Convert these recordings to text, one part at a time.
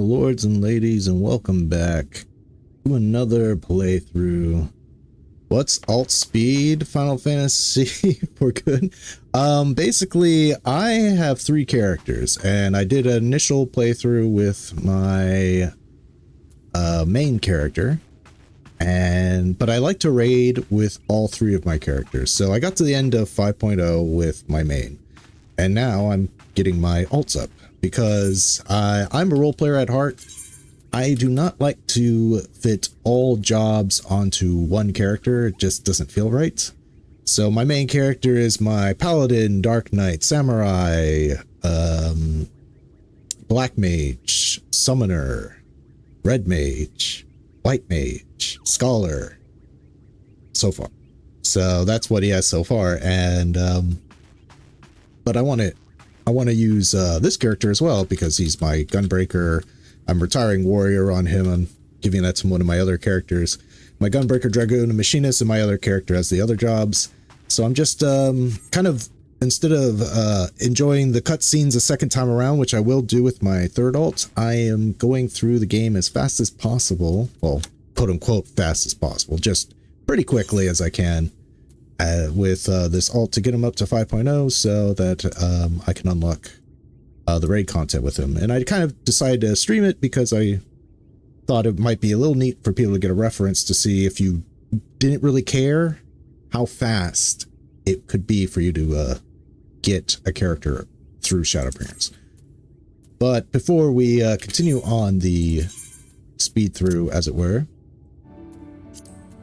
lords and ladies, and welcome back to another playthrough. What's alt speed Final Fantasy for good? Basically, I have 3 characters, and I did an initial playthrough with my main character, but I like to raid with all 3 of my characters. So I got to the end of 5.0 with my main, and now I'm getting my alts up because I'm a role player at heart. I do not like to fit all jobs onto one character. It just doesn't feel right. So my main character is my paladin, dark knight, samurai, black mage, summoner, red mage, white mage, scholar, so far. So that's what he has so far, and but I want to use this character as well because he's my gunbreaker. I'm retiring warrior on him. I'm giving that to one of my other characters. My gunbreaker, dragoon, and machinist, and my other character has the other jobs. So I'm just kind of, instead of enjoying the cutscenes a second time around, which I will do with my third alt, I am going through the game as fast as possible. Well, quote unquote fast as possible, just pretty quickly as I can with this alt to get him up to 5.0 so that I can unlock the raid content with him. And I kind of decided to stream it because I thought it might be a little neat for people to get a reference to see if you didn't really care how fast it could be for you to get a character through Shadowbringers. But before we continue on the speed through, as it were,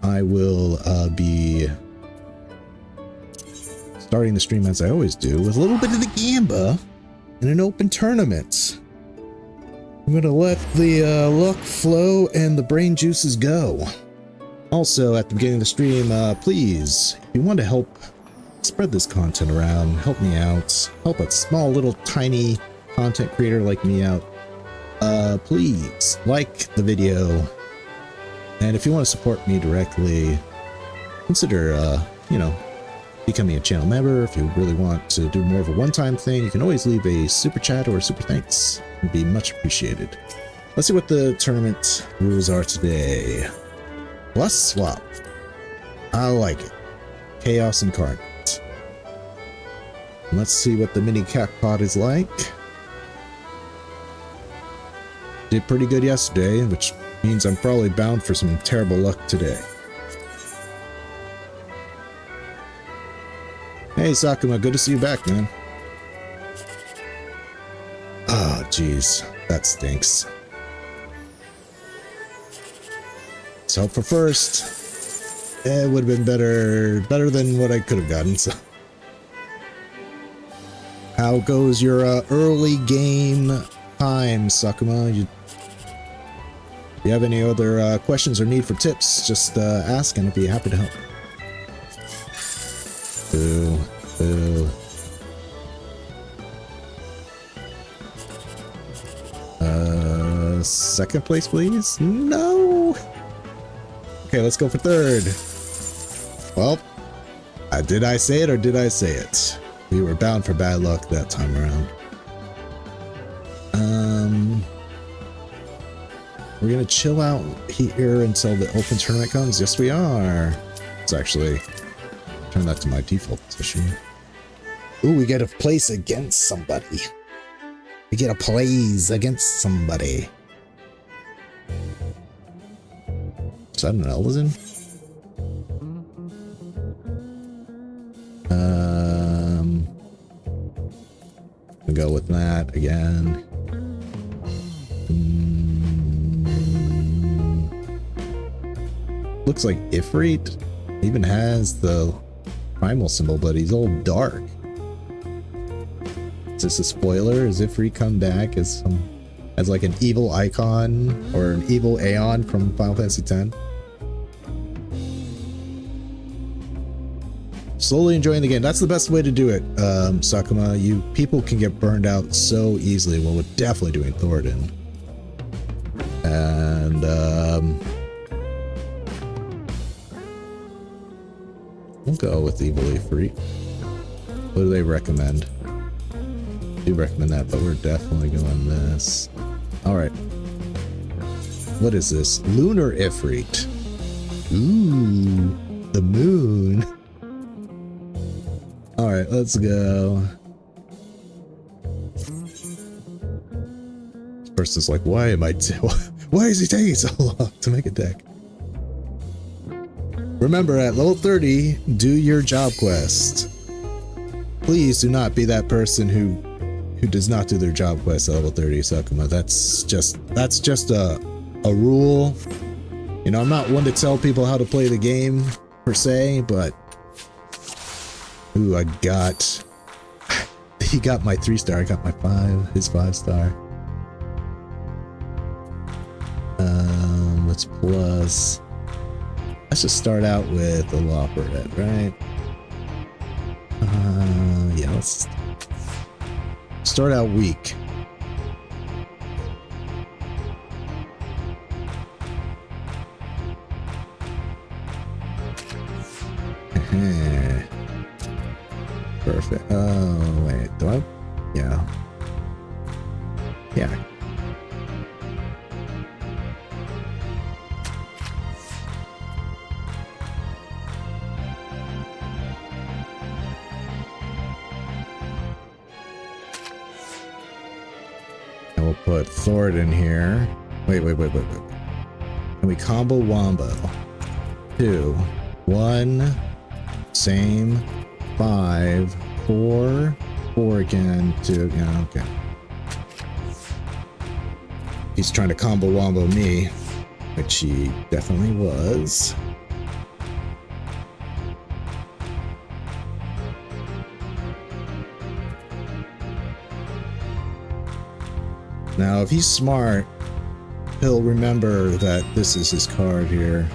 I will be starting the stream as I always do with a little bit of the gamba in an open tournament. I'm gonna let the luck flow and the brain juices go. Also, at the beginning of the stream, please, if you want to help spread this content around, help me out, help a small little tiny content creator like me out, please like the video. And if you want to support me directly, consider, becoming a channel member. If you really want to do more of a one-time thing, you can always leave a super chat or a super thanks. It'd be much appreciated. Let's see what the tournament rules are today. Plus swap. I like it. Chaos Incarnate. Let's see what the mini jackpot is like. Did pretty good yesterday, which means I'm probably bound for some terrible luck today. Hey Sakuma, good to see you back, man. Oh, jeez, that stinks. Let's hope for first. It would have been better than what I could have gotten. So, how goes your early game time, Sakuma? You have any other questions or need for tips? Just ask, and I'd be happy to help. Boo, boo. Second place, please? No! Okay, let's go for third. Well, did I say it or did I say it? We were bound for bad luck that time around. We're gonna chill out here until the open tournament comes. Yes, we are. Let's actually turn that to my default position. Ooh, we get a place against somebody. We get a plays against somebody. Is that an Elizin? We'll go with that again. Looks like Ifrit even has the primal symbol, but he's all dark. Is this a spoiler? Is Ifrit come back as like an evil icon or an evil Aeon from Final Fantasy X? Slowly enjoying the game. That's the best way to do it, Sakuma. You people can get burned out so easily when we're definitely doing Thoradin. And we'll go with Evil Ifrit. What do they recommend? I do recommend that, but we're definitely going this. All right. What is this? Lunar Ifrit. Ooh, the moon. All right, let's go. This person's like, why is he taking so long to make a deck? Remember, at level 30, do your job quest. Please do not be that person who does not do their job quest at level 30, Sakuma. That's just a rule. You know, I'm not one to tell people how to play the game per se, but ooh, he got my 3-star, I got my 5, his 5-star. Let's plus. Let's just start out with a law for it, right? Yeah, let's start out weak. Perfect. Oh, wait, do I? Yeah. Yeah. And we'll put Thord in here. Wait. Can we combo Wombo? 2, 1, same, 5, 4, 4 again, 2, yeah, okay. He's trying to combo Wombo me, which he definitely was. Now, if he's smart, he'll remember that this is his card here.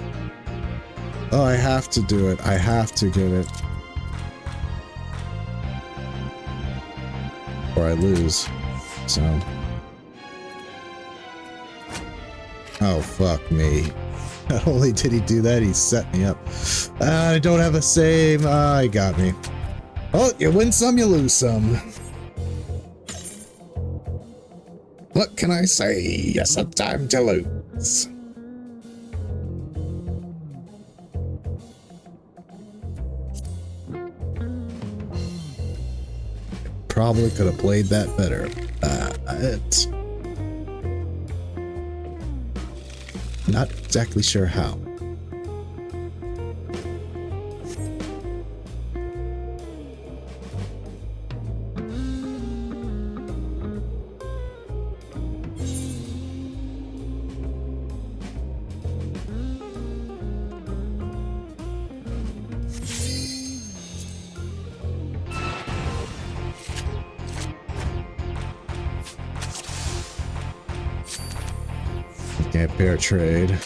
Oh, I have to do it. I have to get it. Or I lose. So. Oh, fuck me. Not only did he do that, he set me up. I don't have a save. He got me. Oh, you win some, you lose some. What can I say? Yes, some time to lose. Probably could have played that better. Not exactly sure how. Can't pair trade.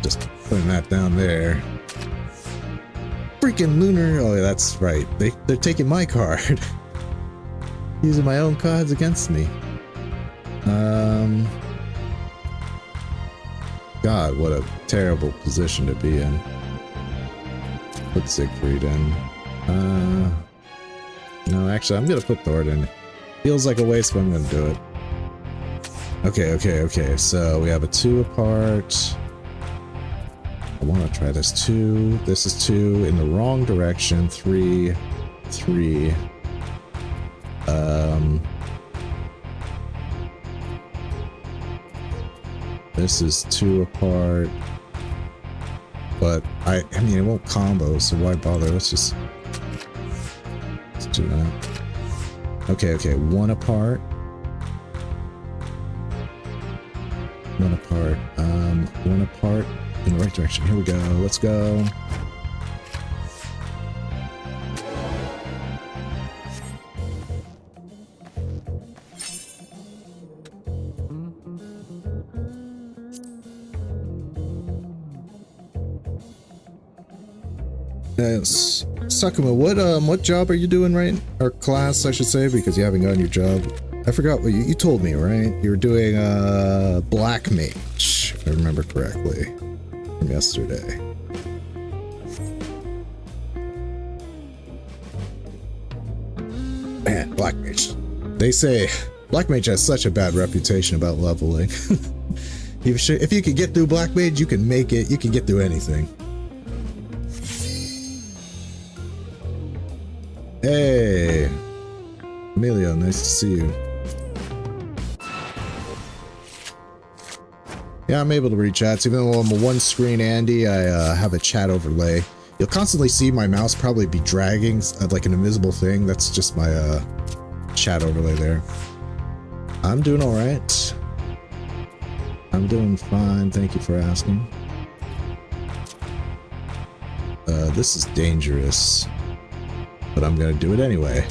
Just putting that down there. Freaking Lunar. Oh, yeah, that's right. They're taking my card. Using my own cards against me. God, what a terrible position to be in. Put Siegfried in. No, actually, I'm gonna put Thord in. Feels like a waste, but I'm gonna do it. Okay. So we have a 2 apart. I want to try this 2. This is 2 in the wrong direction. 3, 3. This is 2 apart. But I mean, it won't combo, so why bother? Let's do that. Okay, 1 apart. 1 apart. 1 apart in the right direction. Here we go. Let's go. Yes. Sakuma, what job are you doing right? Or class, I should say, because you haven't gotten your job. I forgot what you told me, right? You were doing Black Mage, if I remember correctly, from yesterday. Man, Black Mage. They say Black Mage has such a bad reputation about leveling. If you can get through Black Mage, you can make it. You can get through anything. Hey, Emilio, nice to see you. Yeah, I'm able to read chats. Even though I'm a one-screen Andy, I have a chat overlay. You'll constantly see my mouse probably be dragging like an invisible thing. That's just my chat overlay there. I'm doing all right. I'm doing fine. Thank you for asking. This is dangerous, but I'm gonna do it anyway.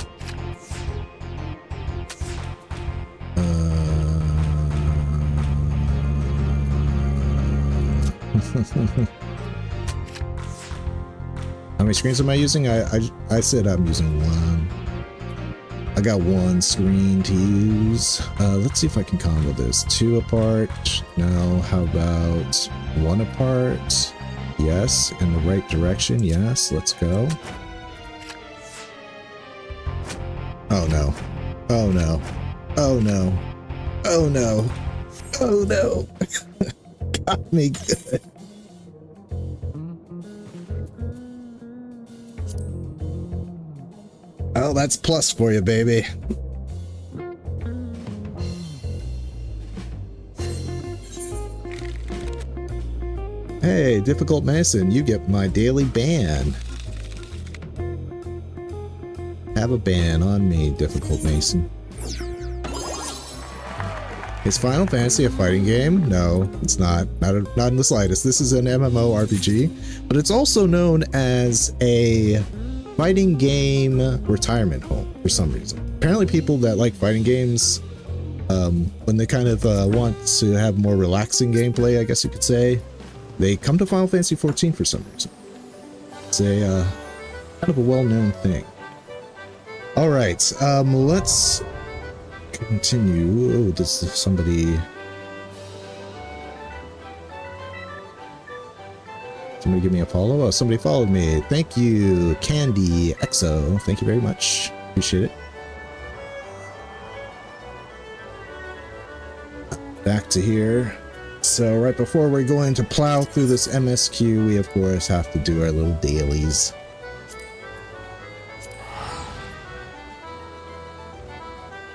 How many screens am I using? I said I'm using one. I got one screen to use. Let's see if I can combo this. 2 apart. No. How about 1 apart? Yes. In the right direction. Yes. Let's go. Oh no. Oh no. Oh no. Oh no. Oh no. Got me good. Oh, that's plus for you, baby. Hey, Difficult Mason, you get my daily ban. Have a ban on me, Difficult Mason. Is Final Fantasy a fighting game? No, it's not. Not in the slightest. This is an MMORPG, but it's also known as a fighting game retirement home for some reason. Apparently people that like fighting games, when they kind of want to have more relaxing gameplay, I guess you could say, they come to Final Fantasy XIV for some reason. It's a kind of a well-known thing. All right, let's continue. Oh, this is somebody. Somebody give me a follow. Oh, somebody followed me. Thank you, Candy Exo. Thank you very much. Appreciate it. Back to here. So right before we're going to plow through this MSQ, we of course have to do our little dailies.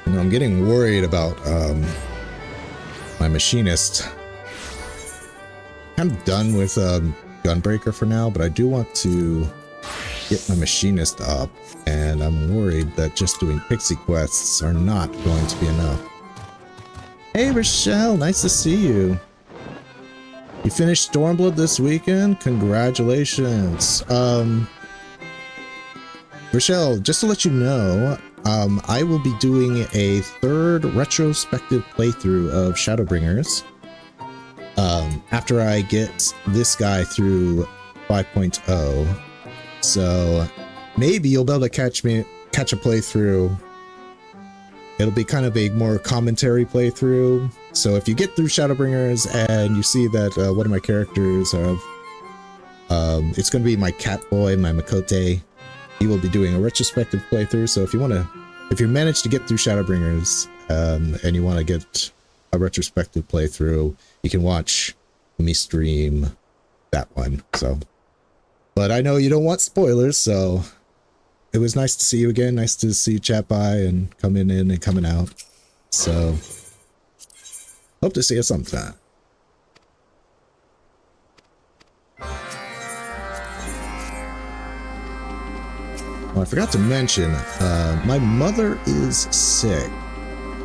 You know, I'm getting worried about my machinist. I'm done with Gunbreaker for now, but I do want to get my machinist up, and I'm worried that just doing pixie quests are not going to be enough. Hey Rochelle, nice to see you. You finished Stormblood this weekend? Congratulations. Rochelle, just to let you know, I will be doing a 3rd retrospective playthrough of Shadowbringers. After I get this guy through 5.0, so maybe you'll be able to catch a playthrough. It'll be kind of a more commentary playthrough. So if you get through Shadowbringers and you see that one of my characters have, it's going to be my Catboy, my Makote. He will be doing a retrospective playthrough. So if you manage to get through Shadowbringers and you want to get a retrospective playthrough, you can watch me stream that one. So, but I know you don't want spoilers, so it was nice to see you again. Nice to see you chat by and coming in and coming out. So hope to see you sometime. Oh, I forgot to mention, my mother is sick.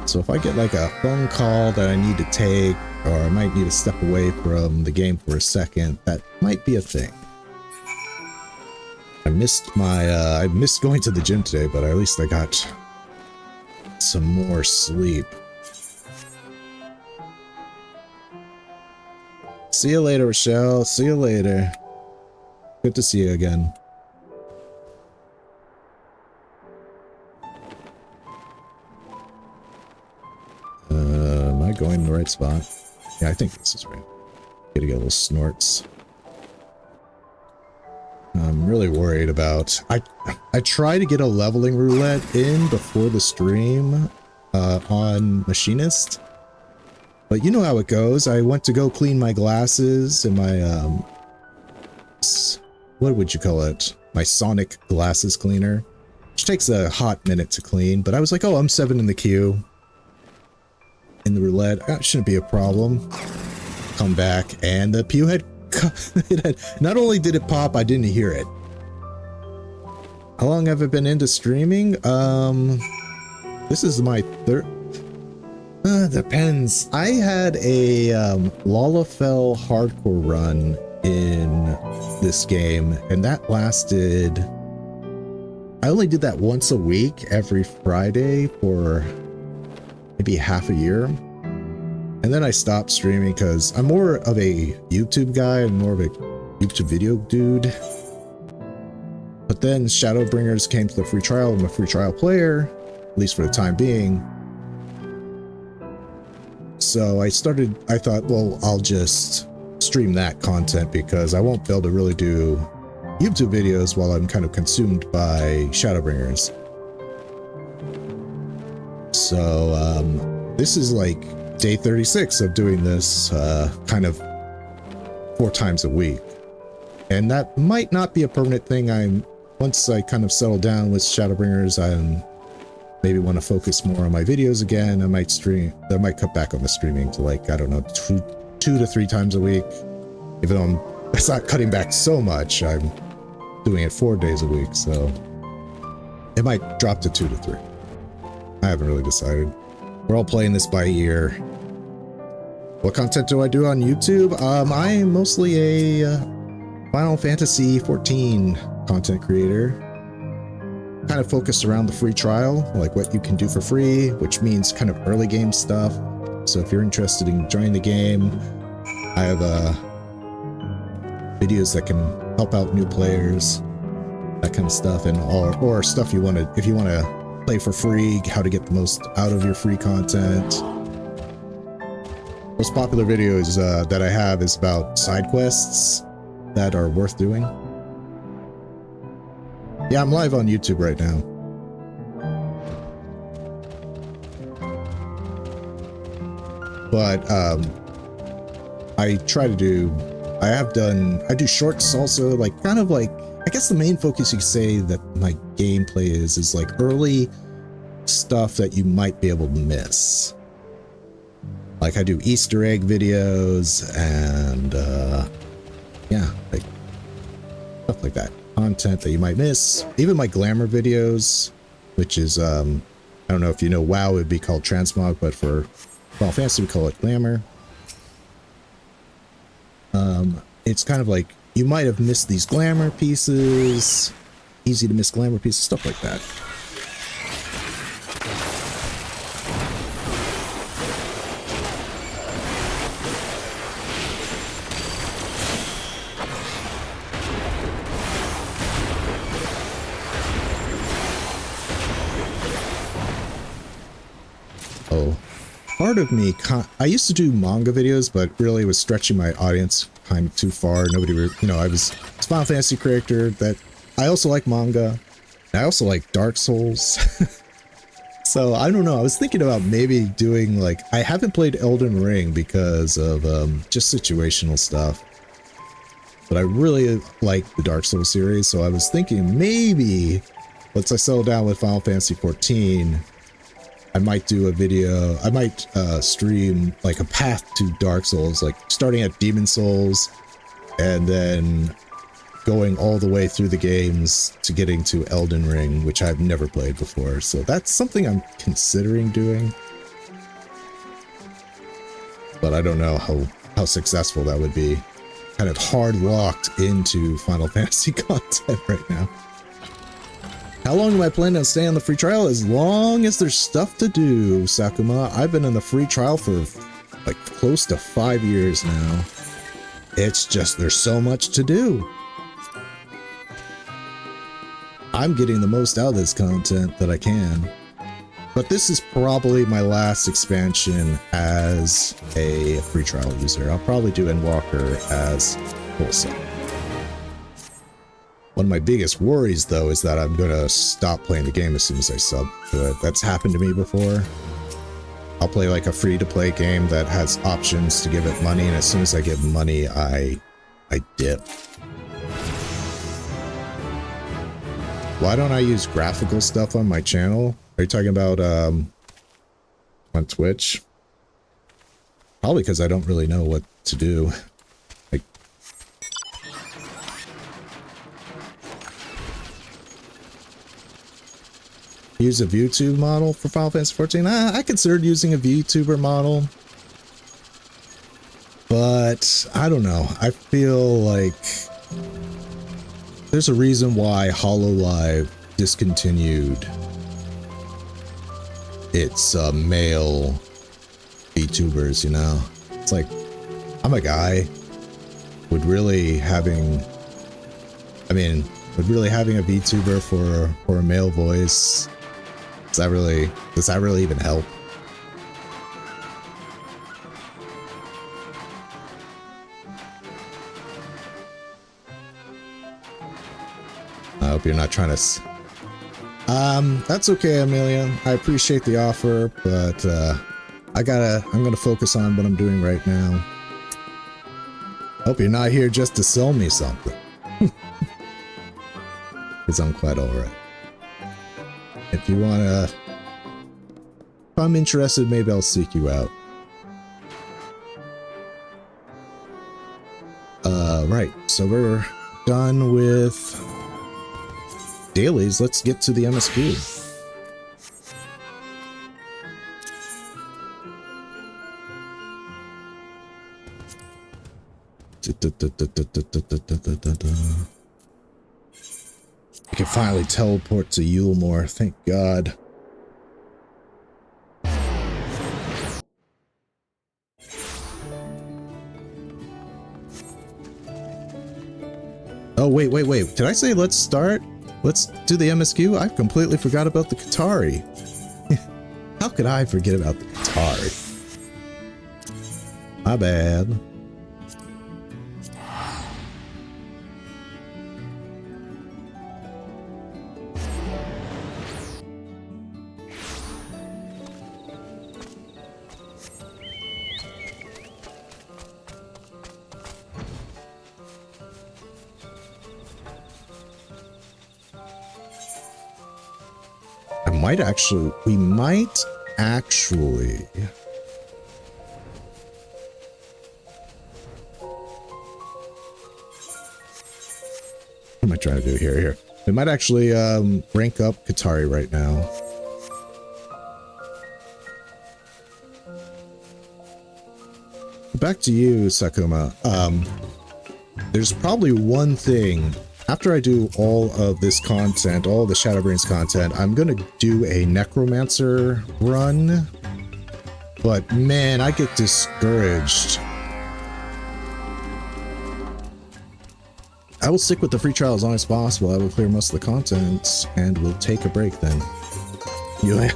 So if I get like a phone call that I need to take, or I might need to step away from the game for a second, that might be a thing. I missed going to the gym today, but at least I got some more sleep. See you later, Rochelle. See you later. Good to see you again. Am I going in the right spot? Yeah, I think this is right. Gotta get a little snorts. I'm really worried about... I try to get a leveling roulette in before the stream, on Machinist. But you know how it goes. I went to go clean my glasses and my, what would you call it? My sonic glasses cleaner, which takes a hot minute to clean. But I was like, oh, I'm 7 in the queue. In the roulette, that shouldn't be a problem. Come back, and the pew had, not only did it pop, I didn't hear it. How long have I been into streaming? This is my third. Depends. I had a Lalafell hardcore run in this game, and that lasted. I only did that once a week, every Friday for maybe half a year, and then I stopped streaming because I'm more of a YouTube guy and more of a YouTube video dude. But then Shadowbringers came to the free trial. I'm a free trial player, at least for the time being. So I thought, well, I'll just stream that content because I won't be able to really do YouTube videos while I'm kind of consumed by Shadowbringers. So this is like day 36 of doing this kind of 4 times a week. And that might not be a permanent thing. Once I kind of settle down with Shadowbringers, I maybe want to focus more on my videos again. I might cut back on the streaming to, like, I don't know, 2 to 3 times a week. Even though it's not cutting back so much, I'm doing it 4 days a week, so it might drop to 2 to 3. I haven't really decided. We're all playing this by ear. What content do I do on YouTube? I'm mostly a Final Fantasy XIV content creator. Kind of focused around the free trial, like what you can do for free, which means kind of early game stuff. So if you're interested in joining the game, I have videos that can help out new players, that kind of stuff, and or stuff you want to, if you want to play for free, how to get the most out of your free content. Most popular videos that I have is about side quests that are worth doing. Yeah, I'm live on YouTube right now. But I do shorts also, like kind of like, I guess the main focus you could say that my gameplay is like early stuff that you might be able to miss. Like I do Easter egg videos and yeah, like stuff like that. Content that you might miss. Even my glamour videos, which is I don't know if you know, WoW would be called transmog, but for Final Fantasy we call it glamour. It's kind of like you might have missed these glamour pieces, easy to miss glamour pieces, stuff like that. Part of me, I used to do manga videos, but really was stretching my audience kind of too far. Nobody, I was a Final Fantasy character that I also like manga. And I also like Dark Souls. So I don't know. I was thinking about maybe doing like, I haven't played Elden Ring because of just situational stuff. But I really like the Dark Souls series. So I was thinking maybe once I settle down with Final Fantasy XIV, I might do a video, I might stream like a path to Dark Souls, like starting at Demon Souls and then going all the way through the games to getting to Elden Ring, which I've never played before. So that's something I'm considering doing. But I don't know how successful that would be. Kind of hard locked into Final Fantasy content right now. How long am I planning on staying on the free trial? As long as there's stuff to do, Sakuma. I've been in the free trial for like close to 5 years now. It's just there's so much to do. I'm getting the most out of this content that I can. But this is probably my last expansion as a free trial user. I'll probably do Endwalker as wholesale. One of my biggest worries, though, is that I'm going to stop playing the game as soon as I sub to it. That's happened to me before. I'll play like a free-to-play game that has options to give it money, and as soon as I give money, I dip. Why don't I use graphical stuff on my channel? Are you talking about on Twitch? Probably because I don't really know what to do. Like, use a VTuber model for Final Fantasy 14? I considered using a VTuber model, but I don't know. I feel like there's a reason why HoloLive discontinued its male VTubers, you know? It's like, I'm a guy. Would really having a VTuber for a male voice, does that really even help? I hope you're not trying to that's okay, Amelia. I appreciate the offer, but I'm gonna focus on what I'm doing right now. Hope you're not here just to sell me something. Because I'm quite alright. If you wanna, if I'm interested, maybe I'll seek you out. Right, so we're done with dailies. Let's get to the MSQ. I can finally teleport to Yulemore, thank God. Oh, wait. Did I say let's start? Let's do the MSQ? I completely forgot about the Qatari. How could I forget about the Qatari? My bad. We might actually. What am I trying to do here? We might actually rank up Qatari right now. Back to you, Sakuma. There's probably one thing. After I do all of this content, all the Shadowbringers content, I'm gonna do a Necromancer run. But man, I get discouraged. I will stick with the free trial as long as possible. I will clear most of the content, and we'll take a break then. Yeah.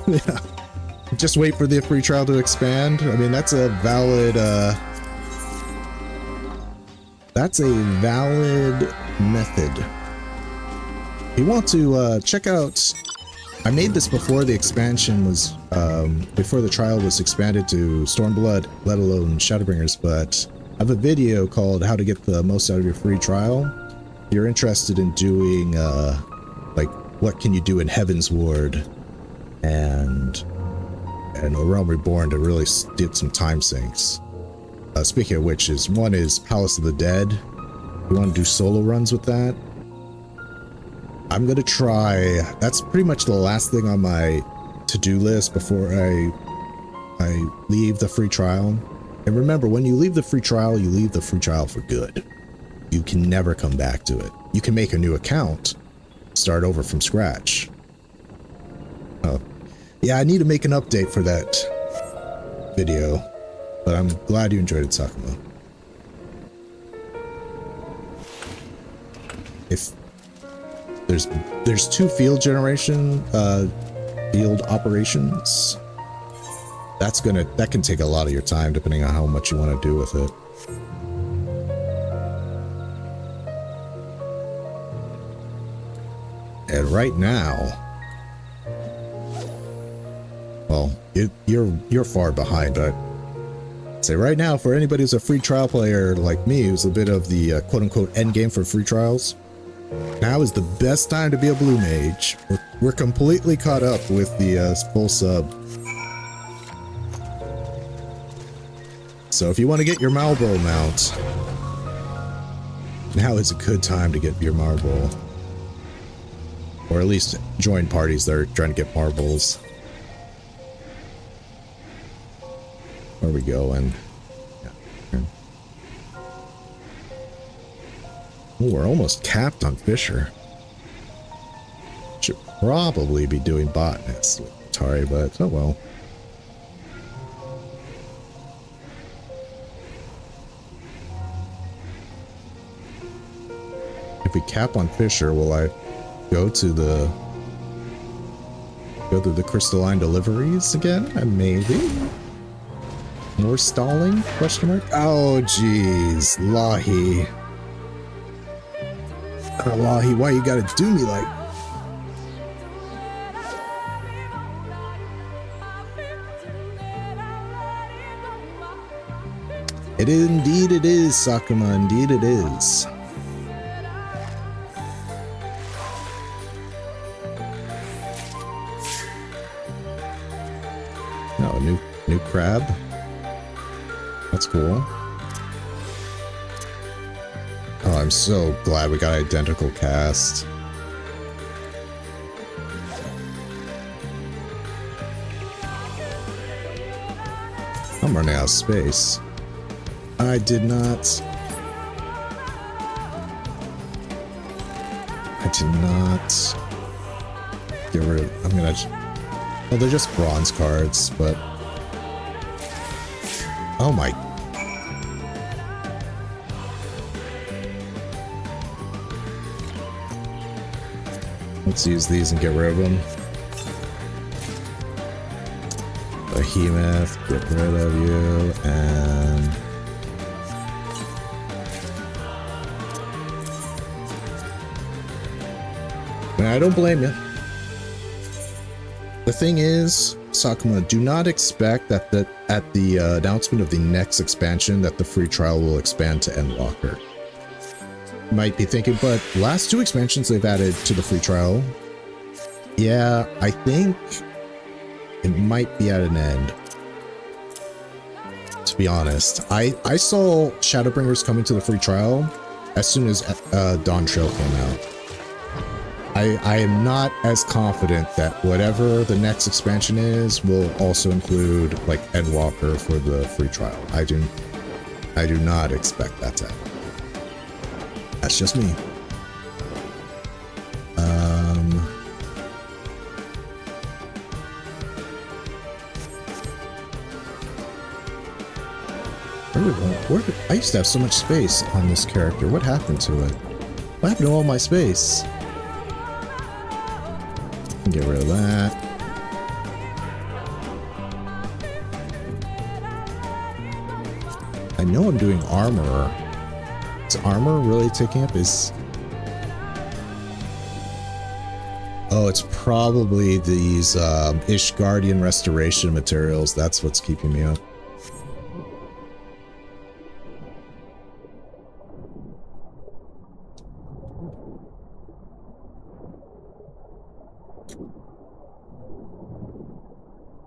Just wait for the free trial to expand. I mean, that's a valid, method. If you want to check out, I made this before the expansion was, before the trial was expanded to Stormblood, let alone Shadowbringers, but I have a video called How to Get the Most Out of Your Free Trial. If you're interested in doing, like, what can you do in Heaven's Ward and A Realm Reborn to really did some time sinks. Speaking of which, one is Palace of the Dead. You want to do solo runs with that? I'm gonna try. That's pretty much the last thing on my to-do list before I leave the free trial. And remember, when you leave the free trial, you leave the free trial for good. You can never come back to it. You can make a new account, start over from scratch. Yeah, I need to make an update for that video, but I'm glad you enjoyed it, Sakuma. If there's 2 field generation field operations, that can take a lot of your time depending on how much you want to do with it. And right now, well, you're far behind. I'd say right now, for anybody who's a free trial player like me, who's a bit of the quote-unquote end game for free trials, now is the best time to be a blue mage. We're completely caught up with the full sub. So if you want to get your Marble mount, now is a good time to get your Marble. Or at least join parties that are trying to get marbles. Where are we going? Yeah. Oh, we're almost capped on Fisher. Should probably be doing botanist with Vauthry, but oh well. If we cap on Fisher, will I go to the crystalline deliveries again? Maybe. More stalling? Question mark? Oh, jeez. Lahi. Oh, Lahi, why you gotta do me like... Indeed it is, Sakuma. Indeed it is. No, new crab. That's cool. Oh, I'm so glad we got identical cast. I'm running out of space. I did not. Get rid of... I'm gonna... Oh, they're just bronze cards, but... Oh my... Let's use these and get rid of them. Behemoth, get rid of you, and... I don't blame you. The thing is, Sakuma, do not expect that at the announcement of the next expansion that the free trial will expand to Endwalker. You might be thinking, but last two expansions they've added to the free trial. Yeah, I think it might be at an end. To be honest, I saw Shadowbringers coming to the free trial as soon as Dawn Trail came out. I am not as confident that whatever the next expansion is will also include like Endwalker for the free trial. I do not expect that to happen. That's just me. I used to have so much space on this character. What happened to it? What happened to all my space? Get rid of that. I know I'm doing armor. Is armor really taking up his... Oh, it's probably these Ishgardian restoration materials. That's what's keeping me up.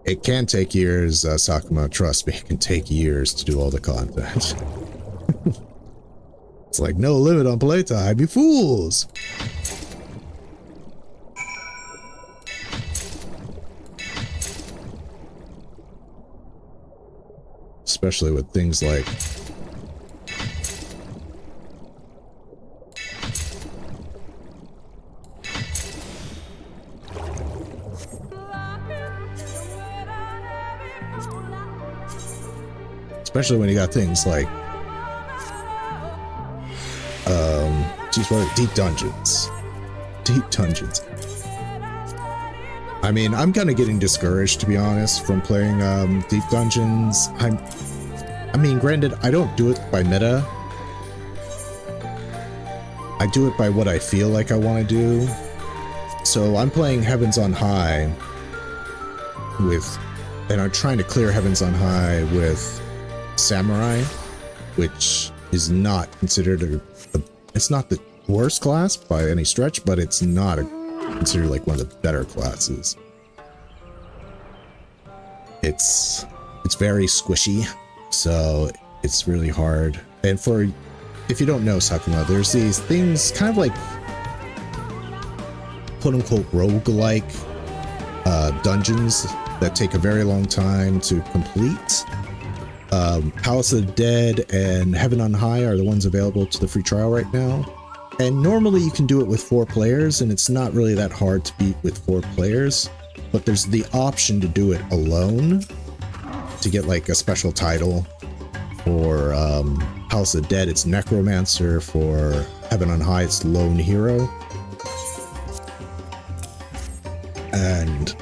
It can take years, Sakuma. Trust me, it can take years to do all the content. It's like, no limit on playtime, you fools! Especially with things like... Especially when you got things like, geez, what are deep dungeons? Deep dungeons. I mean, I'm kind of getting discouraged, to be honest, from playing deep dungeons. I mean, granted, I don't do it by meta. I do it by what I feel like I want to do. So I'm playing Heavens on High with and are trying to clear Heavens on High with Samurai, which is not considered it's not the worst class by any stretch, but it's not considered like one of the better classes. It's very squishy, so it's really hard. And if you don't know Sakuma, there's these things kind of like quote-unquote roguelike dungeons that take a very long time to complete. Palace of the Dead and Heaven on High are the ones available to the free trial right now. And normally you can do it with 4 players, and it's not really that hard to beat with 4 players. But there's the option to do it alone to get like a special title. For Palace of the Dead, it's Necromancer. For Heaven on High, it's Lone Hero. And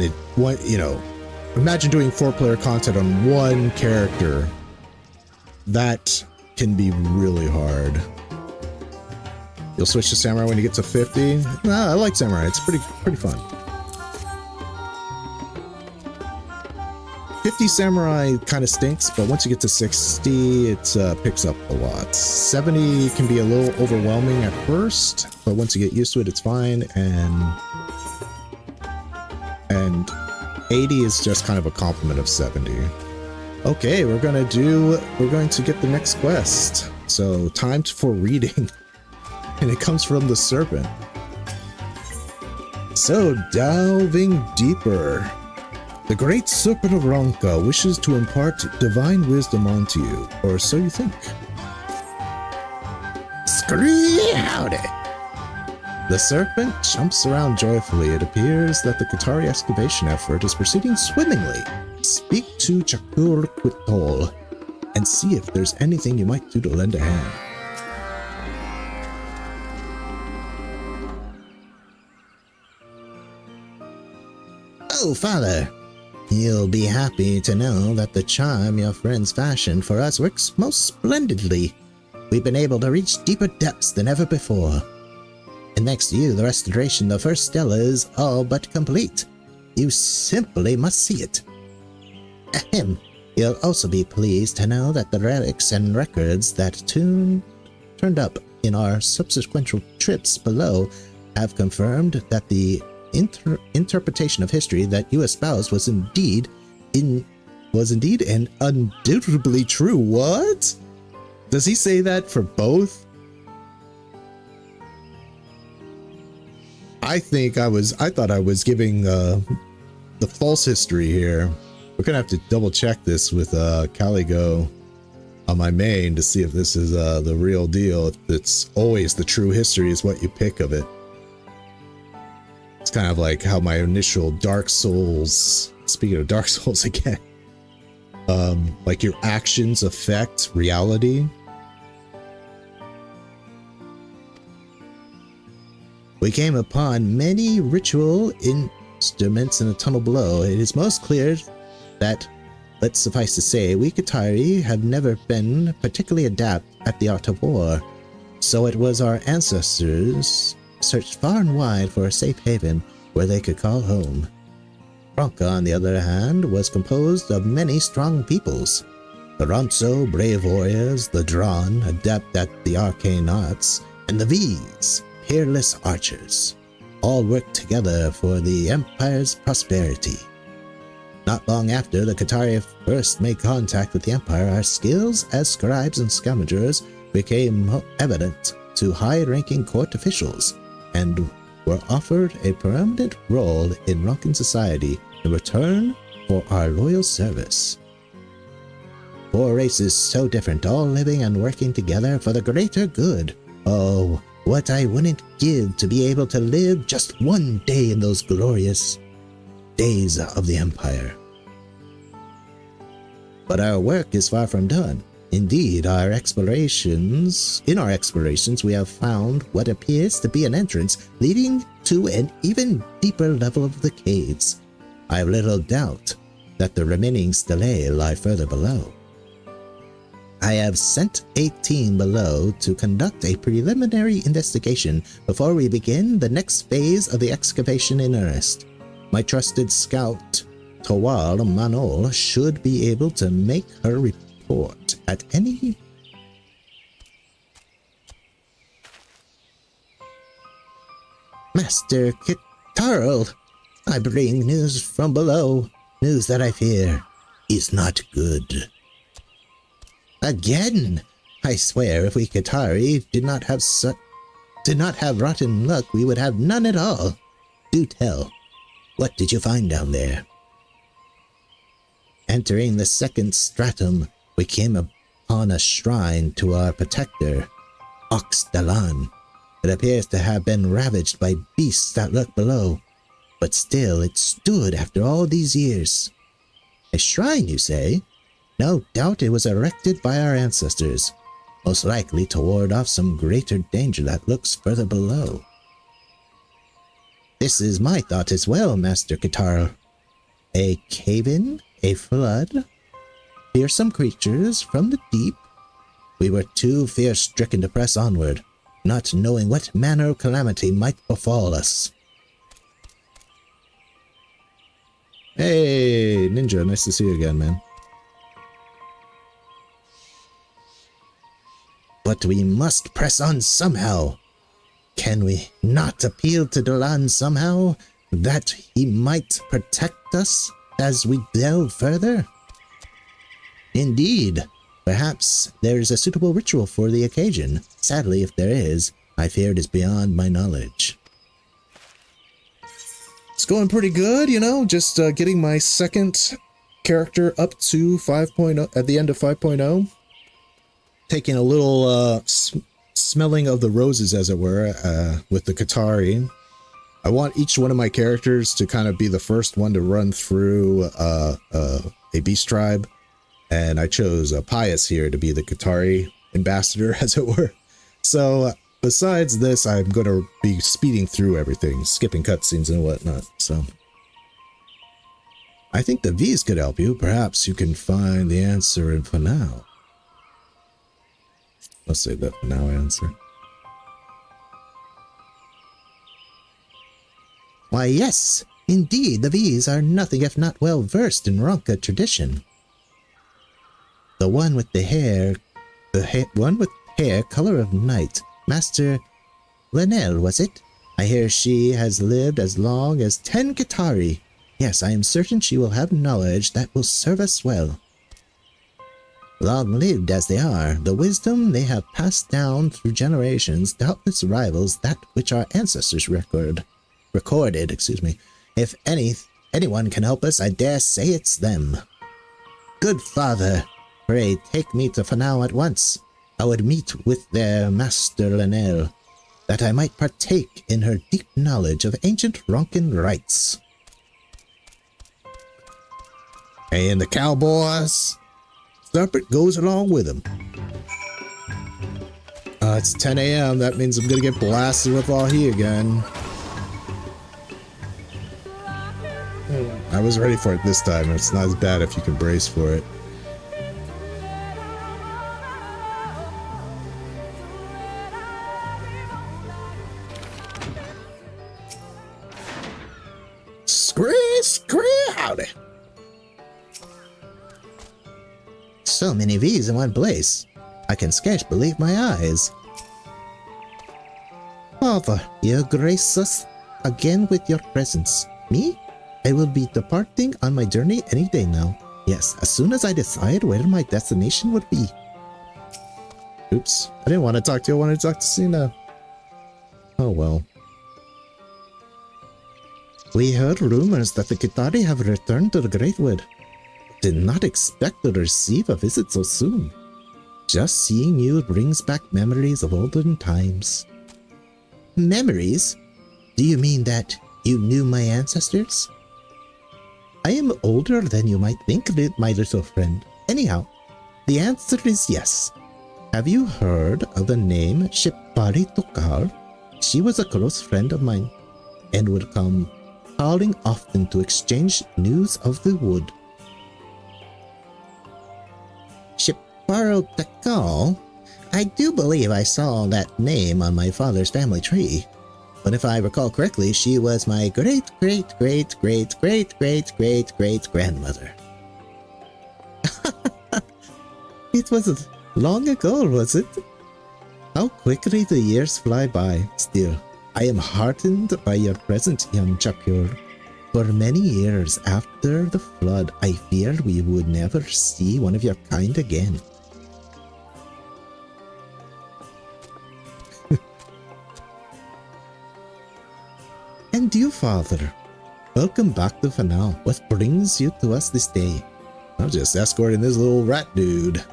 it, what, you know, imagine doing 4-player content on one character. That can be really hard. You'll switch to Samurai when you get to 50. I like Samurai. It's pretty fun. 50 Samurai kind of stinks, but once you get to 60, it picks up a lot. 70 can be a little overwhelming at first, but once you get used to it, it's fine. And 80 is just kind of a complement of 70. Okay, we're going to get the next quest. So time for reading. And it comes from the serpent. So delving deeper. The great serpent of Ronka wishes to impart divine wisdom onto you, or so you think. Scream howdy! The serpent jumps around joyfully. It appears that the Qatari excavation effort is proceeding swimmingly. Speak to Chakur Quitol and see if there's anything you might do to lend a hand. Oh, Father, you'll be happy to know that the charm your friends fashioned for us works most splendidly. We've been able to reach deeper depths than ever before. And next to you, the restoration of the first stela is all but complete. You simply must see it. Ahem. You'll also be pleased to know that the relics and records that turned up in our subsequent trips below have confirmed that the interpretation of history that you espoused was indeed and undoubtedly true. What? Does he say that for both? I thought I was giving the false history here. We're gonna have to double check this with Caligo on my main to see if this is the real deal. If it's always the true history is what you pick of it. It's kind of like how my initial Dark Souls, speaking of Dark Souls again, like your actions affect reality. We came upon many ritual instruments in the tunnel below. It is most clear that, let's suffice to say, we Qatari have never been particularly adept at the art of war, so it was our ancestors searched far and wide for a safe haven where they could call home. Ronka, on the other hand, was composed of many strong peoples. The Ronso, brave warriors, the Dran, adept at the arcane arts, and the V's, peerless archers, all worked together for the Empire's prosperity. Not long after the Qatari first made contact with the Empire, our skills as scribes and scavengers became evident to high-ranking court officials, and were offered a permanent role in Ronkan society in return for our loyal service. 4 races so different, all living and working together for the greater good. Oh, what I wouldn't give to be able to live just one day in those glorious days of the Empire. But our work is far from done. Indeed, in our explorations, we have found what appears to be an entrance leading to an even deeper level of the caves. I have little doubt that the remaining stelae lie further below. I have sent a team below to conduct a preliminary investigation before we begin the next phase of the excavation in earnest. My trusted scout, Tawal Manol, should be able to make her report at any... Master Kitarl, I bring news from below, news that I fear is not good. Again! I swear if we Qatari did not have rotten luck, we would have none at all. Do tell, what did you find down there? Entering the second stratum, we came upon a shrine to our protector, Oxdalan. It appears to have been ravaged by beasts that lurk below, but still it stood after all these years. A shrine, you say? No doubt it was erected by our ancestors, most likely to ward off some greater danger that lurks further below. This is my thought as well, Master Kitarl. A cave-in, a flood, fearsome creatures from the deep. We were too fear-stricken to press onward, not knowing what manner of calamity might befall us. Hey, Ninja, nice to see you again, man. But we must press on somehow. Can we not appeal to Dolan somehow, that he might protect us as we delve further? Indeed, perhaps there is a suitable ritual for the occasion. Sadly, if there is, I fear it is beyond my knowledge. It's going pretty good, you know, just getting my second character up to 5.0 at the end of 5.0. Taking a little smelling of the roses, as it were, with the Qatari. I want each one of my characters to kind of be the first one to run through a beast tribe, and I chose Pius here to be the Qatari ambassador, as it were. So besides this, I'm going to be speeding through everything, skipping cutscenes and whatnot. So I think the V's could help you. Perhaps you can find the answer in Fanao. Let's save that Fanao answer. Why, yes, indeed, the V's are nothing if not well versed in Ronka tradition. The one with the hair, one with hair color of night, Master Lenel, was it? I hear she has lived as long as 10 Qatari. Yes, I am certain she will have knowledge that will serve us well. Long-lived as they are, the wisdom they have passed down through generations doubtless rivals that which our ancestors recorded. If anyone can help us, I dare say it's them. Good father, pray take me to Fanao at once. I would meet with their Master Lenel, that I might partake in her deep knowledge of ancient Ronkan rites. And the cowboys, Serpent goes along with them. It's 10 a.m. That means I'm gonna get blasted with Vauthry again. I was ready for it this time. It's not as bad if you can brace for it. Howdy. So many V's in one place. I can scarce believe my eyes. Father, you grace us again with your presence. Me? I will be departing on my journey any day now. Yes, as soon as I decide where my destination would be. Oops, I didn't want to talk to you. I wanted to talk to Sina. Oh well. We heard rumors that the Qatari have returned to the Great Wood. Did not expect to receive a visit so soon. Just seeing you brings back memories of olden times. Memories? Do you mean that you knew my ancestors? I am older than you might think, my little friend. Anyhow, the answer is yes. Have you heard of the name Shipari Tokar? She was a close friend of mine, and would come calling often to exchange news of the wood. Shiparo Tokar? I do believe I saw that name on my father's family tree. But if I recall correctly, she was my great-great-great-great-great-great-great-great-grandmother. It wasn't long ago, was it? How quickly the years fly by. Still, I am heartened by your presence, young Chakur. For many years after the flood, I feared we would never see one of your kind again. And you, Father, welcome back to Fanal. What brings you to us this day? I'm just escorting this little rat dude.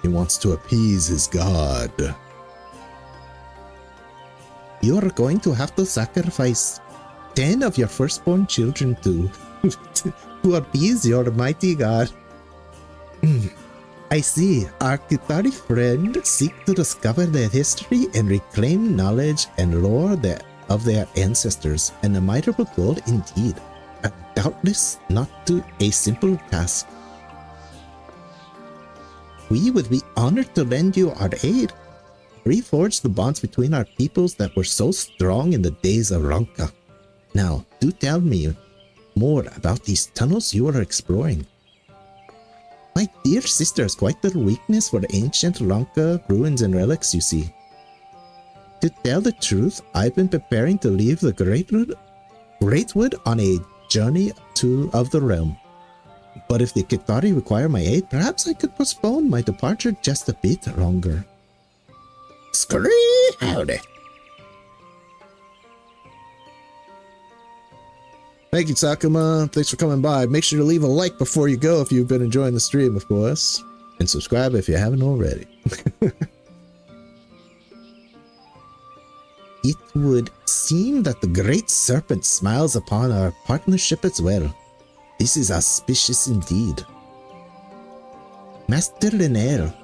He wants to appease his god. You are going to have to sacrifice 10 of your firstborn children to appease your mighty god. I see. Our Kitari friend seek to discover their history and reclaim knowledge and lore of their ancestors. An admirable goal indeed, but doubtless not a simple task. We would be honored to lend you our aid. Reforge the bonds between our peoples that were so strong in the days of Lanka. Now, do tell me more about these tunnels you are exploring. My dear sister has quite the weakness for ancient Lanka ruins and relics, you see. To tell the truth, I've been preparing to leave the Greatwood on a journey of the realm. But if the Kitari require my aid, perhaps I could postpone my departure just a bit longer. Scree howdy. Thank you, Takuma. Thanks for coming by. Make sure to leave a like before you go if you've been enjoying the stream, of course. And subscribe if you haven't already. It would seem that the Great Serpent smiles upon our partnership as well. This is auspicious indeed. Master Linnell,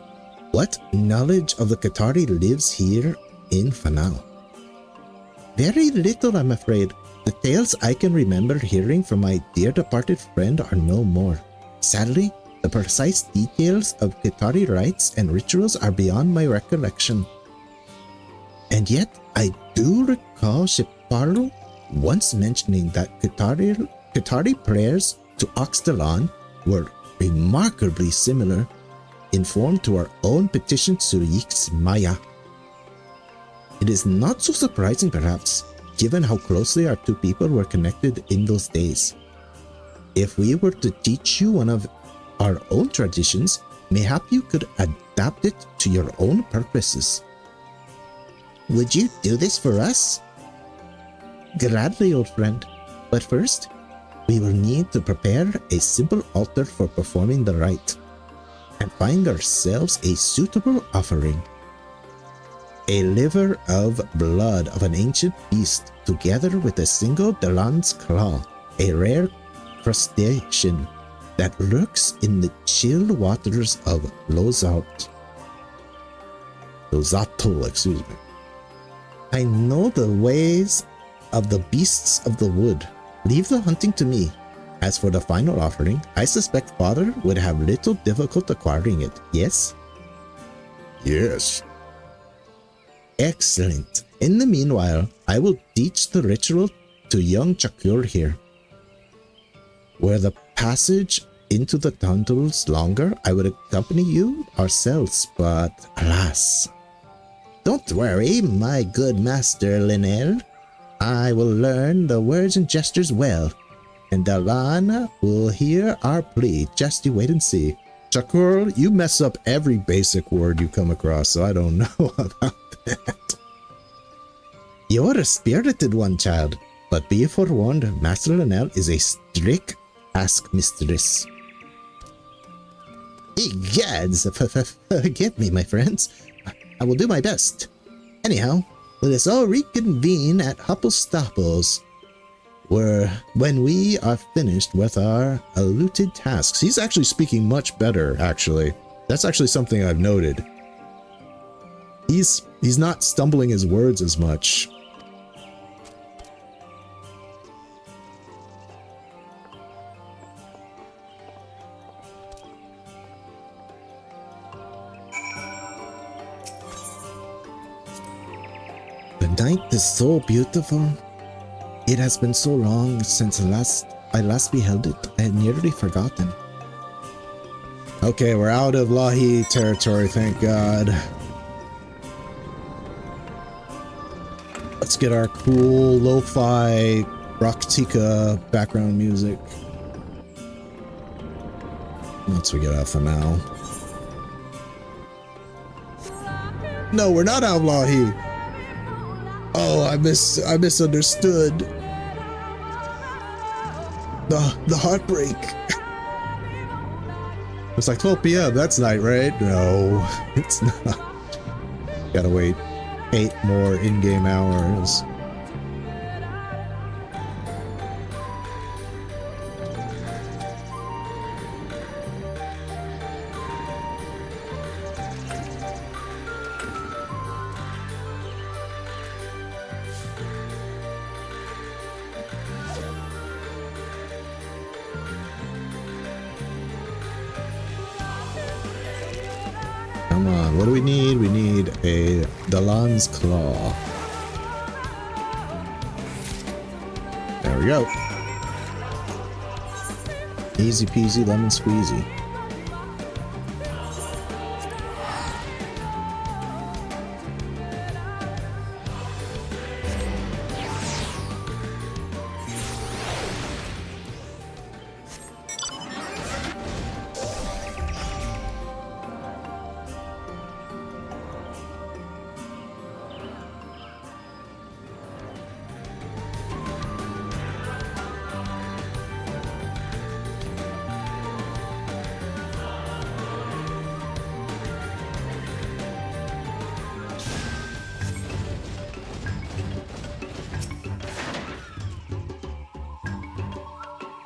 what knowledge of the Qatari lives here in Fanal? Very little, I'm afraid. The tales I can remember hearing from my dear departed friend are no more. Sadly, the precise details of Qatari rites and rituals are beyond my recollection. And yet, I do recall Shepparlo once mentioning that Qatari prayers to Oxtalan were remarkably similar in form to our own petition to Yix Maya. It is not so surprising, perhaps, given how closely our two people were connected in those days. If we were to teach you one of our own traditions, mayhap you could adapt it to your own purposes. Would you do this for us? Gladly, old friend. But first, we will need to prepare a simple altar for performing the rite, and find ourselves a suitable offering. A liver of blood of an ancient beast, together with a single Delan's claw, a rare crustacean that lurks in the chill waters of Lozato, excuse me. I know the ways of the beasts of the wood. Leave the hunting to me. As for the final offering, I suspect Father would have little difficulty acquiring it, yes? Yes. Excellent. In the meanwhile, I will teach the ritual to young Chakur here. Were the passage into the tunnels longer, I would accompany you ourselves, but alas. Don't worry, my good master Linnell. I will learn the words and gestures well, and Dalan will hear our plea. Just you wait and see. Chakur, you mess up every basic word you come across, so I don't know about that. You're a spirited one, child, but be forewarned, Master Linnell is a strict taskmistress. Egads, forgive me, my friends. I will do my best. Anyhow, let us all reconvene at Hupplestopples, when we are finished with our allotted tasks. He's actually speaking much better, actually. That's actually something I've noted. He's not stumbling his words as much. night is so beautiful. It has been so long since I last beheld it. I had nearly forgotten. Okay, we're out of Lahi territory, thank God. Let's get our cool lo-fi Raktika background music. Once we get out for now. No, we're not out of Lahi. Oh, I misunderstood. The heartbreak. It's like 12 p.m. That's night, right? No, it's not. Gotta wait 8 more in-game hours. Come on, what do we need? We need a Dalan's Claw. There we go. Easy peasy lemon squeezy.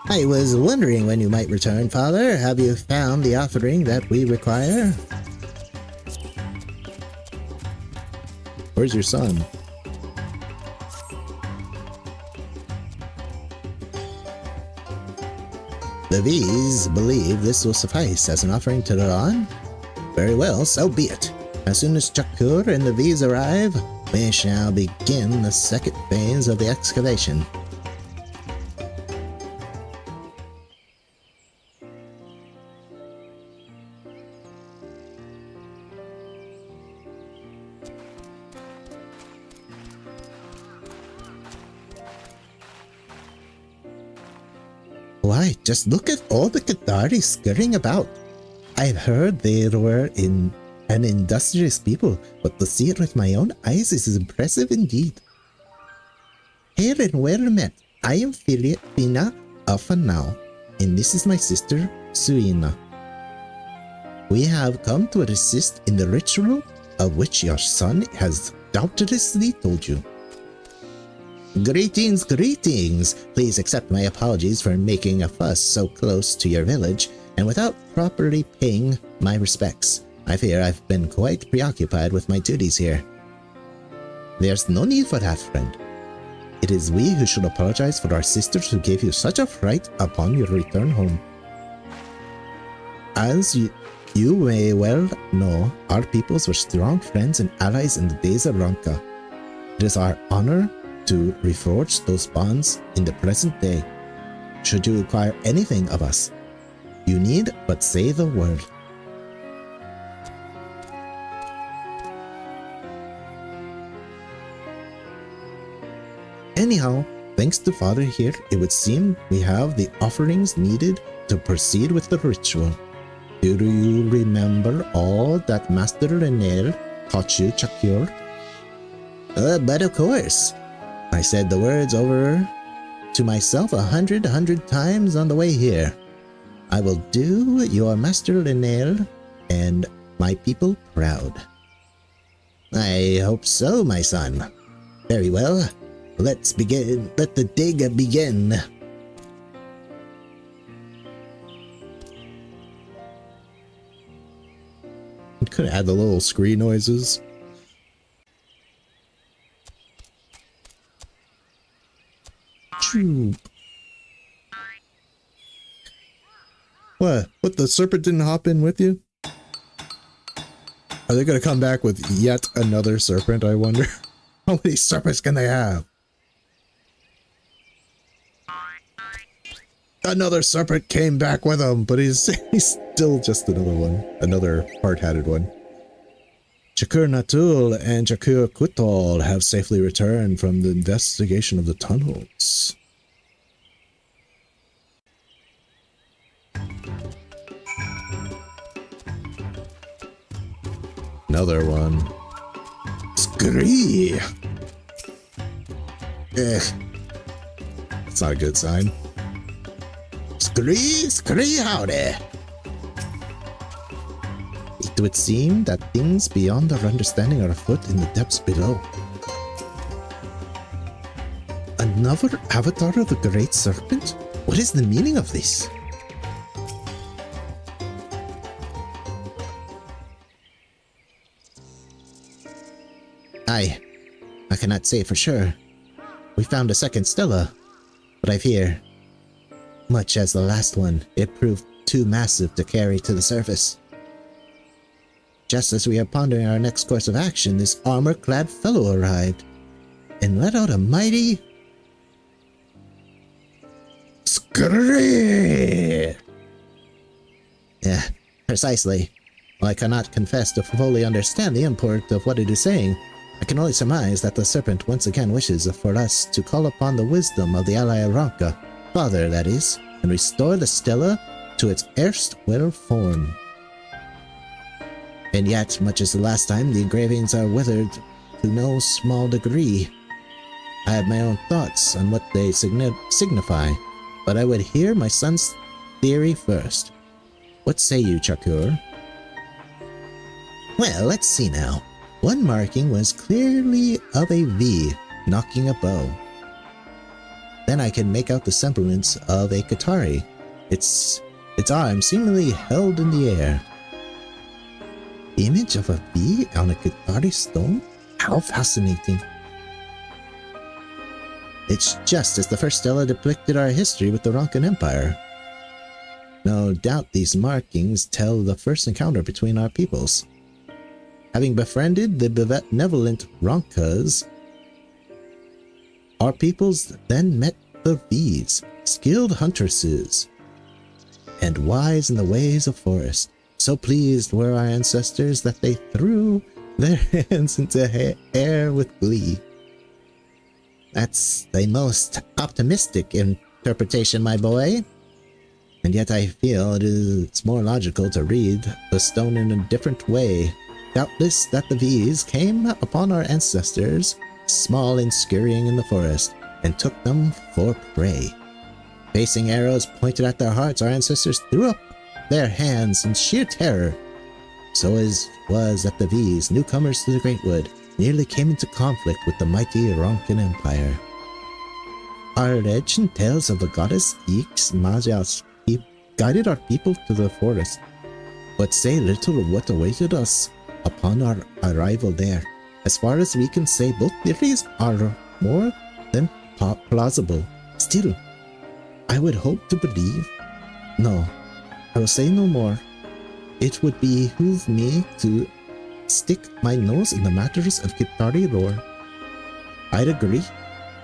I was wondering when you might return, Father. Have you found the offering that we require? Where's your son? The V's believe this will suffice as an offering to Dalan. Very well, so be it. As soon as Chakur and the V's arrive, we shall begin the second phase of the excavation. Why, just look at all the Qatari scurrying about. I've heard they were an industrious people, but to see it with my own eyes is impressive indeed. Here and well met. I am Filipina Afanao, and this is my sister, Suina. We have come to assist in the ritual of which your son has doubtlessly told you. Greetings, greetings! Please accept my apologies for making a fuss so close to your village and without properly paying my respects. I fear I've been quite preoccupied with my duties here. There's no need for that, friend. It is we who should apologize for our sisters who gave you such a fright upon your return home. As you may well know, our peoples were strong friends and allies in the days of Ranka. It is our honor to reforge those bonds in the present day. Should you require anything of us, you need but say the word. Anyhow, thanks to Father here, it would seem we have the offerings needed to proceed with the ritual. Do you remember all that Master Renel taught you, Chakur? But of course. I said the words over to myself a hundred times on the way here. I will do your Master Renel and my people proud. I hope so, my son. Very well. Let's begin. Let the dig begin. Could add the little screen noises. What? What, the serpent didn't hop in with you? Are they gonna come back with yet another serpent, I wonder? How many serpents can they have? Another serpent came back with him, but he's still just another one. Another hard-hatted one. Chakur Natul and Chakur Kutol have safely returned from the investigation of the tunnels. Another one. Scree! That's not a good sign. Scree, howdy! It would seem that things beyond our understanding are afoot in the depths below. Another avatar of the Great Serpent? What is the meaning of this? I cannot say for sure. We found a second Stella, but I fear, much as the last one, it proved too massive to carry to the surface. Just as we are pondering our next course of action, this armor-clad fellow arrived and let out a mighty scream. Yeah, precisely. While I cannot confess to fully understand the import of what it is saying, I can only surmise that the serpent once again wishes for us to call upon the wisdom of the ally Aranka, father that is, and restore the Stella to its erstwhile form. And yet, much as the last time, the engravings are withered to no small degree. I have my own thoughts on what they signify, but I would hear my son's theory first. What say you, Chakur? Well, let's see now. One marking was clearly of a V, knocking a bow. Then I can make out the semblance of a Qatari, its arm seemingly held in the air. Image of a V on a Qatari stone? How fascinating. It's just as the first Stella depicted our history with the Ronkan Empire. No doubt these markings tell the first encounter between our peoples. Having befriended the benevolent Ronkas, our peoples then met the V's, skilled huntresses, and wise in the ways of forest. So pleased were our ancestors that they threw their hands into air with glee. That's the most optimistic interpretation, my boy. And yet I feel it's more logical to read the stone in a different way. Doubtless that the V's came upon our ancestors, small and scurrying in the forest, and took them for prey. Facing arrows pointed at their hearts, our ancestors threw up their hands in sheer terror. So it was that the V's, newcomers to the Great Wood, nearly came into conflict with the mighty Ronkan Empire. Our legend tells of the goddess Ix Majas guided our people to the forest, but say little of what awaited us upon our arrival there. As far as we can say, both theories are more than plausible. Still, I would hope to believe. No, I will say no more. It would behoove me to stick my nose in the matters of Qatari lore. I'd agree.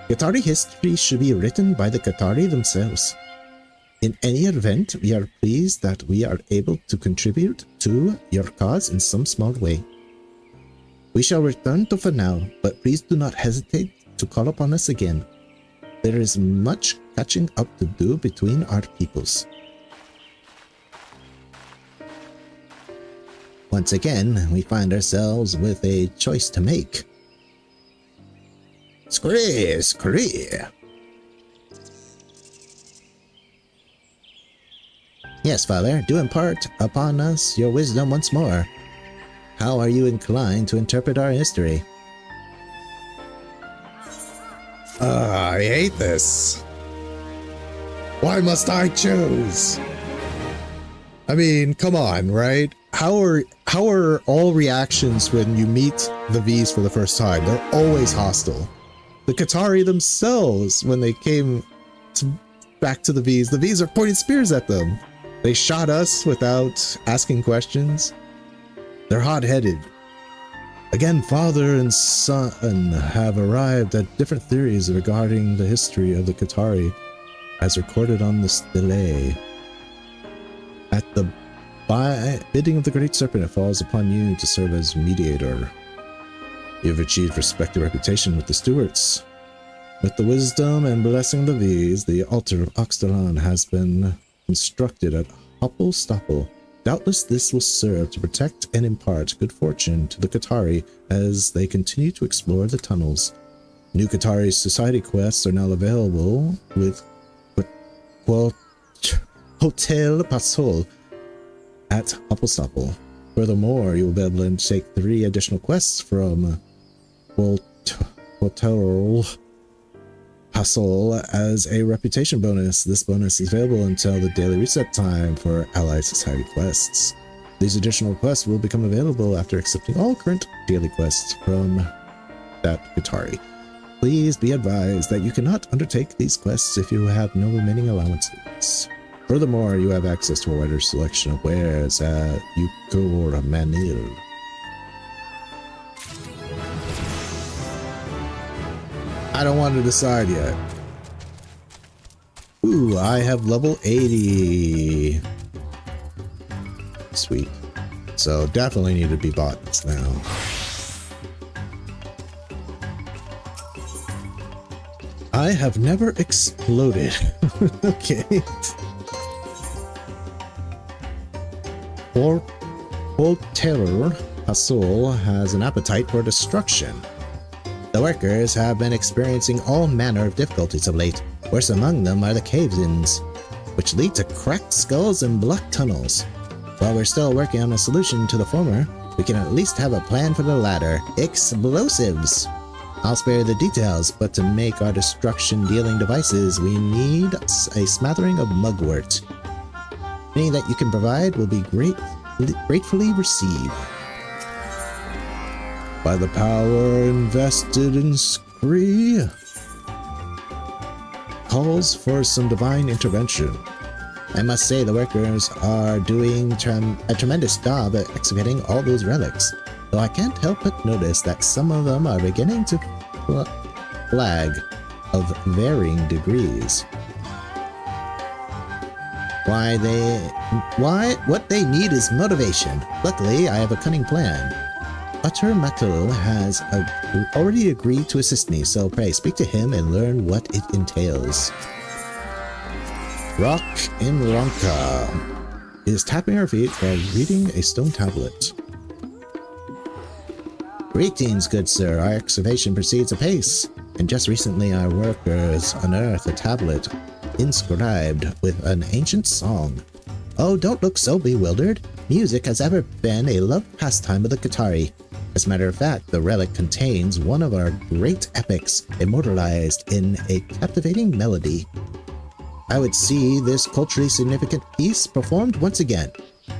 Qatari history should be written by the Qatari themselves. In any event, we are pleased that we are able to contribute to your cause in some small way. We shall return to Fanal, but please do not hesitate to call upon us again. There is much catching up to do between our peoples. Once again, we find ourselves with a choice to make. Scree! Yes, Father, do impart upon us your wisdom once more. How are you inclined to interpret our history? I hate this. Why must I choose? I mean, come on, right? How are all reactions when you meet the V's for the first time? They're always hostile. The Qatari themselves, when they came back to the V's are pointing spears at them. They shot us without asking questions. They're hot-headed. Again, father and son have arrived at different theories regarding the history of the Qatari as recorded on this delay. At the bidding of the Great Serpent, it falls upon you to serve as mediator. You have achieved respected reputation with the stewards. With the wisdom and blessing of these, the altar of Oxtalan has been constructed at Hoppel Stoppel. Doubtless this will serve to protect and impart good fortune to the Qatari as they continue to explore the tunnels. New Qatari society quests are now available with Hotel Pasol at Hoppelstoppel. Furthermore, you will be able to take 3 additional quests from Hotel Pasol as a reputation bonus. This bonus is available until the daily reset time for Allied Society quests. These additional quests will become available after accepting all current daily quests from that Qatari. Please be advised that you cannot undertake these quests if you have no remaining allowances. Furthermore, you have access to a wider selection of wares at Yukor Manil. I don't want to decide yet. Ooh, I have level 80. Sweet. So definitely need to be bought this now. I have never exploded. Okay. Terror Pasul has an appetite for destruction. The workers have been experiencing all manner of difficulties of late. Worst among them are the cave-ins, which lead to cracked skulls and blocked tunnels. While we're still working on a solution to the former, we can at least have a plan for the latter: explosives. I'll spare the details, but to make our destruction-dealing devices, we need a smattering of mugwort. Any that you can provide will be gratefully received. By the power invested in Scree, calls for some divine intervention. I must say the workers are doing a tremendous job at excavating all those relics, though I can't help but notice that some of them are beginning to flag of varying degrees. What they need is motivation. Luckily, I have a cunning plan. Utter Matul has already agreed to assist me, so pray speak to him and learn what it entails. Rock in Ronka is tapping her feet while reading a stone tablet. Greetings, good sir. Our excavation proceeds apace, and just recently our workers unearthed a tablet inscribed with an ancient song. Oh, don't look so bewildered. Music has ever been a loved pastime of the Qatari. As a matter of fact, the relic contains one of our great epics immortalized in a captivating melody. I would see this culturally significant piece performed once again,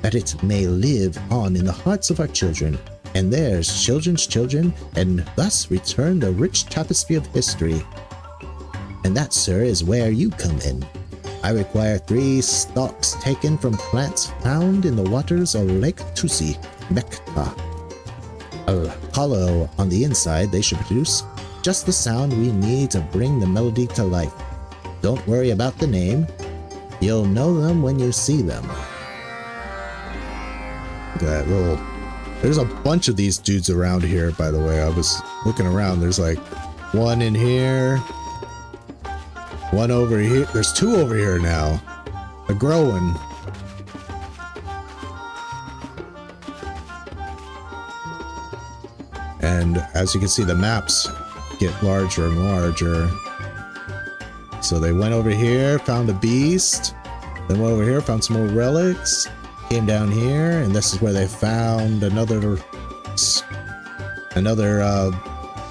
that it may live on in the hearts of our children, and theirs children's children, and thus return the rich tapestry of history. And that, sir, is where you come in. I require 3 stalks taken from plants found in the waters of Lake Tusi, Mekka. Hollow on the inside, they should produce just the sound we need to bring the melody to life. Don't worry about the name. You'll know them when you see them. Look at that little... There's a bunch of these dudes around here, by the way. I was looking around. There's like one in here. One over here. There's 2 over here now. They're growing. And as you can see, the maps get larger and larger. So they went over here, found a beast. Then went over here, found some more relics. Came down here, and this is where they found another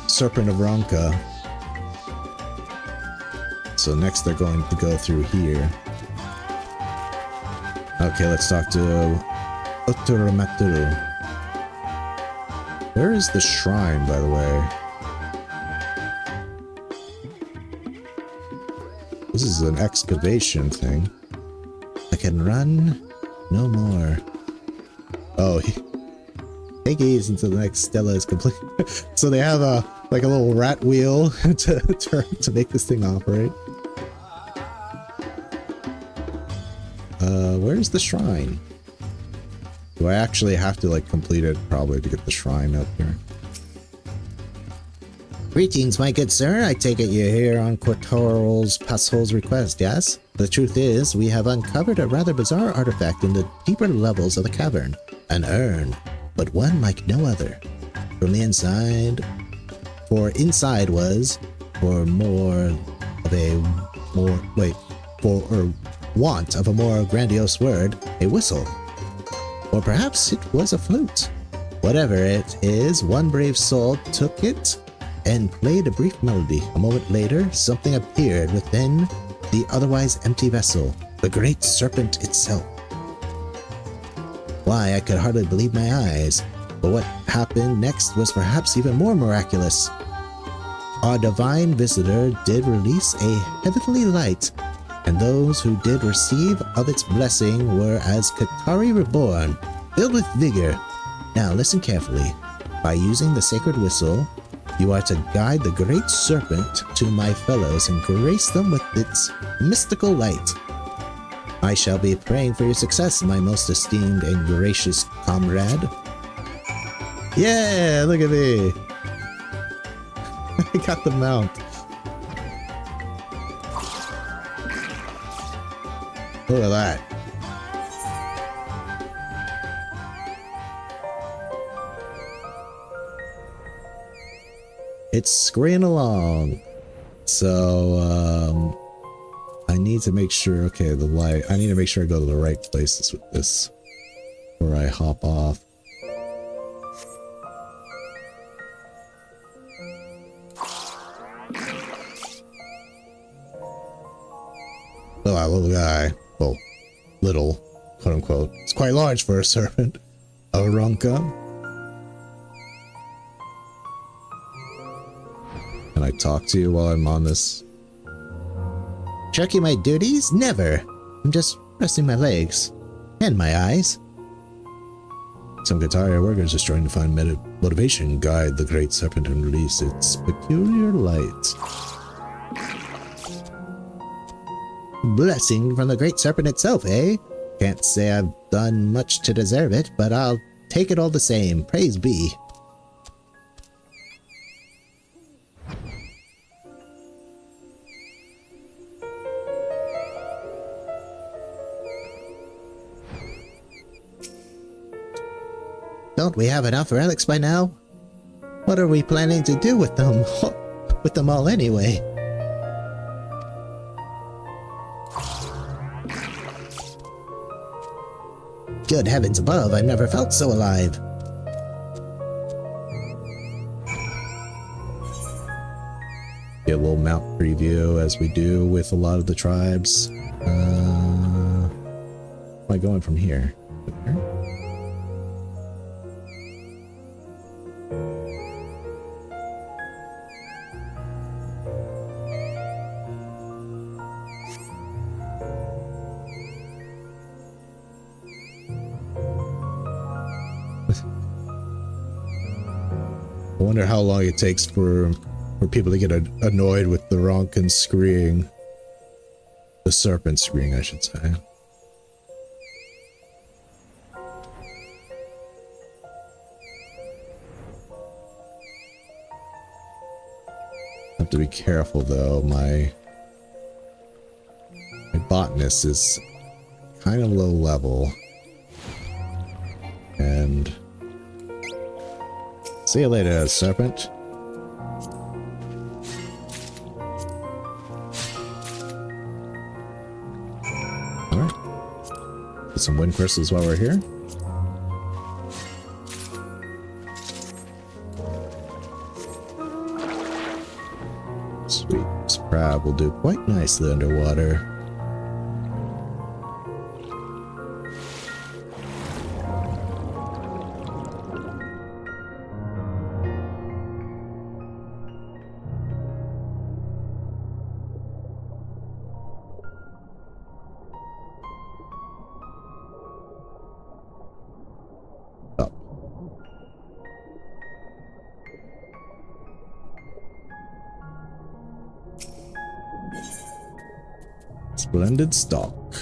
Serpent of Ronka. So next they're going to go through here. Okay, let's talk to Uttaramaturu. Where is the shrine, by the way? This is an excavation thing. I can run no more. Oh, Take it easy until the next Stella is complete. So they have a like a little rat wheel to turn to make this thing operate. Where's the shrine? Do I actually have to like complete it probably to get the shrine up here? Greetings, my good sir. I take it you're here on Cortoral's Pashol's request, yes? The truth is, we have uncovered a rather bizarre artifact in the deeper levels of the cavern. An urn, but one like no other. From the inside, for inside was, for want of a more grandiose word, a whistle. Or perhaps it was a flute. Whatever it is, one brave soul took it and played a brief melody. A moment later, something appeared within the otherwise empty vessel, the great serpent itself. Why, I could hardly believe my eyes, but what happened next was perhaps even more miraculous. Our divine visitor did release a heavenly light, and those who did receive of its blessing were as Katari reborn, filled with vigor. Now listen carefully. By using the sacred whistle, you are to guide the great serpent to my fellows and grace them with its mystical light. I shall be praying for your success, my most esteemed and gracious comrade. Yeah, look at me. I got the mount. Look at that. It's screening along. So, I need to make sure, okay, the light, I need to make sure I go to the right places with this before I hop off. Oh, that little guy. Well, little, quote unquote. It's quite large for a serpent. A Ronka. Can I talk to you while I'm on this? Checking my duties? Never. I'm just resting my legs. And my eyes. Some Katari workers are trying to find motivation, guide the great serpent and release its peculiar light. Blessing from the great serpent itself, eh? Can't say I've done much to deserve it, but I'll take it all the same. Praise be. Don't we have enough relics by now? What are we planning to do with them? With them all anyway? Good heavens above, I've never felt so alive. Get a little mount preview as we do with a lot of the tribes. Where am I going from here? Here? I wonder how long it takes for people to get annoyed with the Ronkan screeing. The serpent screeing, I should say. Have to be careful though, my botanist is kind of low level. And see you later, serpent. Alright. Get some wind crystals while we're here. Sweet. This crab will do quite nicely underwater. Splendid stock.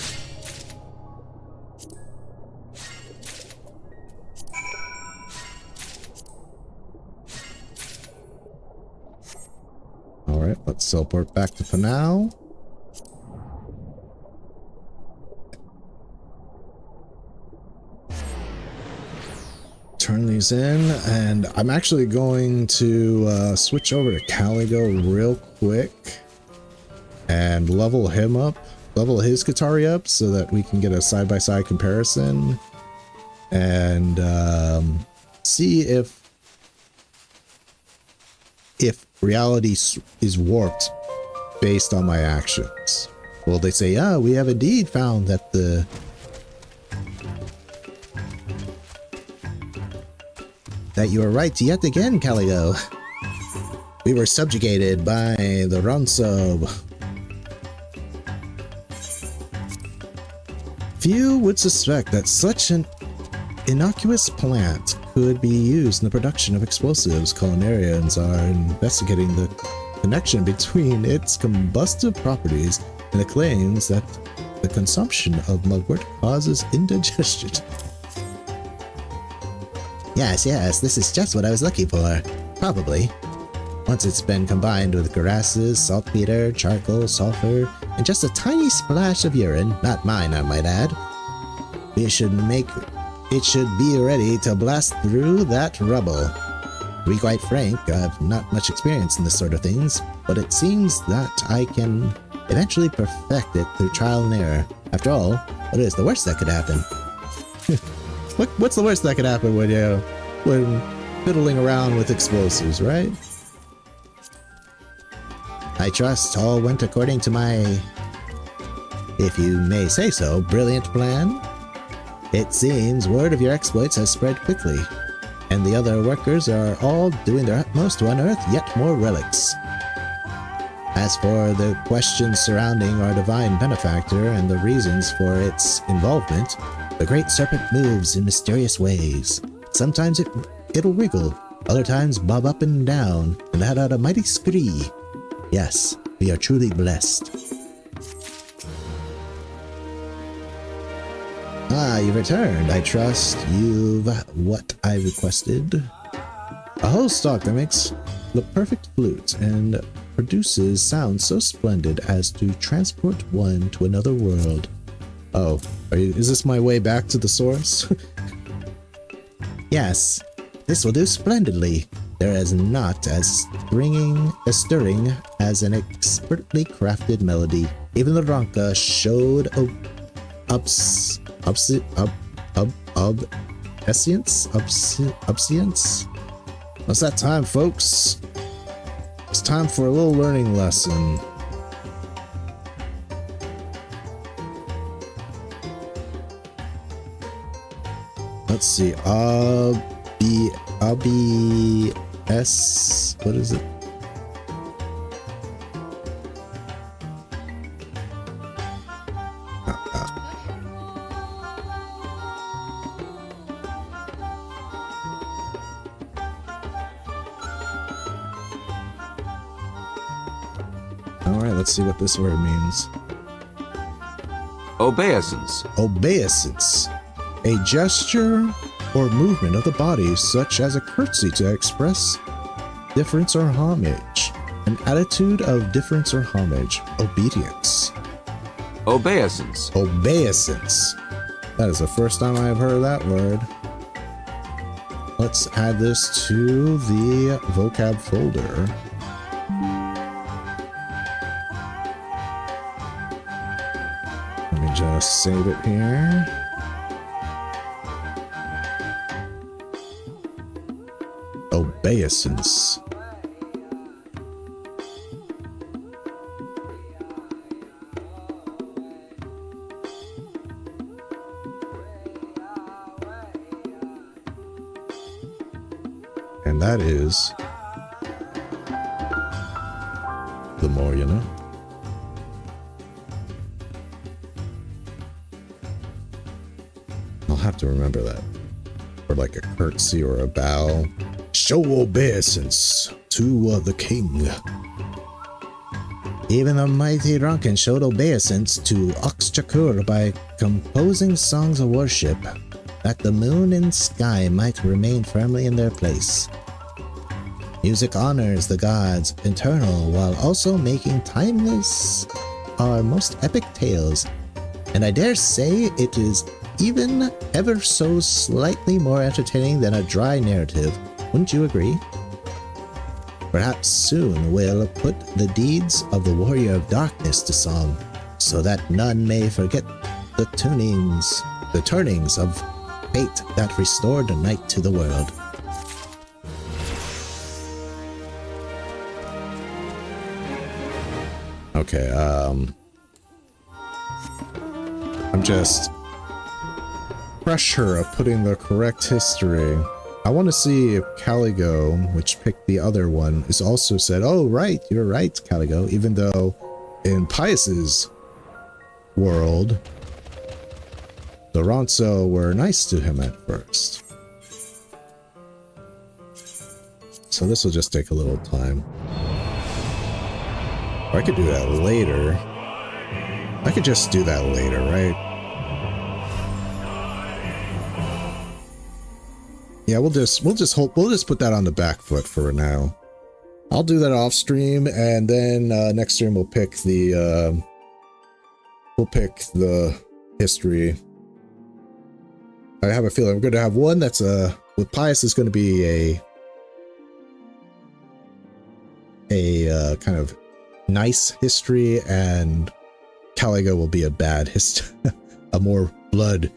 Alright, let's teleport back to Panau. Turn these in, and I'm actually going to switch over to Caligo real quick and level him up, level his Qatari up so that we can get a side-by-side comparison and see if reality is warped based on my actions. Well, they say, ah, we have indeed found that that you are right yet again, Caligo. We were subjugated by the Ronsob. Few would suspect that such an innocuous plant could be used in the production of explosives. Culinarians are investigating the connection between its combustive properties and the claims that the consumption of mugwort causes indigestion. Yes, this is just what I was looking for. Probably. Once it's been combined with grasses, saltpeter, charcoal, sulfur, and just a tiny splash of urine, not mine, I might add, it should be ready to blast through that rubble. To be quite frank, I've not much experience in this sort of things, but it seems that I can eventually perfect it through trial and error. After all, what is the worst that could happen? What's the worst that could happen when fiddling around with explosives, right? I trust all went according to my, if you may say so, brilliant plan. It seems word of your exploits has spread quickly, and the other workers are all doing their utmost to unearth yet more relics. As for the questions surrounding our divine benefactor and the reasons for its involvement, the great serpent moves in mysterious ways. Sometimes it'll wriggle, other times bob up and down, and let out a mighty scree. Yes, we are truly blessed. Ah, you've returned. I trust you've what I requested. A whole stock that makes the perfect flute and produces sounds so splendid as to transport one to another world. Oh, is this my way back to the source? Yes, this will do splendidly. There is not as stirring as an expertly crafted melody. Even the Ronka showed obscience. What's that time, folks? It's time for a little learning lesson. Let's see. What is it? Alright, let's see what this word means. Obeisance. Obeisance. A gesture or movement of the body such as a curtsy to express deference or homage. An attitude of deference or homage. Obedience. Obeisance. Obeisance. That is the first time I've heard that word. Let's add this to the vocab folder. Let me just save it here. Obeisance. And that is the more you know. I'll have to remember that. Or like a curtsy or a bow. Show obeisance to the king. Even the mighty Rankin showed obeisance to Oxchakur by composing songs of worship, that the moon and sky might remain firmly in their place. Music honors the gods eternal while also making timeless our most epic tales, and I dare say it is even ever so slightly more entertaining than a dry narrative. Wouldn't you agree? Perhaps soon we'll put the deeds of the Warrior of Darkness to song, so that none may forget the turnings of fate that restored night to the world. Okay, I'm just pressure of putting the correct history. I want to see if Caligo, which picked the other one, is also said, oh, right, you're right, Caligo, even though in Pius's world, the Ronso were nice to him at first. So this will just take a little time. Or I could do that later. I could just do that later, right? Yeah, we'll just put that on the back foot for now. I'll do that off stream, and then next stream we'll pick the history. I have a feeling we're going to have one that's with Pius is going to be a kind of nice history, and Caligo will be a bad history, a more blood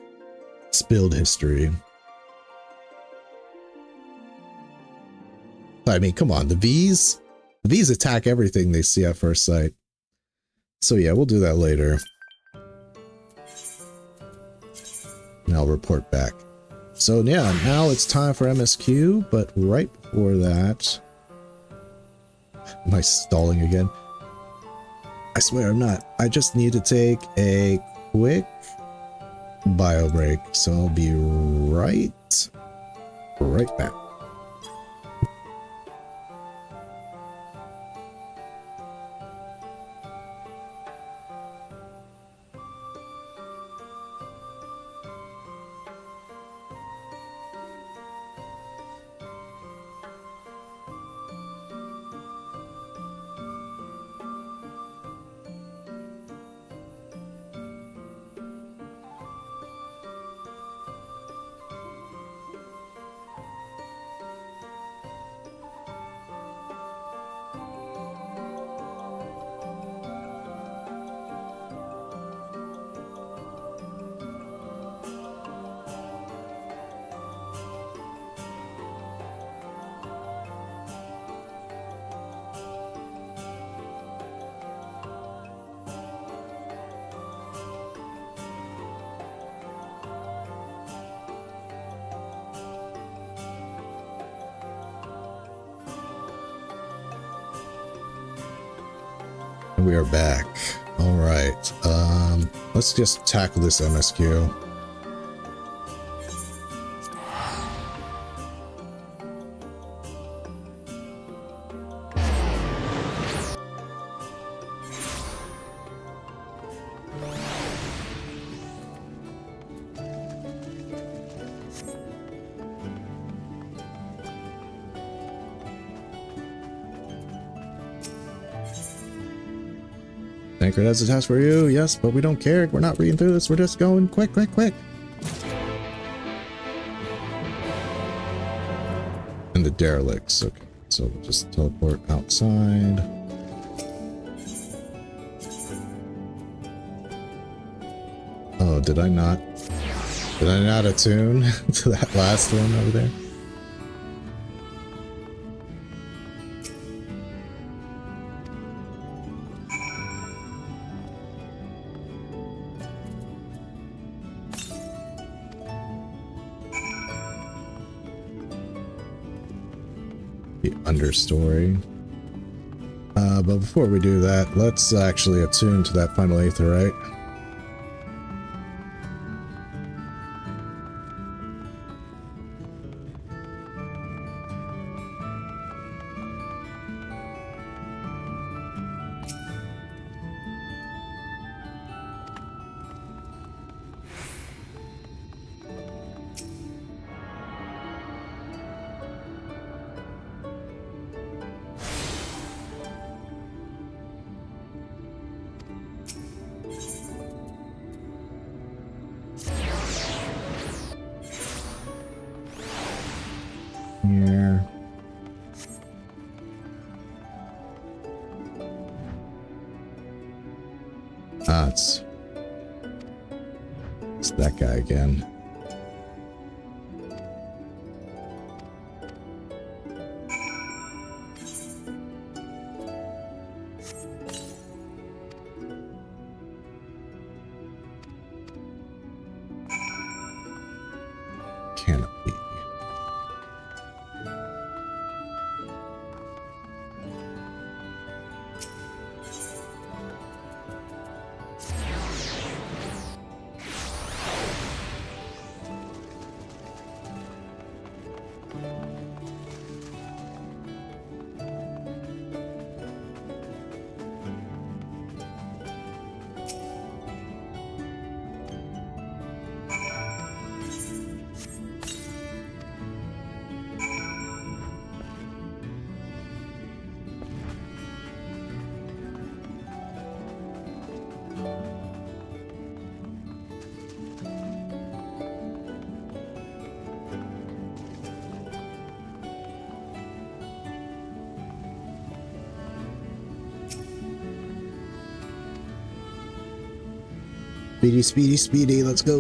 spilled history. I mean, come on, the V's attack everything they see at first sight. So yeah, we'll do that later. And I'll report back. So yeah, now it's time for MSQ, but right before that... Am I stalling again? I swear I'm not. I just need to take a quick bio break, so I'll be right back. We are back. All right. Let's just tackle this MSQ. Tankard has a task for you, yes, but we don't care. We're not reading through this. We're just going quick, quick, quick. And the derelicts. Okay, so we'll just teleport outside. Oh, did I not attune to that last one over there? Understory. But before we do that, let's actually attune to that final aetherite. here. Ah, it's that guy again. Canopy. Speedy, speedy, speedy, let's go.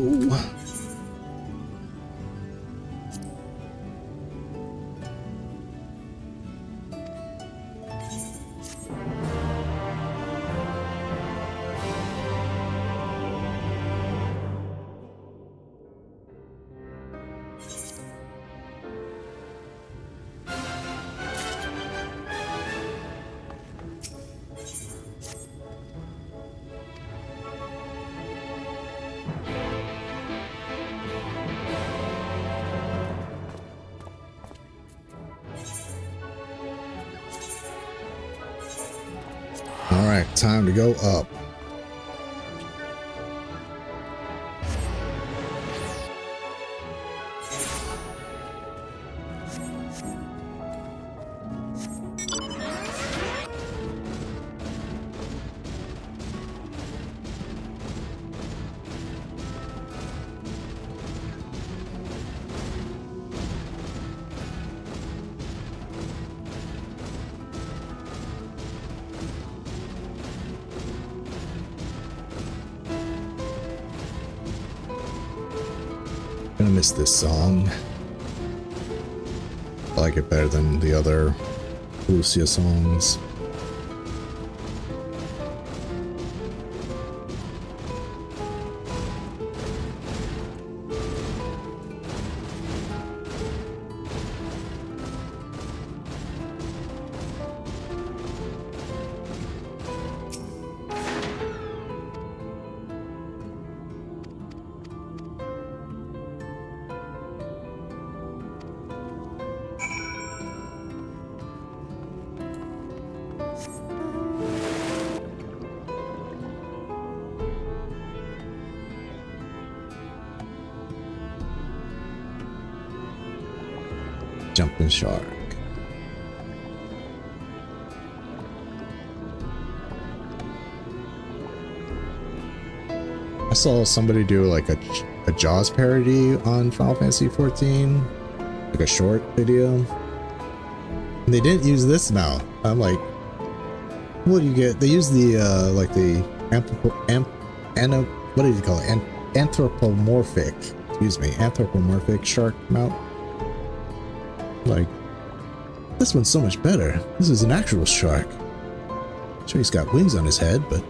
All right, time to go up. Gonna miss this song. I like it better than the other Lucia songs. Jumping shark. I saw somebody do like a Jaws parody on Final Fantasy XIV, like a short video. And they didn't use this mount. I'm like, what do you get? They use the like the what did you call it? Anthropomorphic. Excuse me, anthropomorphic shark mount. Like, this one's so much better. This is an actual shark. Sure, he's got wings on his head, but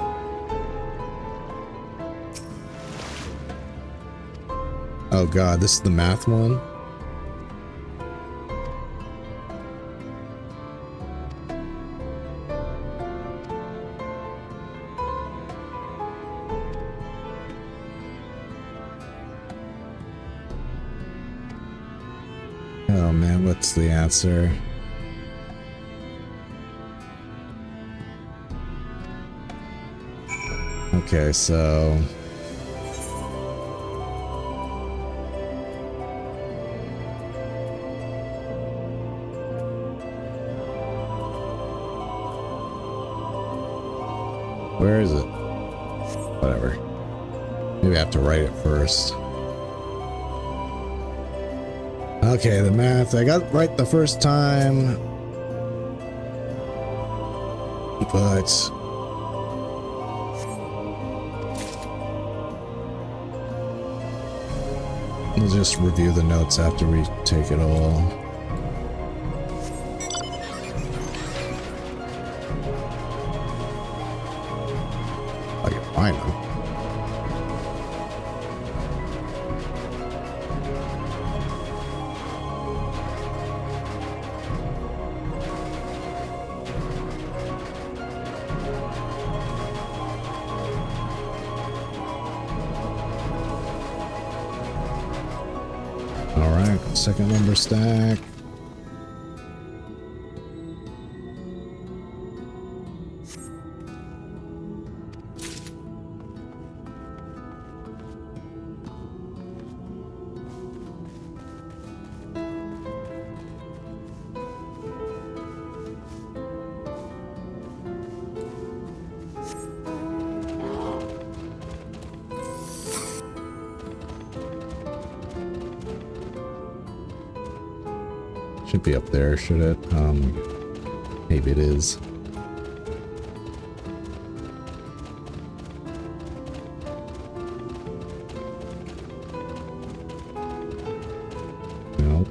oh god, this is the math one. Oh man, what's the answer? Okay, so where is it? Whatever. Maybe I have to write it first. Okay, the math I got right the first time, but we'll just review the notes after we take it all. I can find them. Second number stack. Should be up there, should it? Maybe it is. Nope.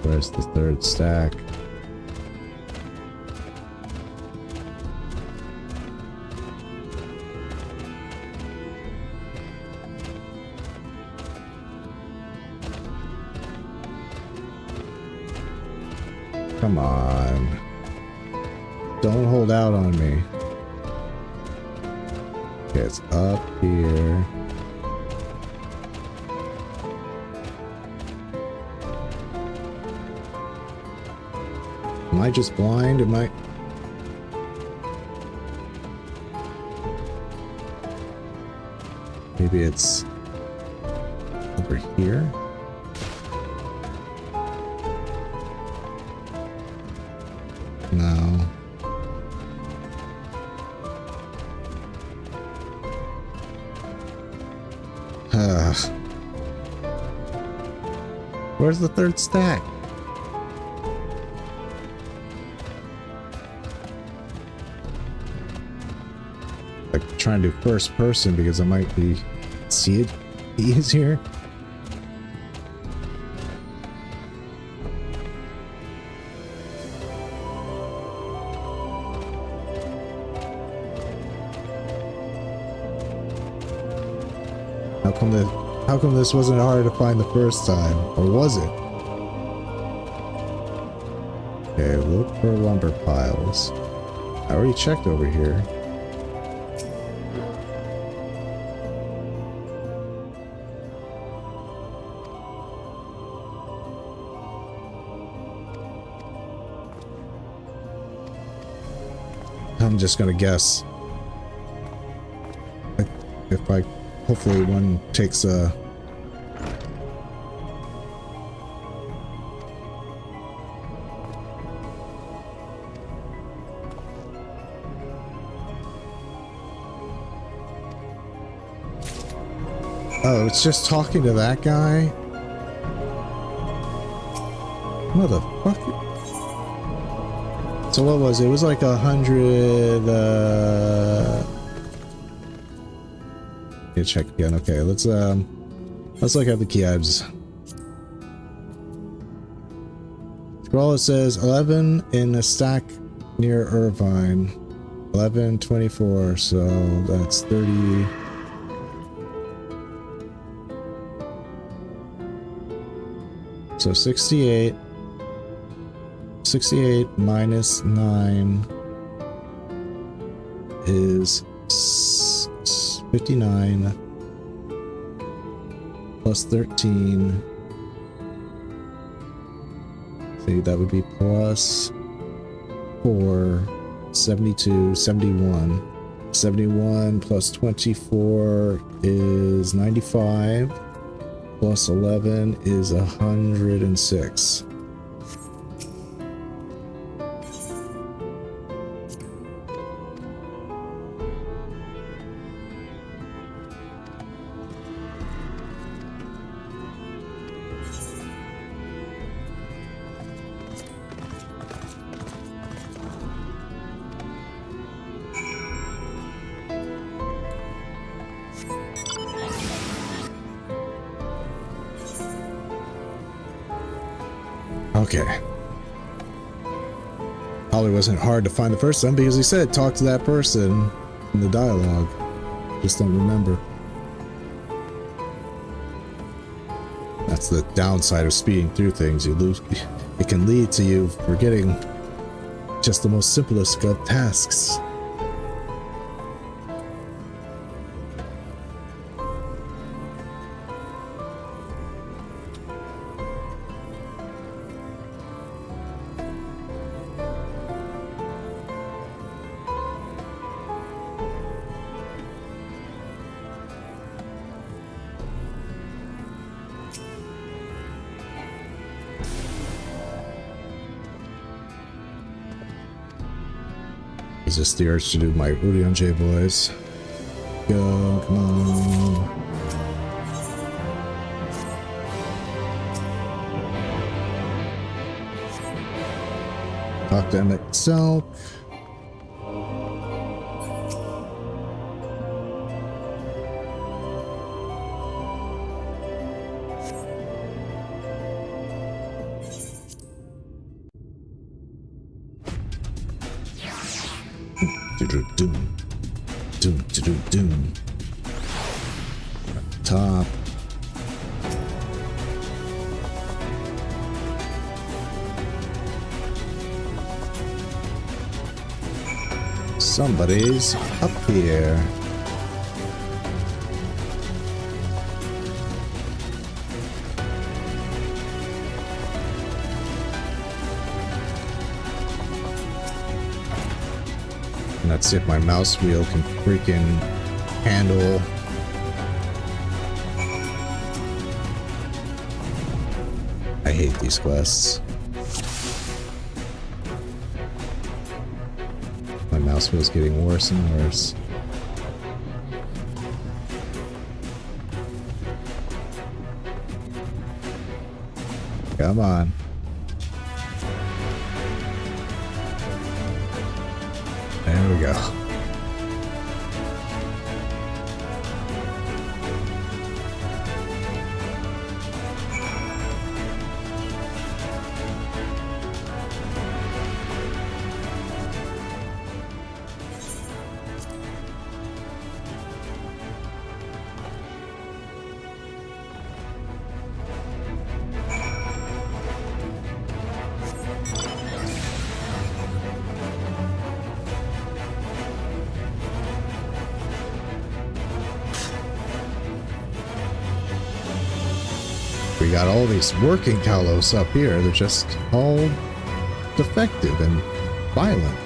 Where's the third stack? Come on. Don't hold out on me. Okay, it's up here. Am I just blind? Am I... Maybe it's over here? No. Where's the third stack? Like trying to do first person because I might be see it easier. How come this wasn't hard to find the first time? Or was it? Okay, look for lumber piles. I already checked over here. I'm just gonna guess. If I... Hopefully one takes a... Oh, it's just talking to that guy? Motherfucker. So what was it? It was like 100, check again. Okay, let's look at the keyibs. Scroll, it says 11 in a stack near Irvine. 1124, so that's 30. So 68. 68 minus 9 is 59 plus 13. See, that would be plus 4, 72, 71. 71 plus 24 is 95. Plus 11 is 106. Okay. Probably wasn't hard to find the first time because he said talk to that person in the dialogue. Just don't remember. That's the downside of speeding through things. You lose. It can lead to you forgetting just the most simplest of tasks. Is this the urge to do my Rudy on J boys? Go, come on. Talk to Emmett itself. Doom, doom, doom, doom. Top. Somebody's up here. Let's see if my mouse wheel can freaking handle. I hate these quests. My mouse wheel's getting worse and worse. Come on. There we go. We got all these working Kalos up here. They're just all defective and violent.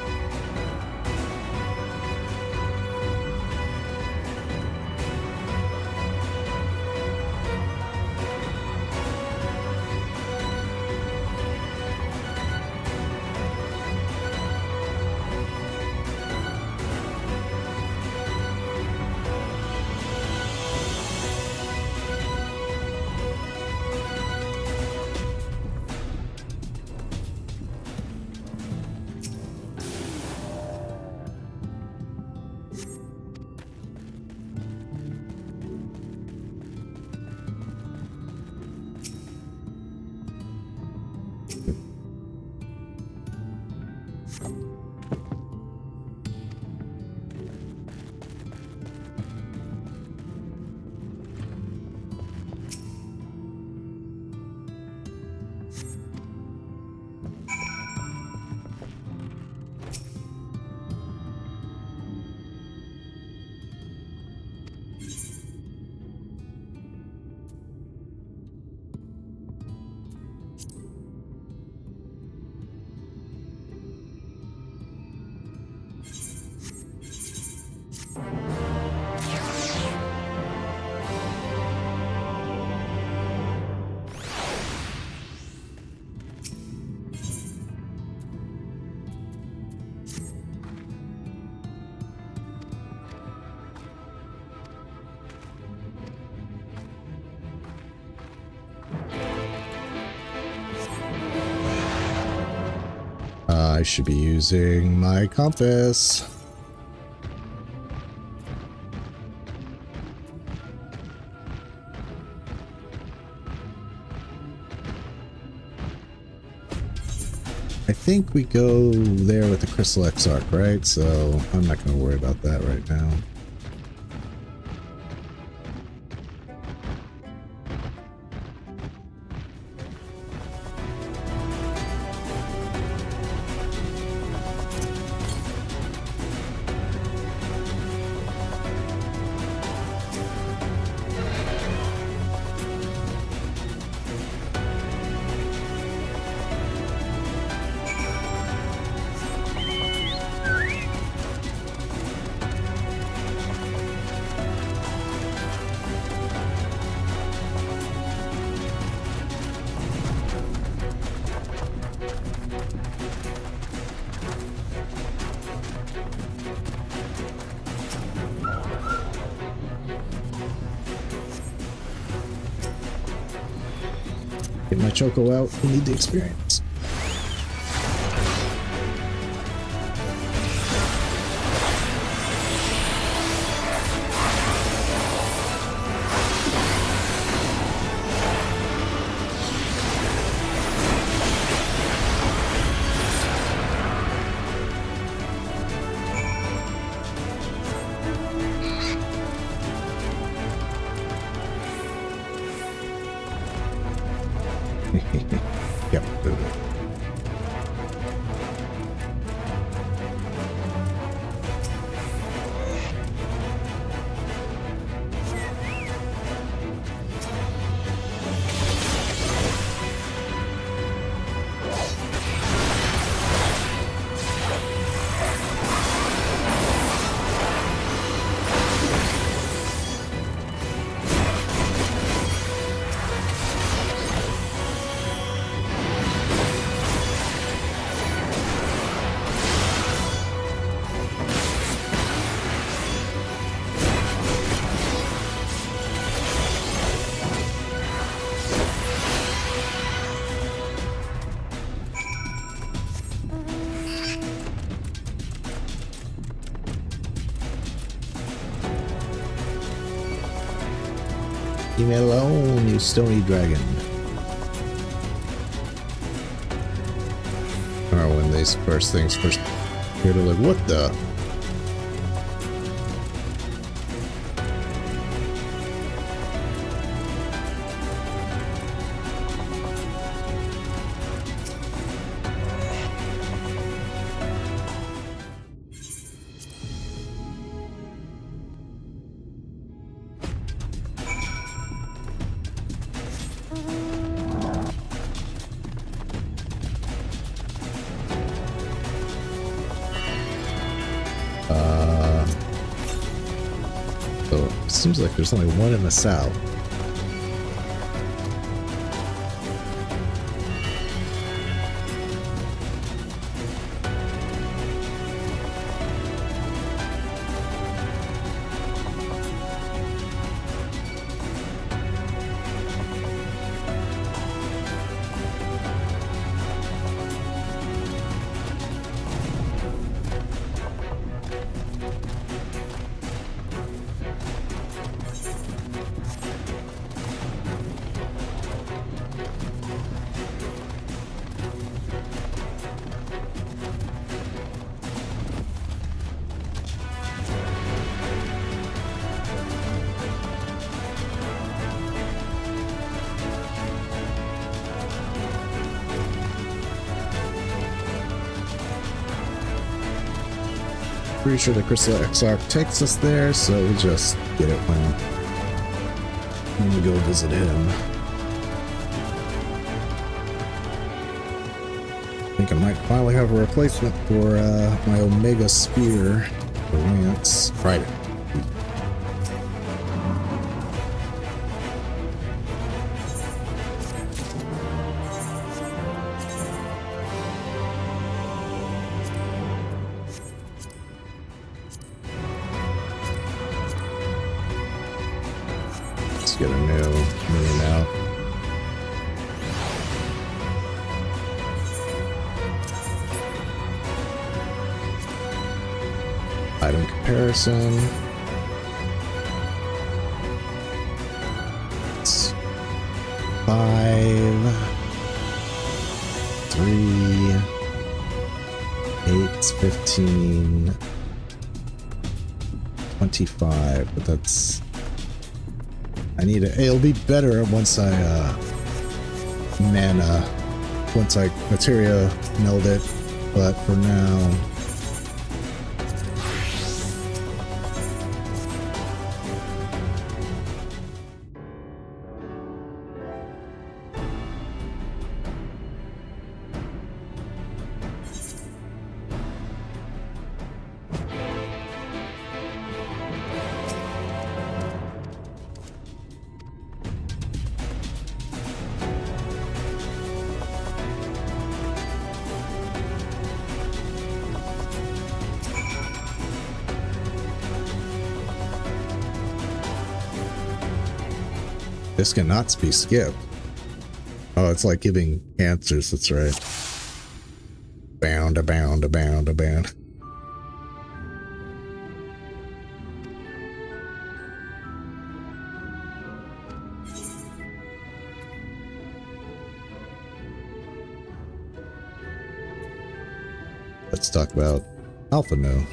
I should be using my compass. I think we go there with the Crystal Exarch, right? So I'm not going to worry about that right now. Get my Choco out. We need the experience. Yep. Leave me alone, you stony dragon. Or when these first things first appear to like, what the? So it seems like there's only one in the south. Pretty sure the Crystal Exarch takes us there, so we'll just get it when we go visit him. I think I might finally have a replacement for my Omega Spear, the Lance. Friday. Let's get a new minion out. Item comparison. It's 5, 3, 15, 25, but that's, I need it. It'll be better once I once I materia meld it, but for now, this cannot be skipped. Oh, it's like giving answers, that's right. Bound, a bound, a bound, a bound. Let's talk about Alpha now.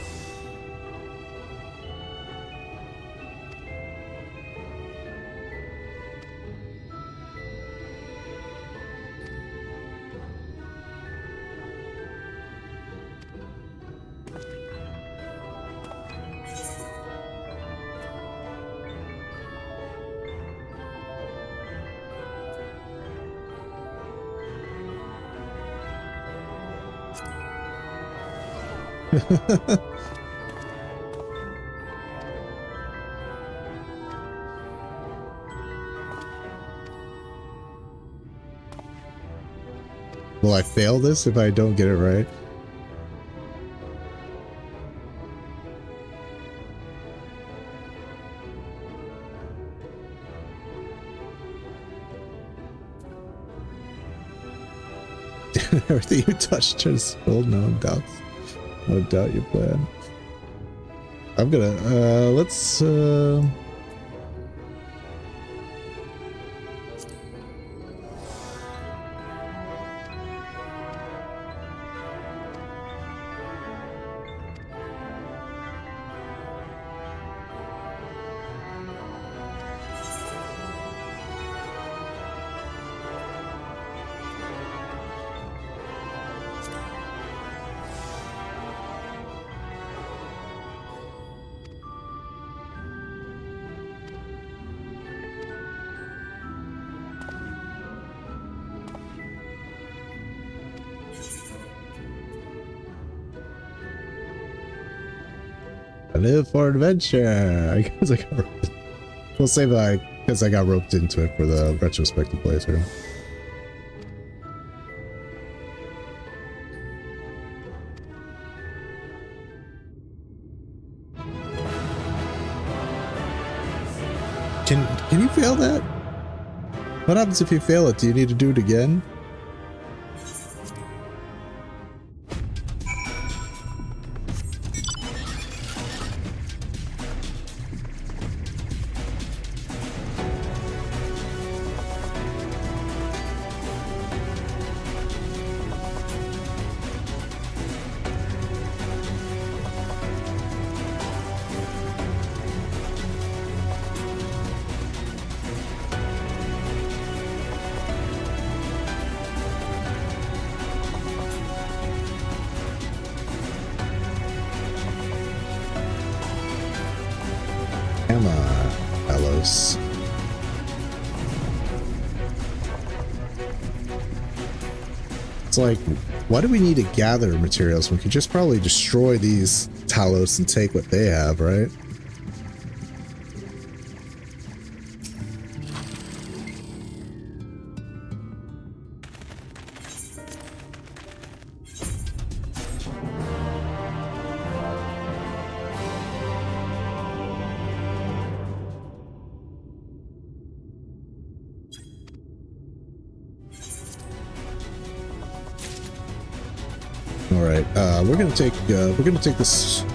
Will I fail this if I don't get it right? Everything you touch turns spilled, no doubts. No doubt your plan. I'm gonna, let's, live for adventure. I guess I got roped. We'll say that because I got roped into it for the retrospective playthrough. Can you fail that? What happens if you fail it? Do you need to do it again? It's like, why do we need to gather materials? We could just probably destroy these Talos and take what they have, right? We're gonna take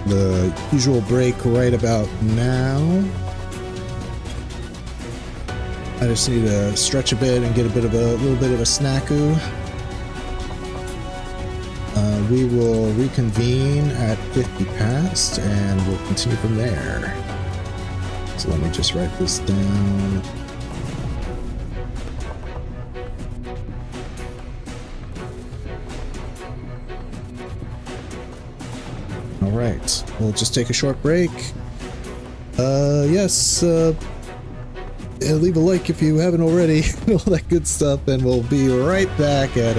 the usual break right about now. I just need to stretch a bit and get a little bit of a snackoo. We will reconvene at 50 past and we'll continue from there. So let me just write this down. All right, we'll just take a short break. Yes, leave a like if you haven't already, all that good stuff, and we'll be right back at,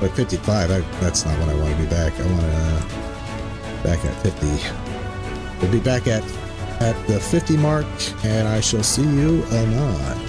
like 55. That's not what I want to be back. I want to back at 50. We'll be back at the 50 mark, and I shall see you anon.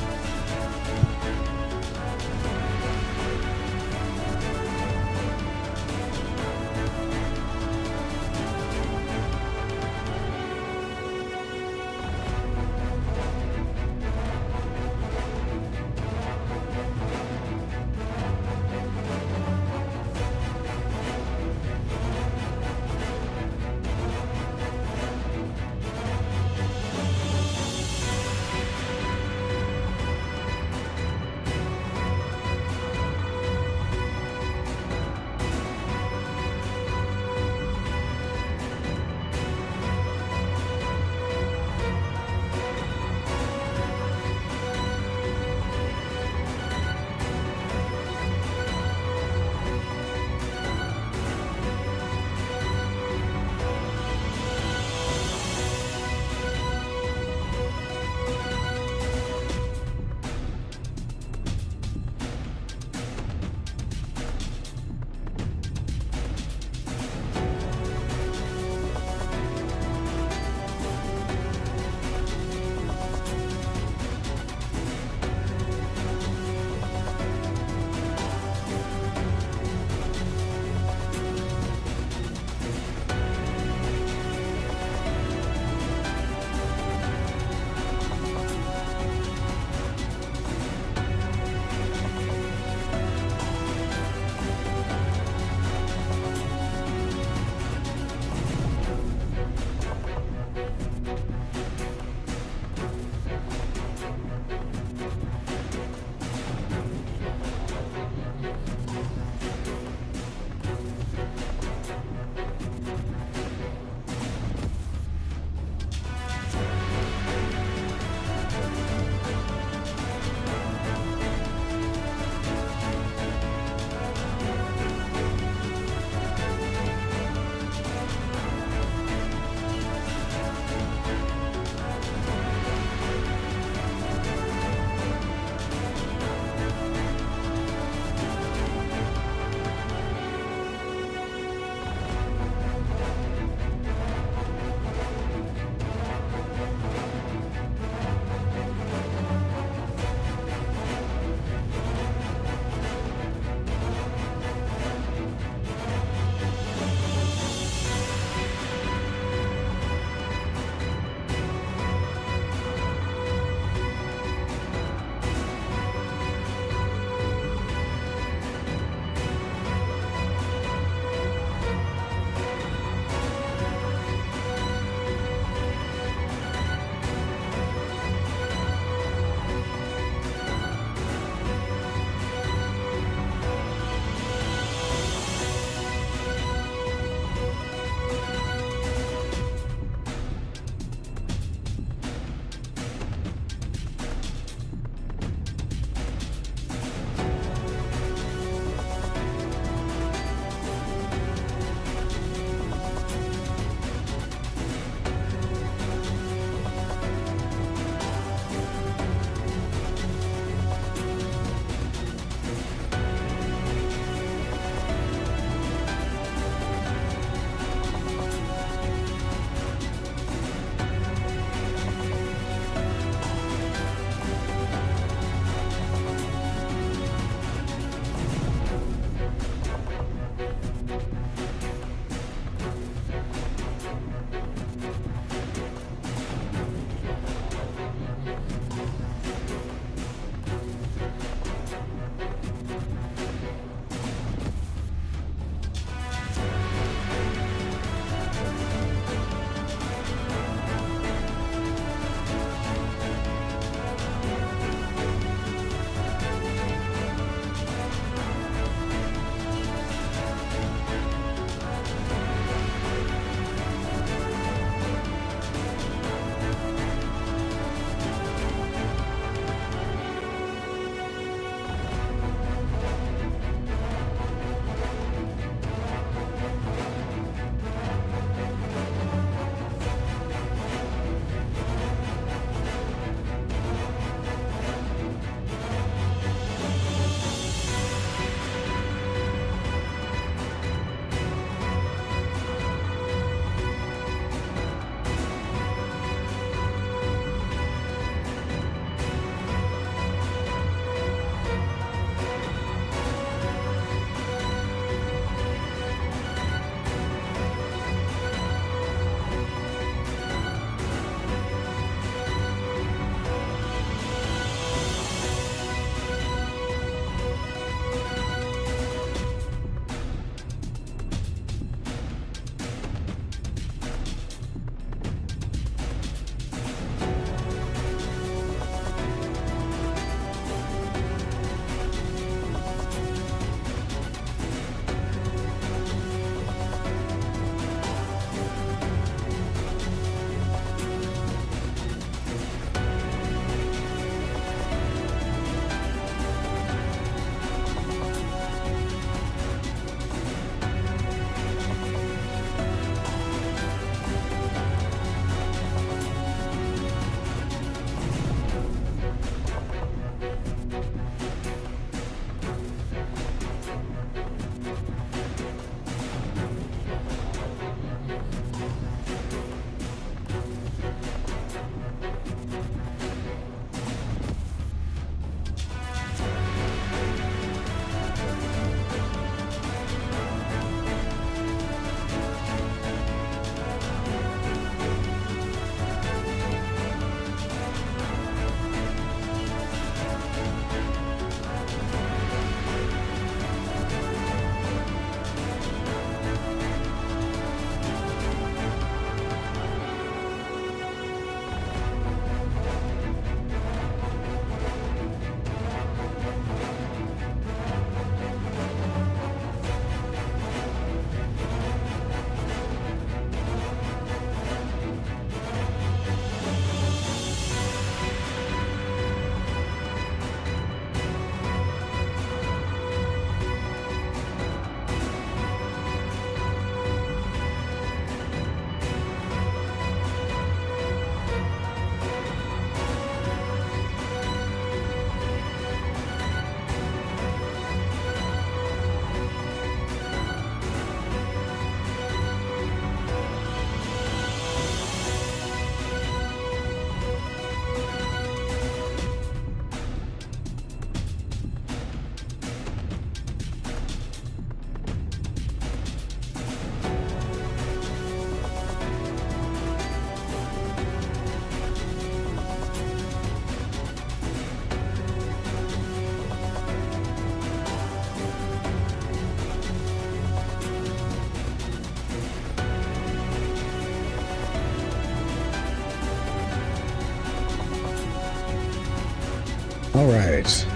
All right.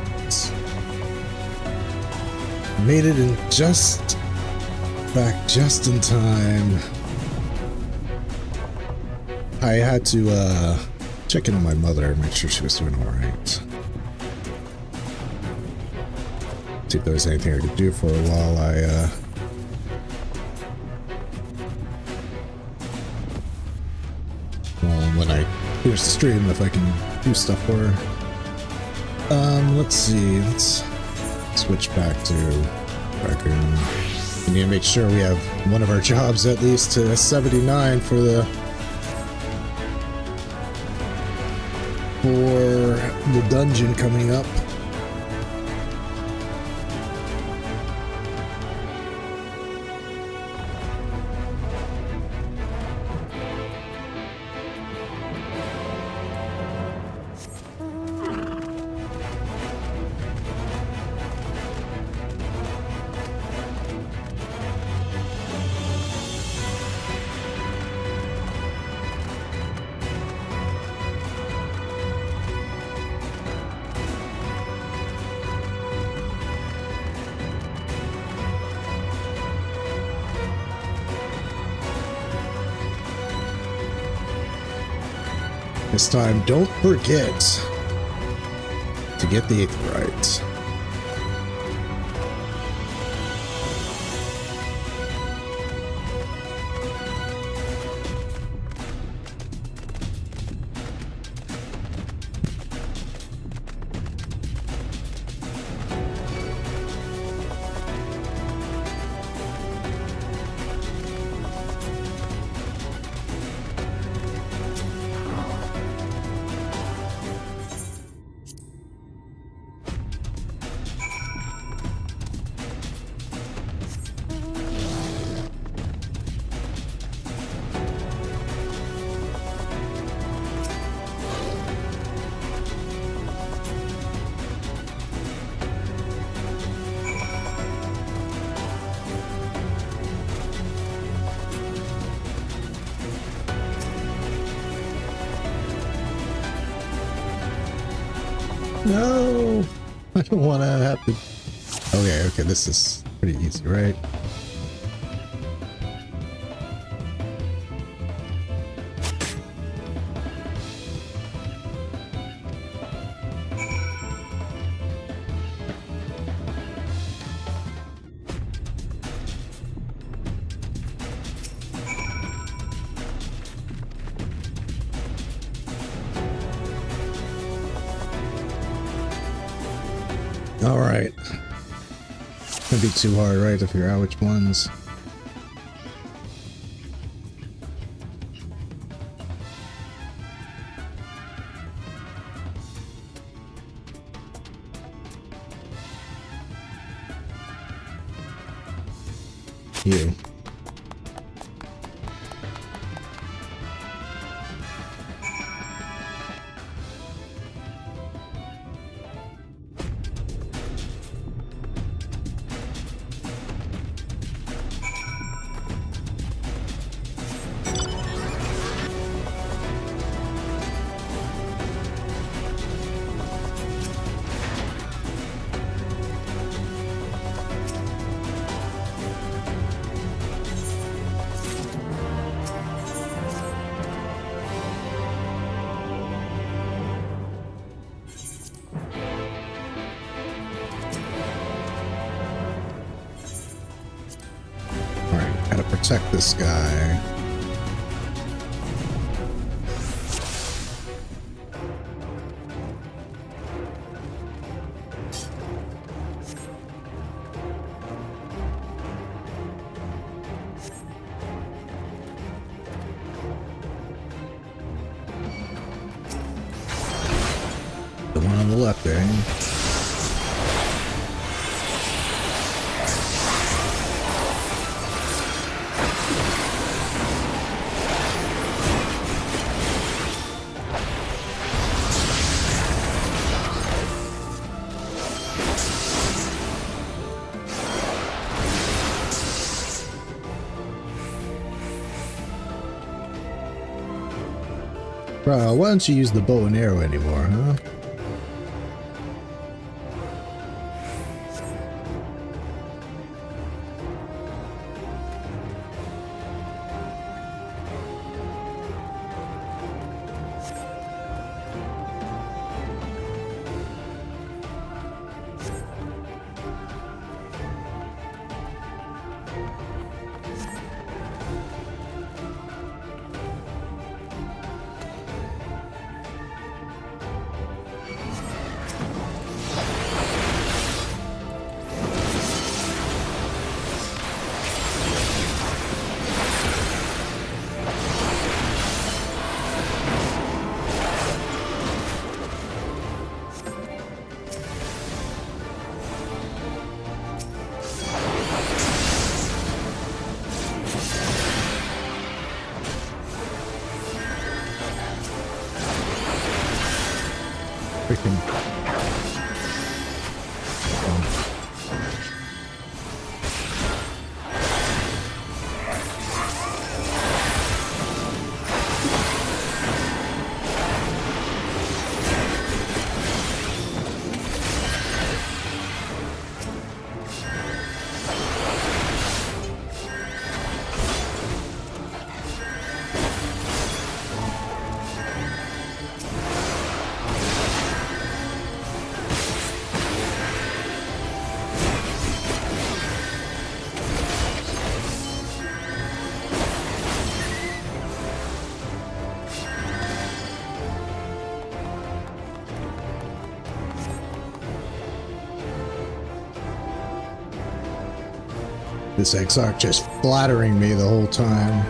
Made it in just in time. I had to check in on my mother, make sure she was doing all right. See if there was anything I could do for her while I when I finish the stream, if I can do stuff for her. Let's see. Let's switch back to Raccoon. We need to make sure we have one of our jobs at least to 79 for the dungeon coming up. This time, don't forget to get the 8th right. No, I don't want to have to. Okay, this is pretty easy, right? All right. Can't be too hard, right, to figure out which ones. You. Protect this guy. The one on the left there. Bro, why don't you use the bow and arrow anymore, huh? Freaking. This Exarch just flattering me the whole time.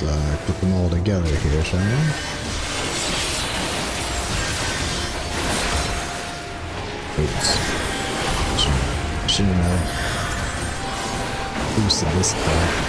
Let's put them all together here, shall we? Oops. Shouldn't have boosted this part.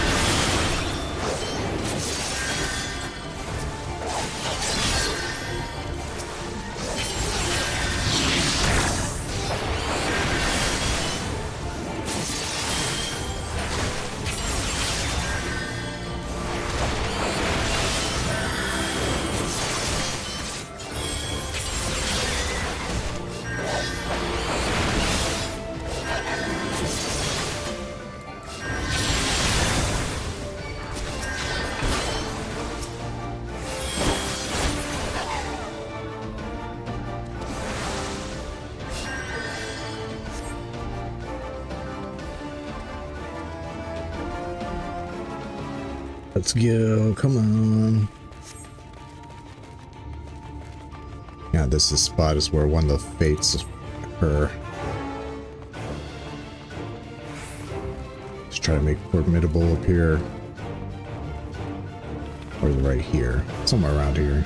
Let's go, come on. Yeah, this is spot is where one of the fates occur. Let's try to make Formidable appear. Or right here. Somewhere around here.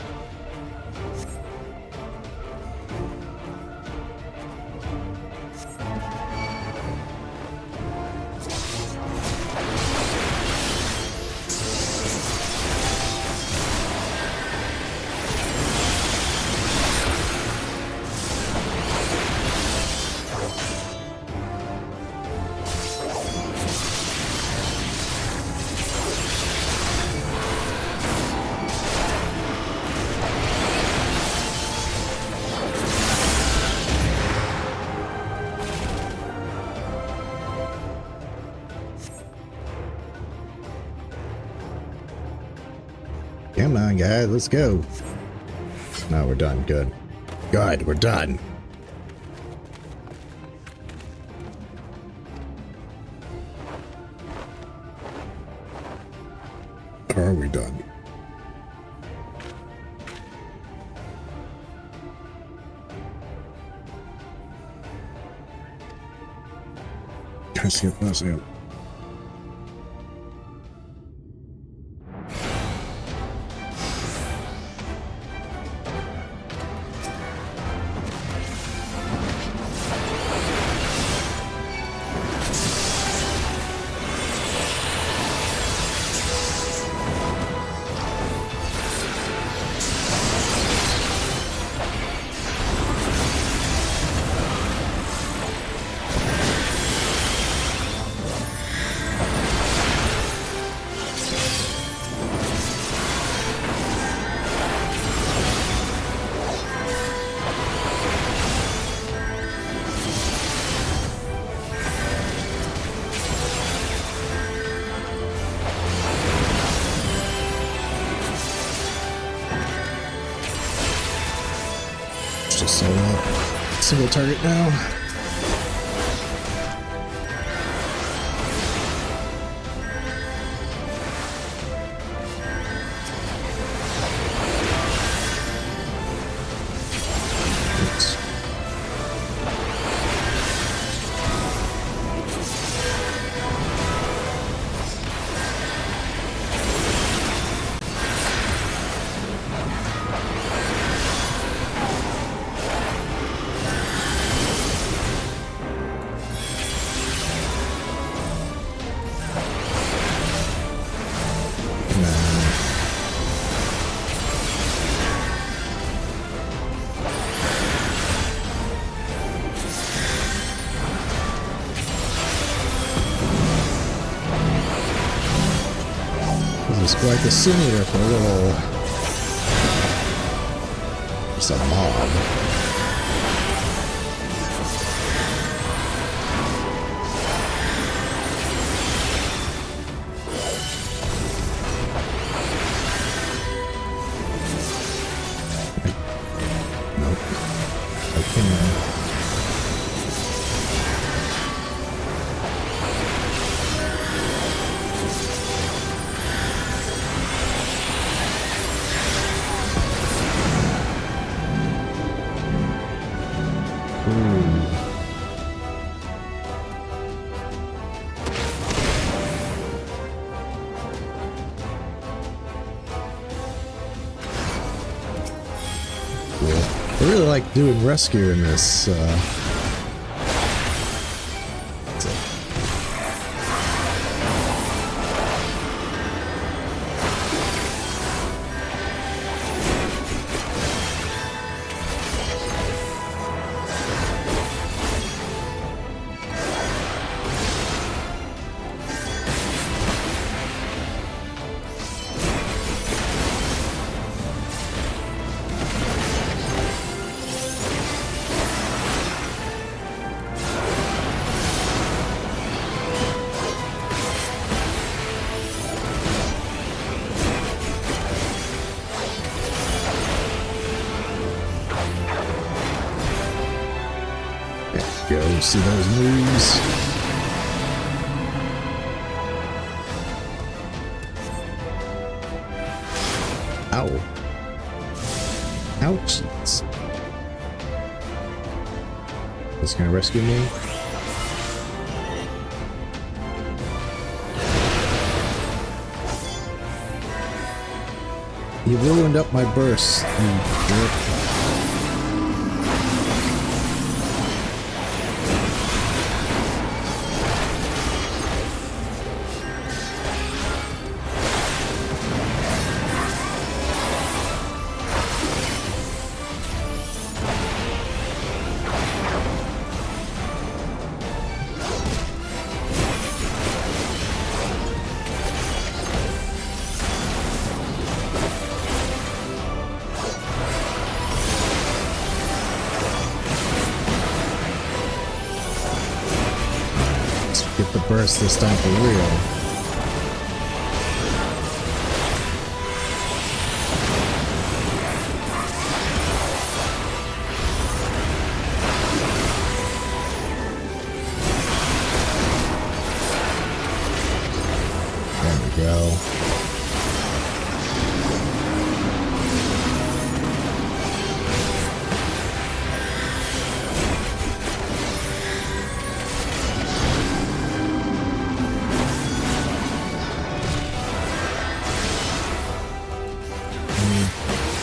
Come on, guys, let's go. Now we're done. Good. Good, we're done. Are we done? Let's get this out. just solo. Single target now. Oops. This is quite the scene eater for a little. It's a mob. Nope. Okay. I really like doing rescue in this. Go see those moves. Ow. Ouchies. This gonna rescue me? You ruined up my burst, you jerk. Get the burst this time for real. There we go.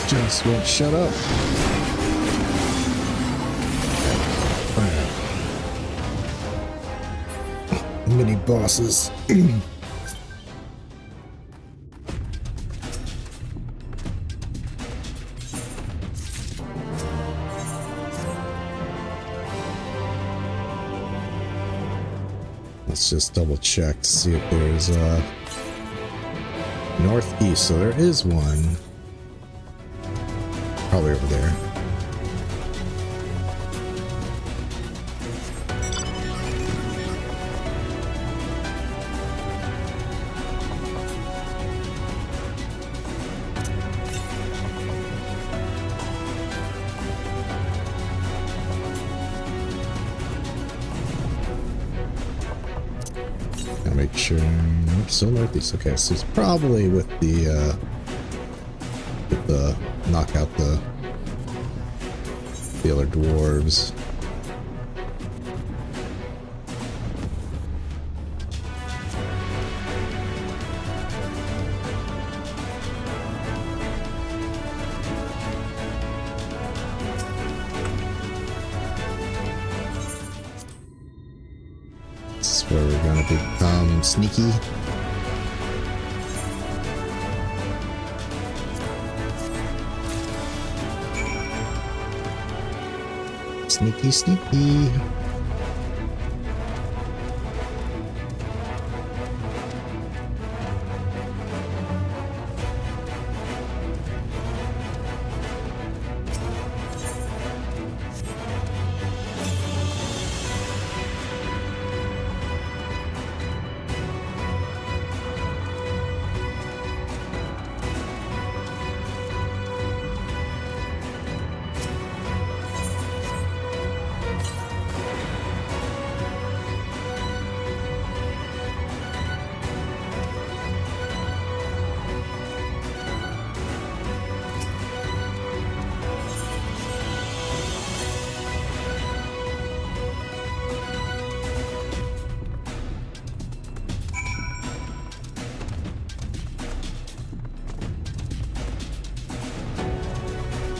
Just won't shut up. Mini bosses. Let's just double check to see if there's northeast. So there is one. Probably over there. direction. Nope, still northeast. Okay, so it's probably with the knock out the other dwarves. This is where we're gonna become sneaky. Sneaky, sneaky.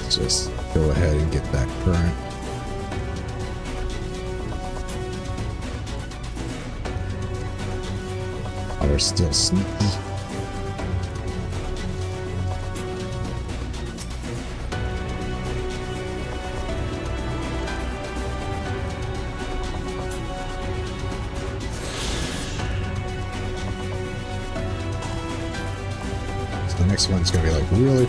Just go ahead and get that current. Oh, we're still sneaky. So the next one's gonna be like really.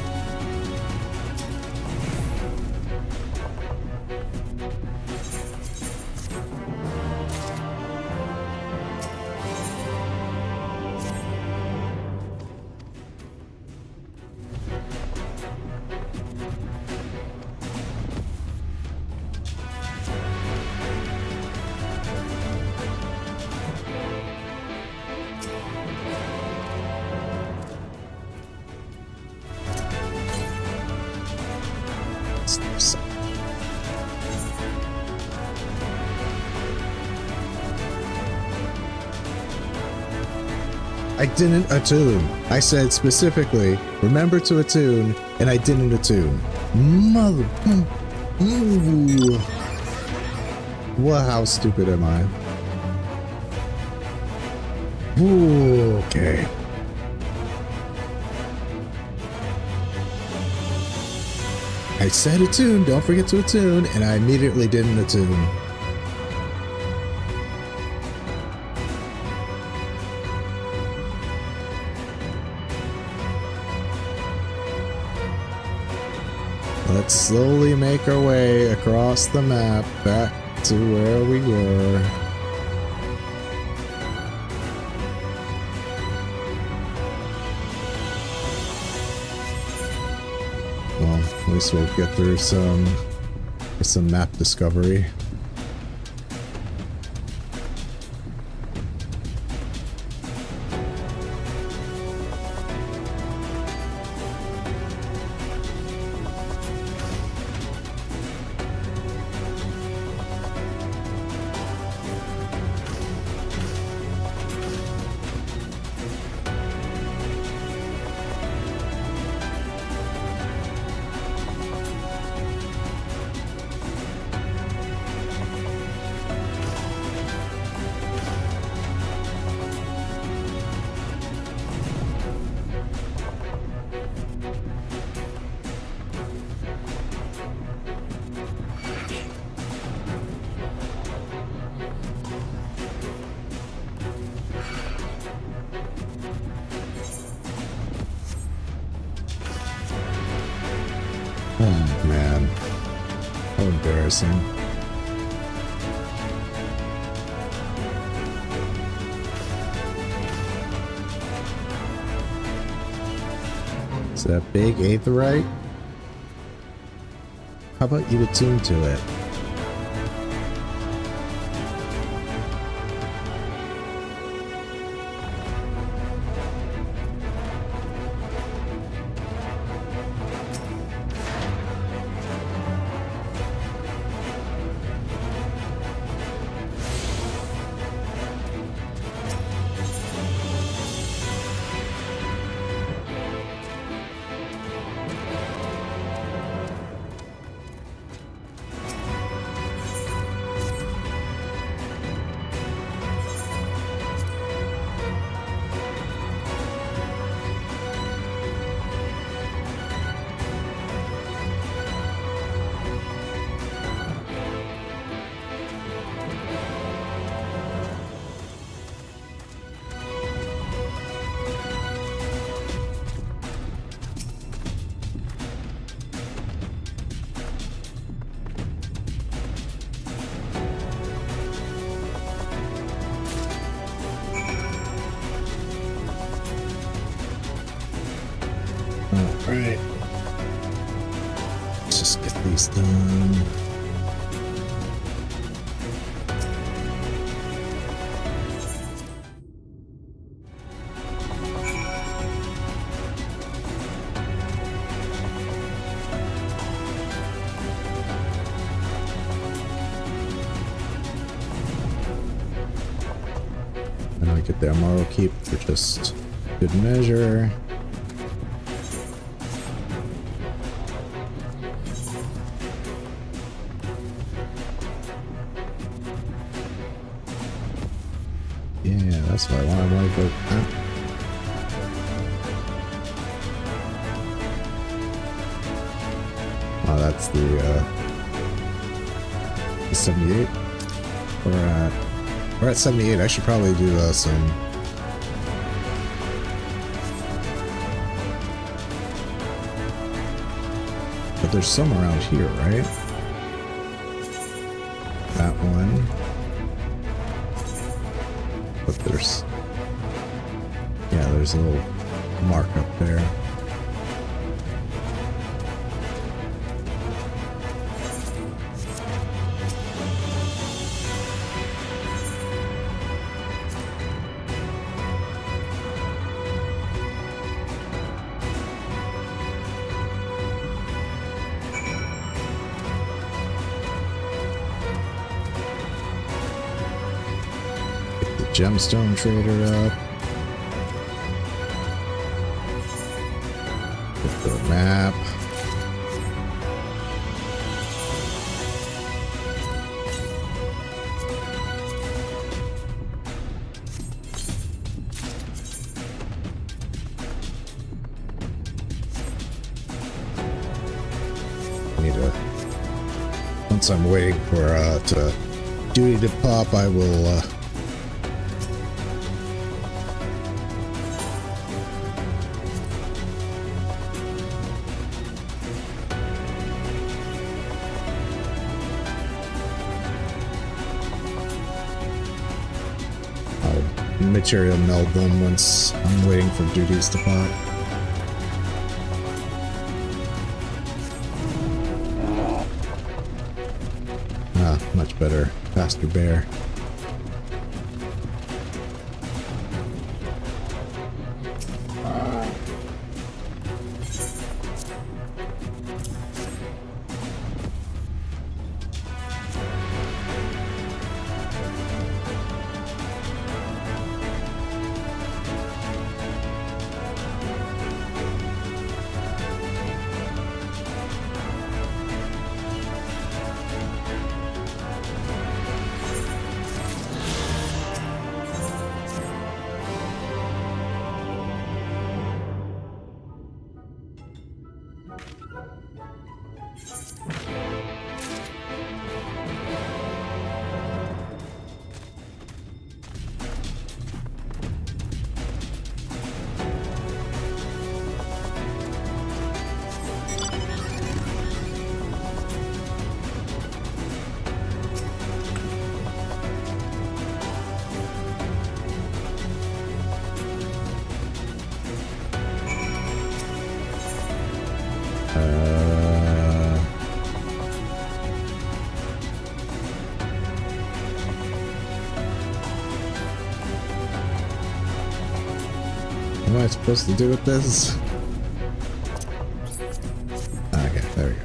I didn't attune. I said specifically, remember to attune, and I didn't attune. Mother. Ooh. Well, how stupid am I? Ooh, okay. I said attune, don't forget to attune, and I immediately didn't attune. Let's slowly make our way across the map back to where we were. Well, at least we'll get through some map discovery. Oh man, how embarrassing. Is that big aetheryte? How about you attune to it? these done. And I get the Amaro keep for just good measure. Yeah, that's what I want. I want to go. Oh, that's the 78. We're at 78. I should probably do some. But there's some around here, right? That one. But there's, yeah, there's a little mark up there. Gemstone trader up. Get the map. Need to. Once I'm waiting for duty to pop, I will. Material meld them once I'm waiting for duties to pop. Ah, much better. Faster bear. What am I supposed to do with this? Okay, there we go.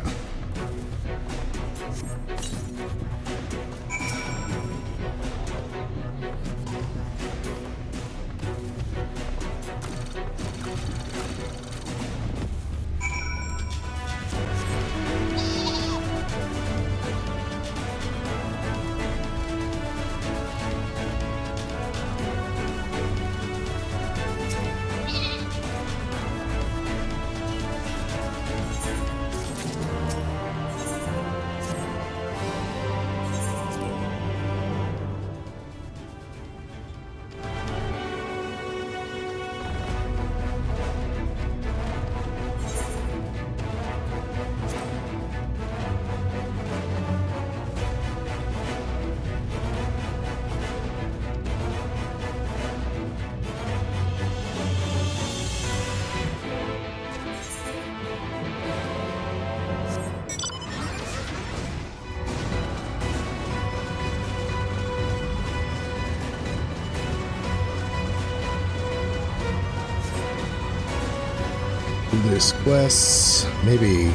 This quest, maybe.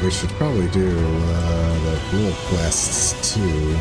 We should probably do the little quests too.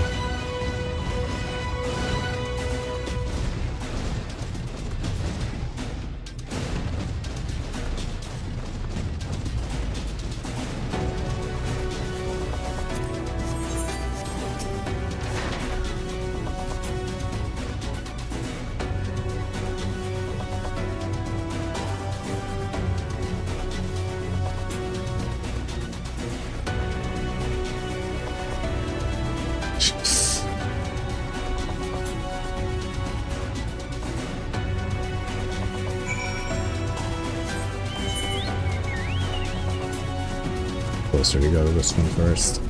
Closer to go to this one first.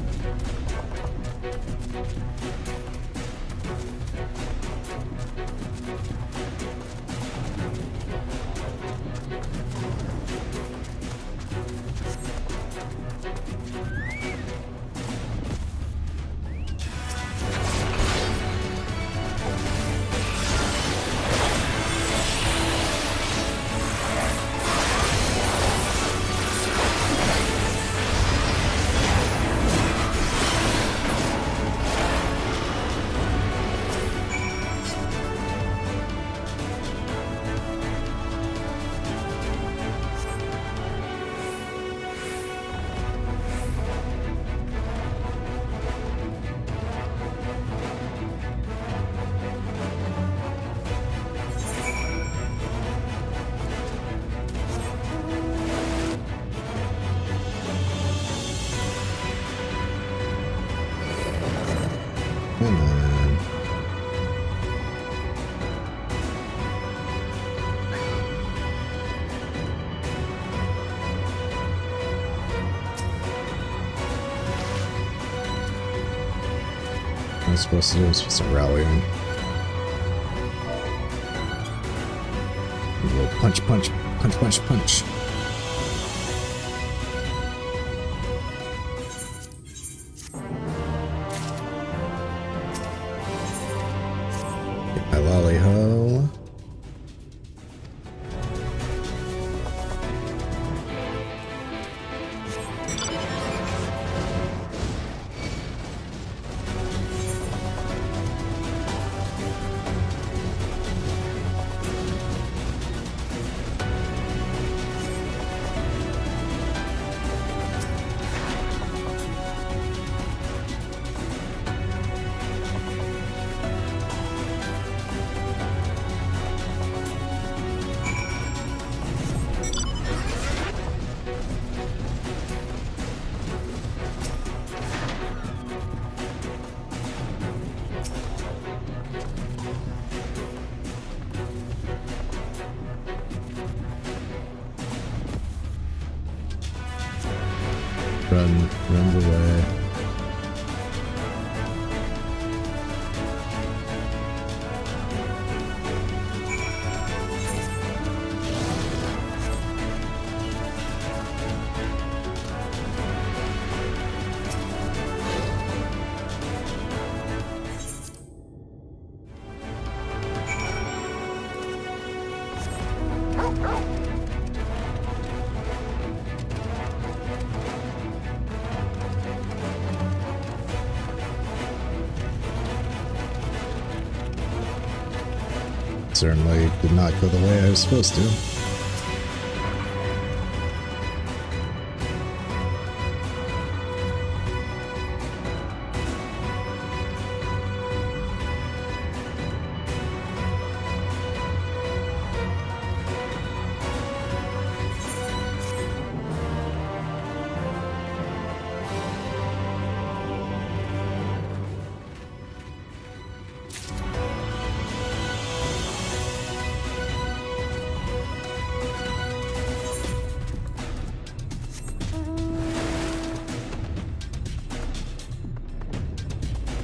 Come on. What I'm supposed to do is just a rallying. A little punch, punch, punch, punch, punch. Get my lolly ho. Runs away. Certainly did not go the way I was supposed to.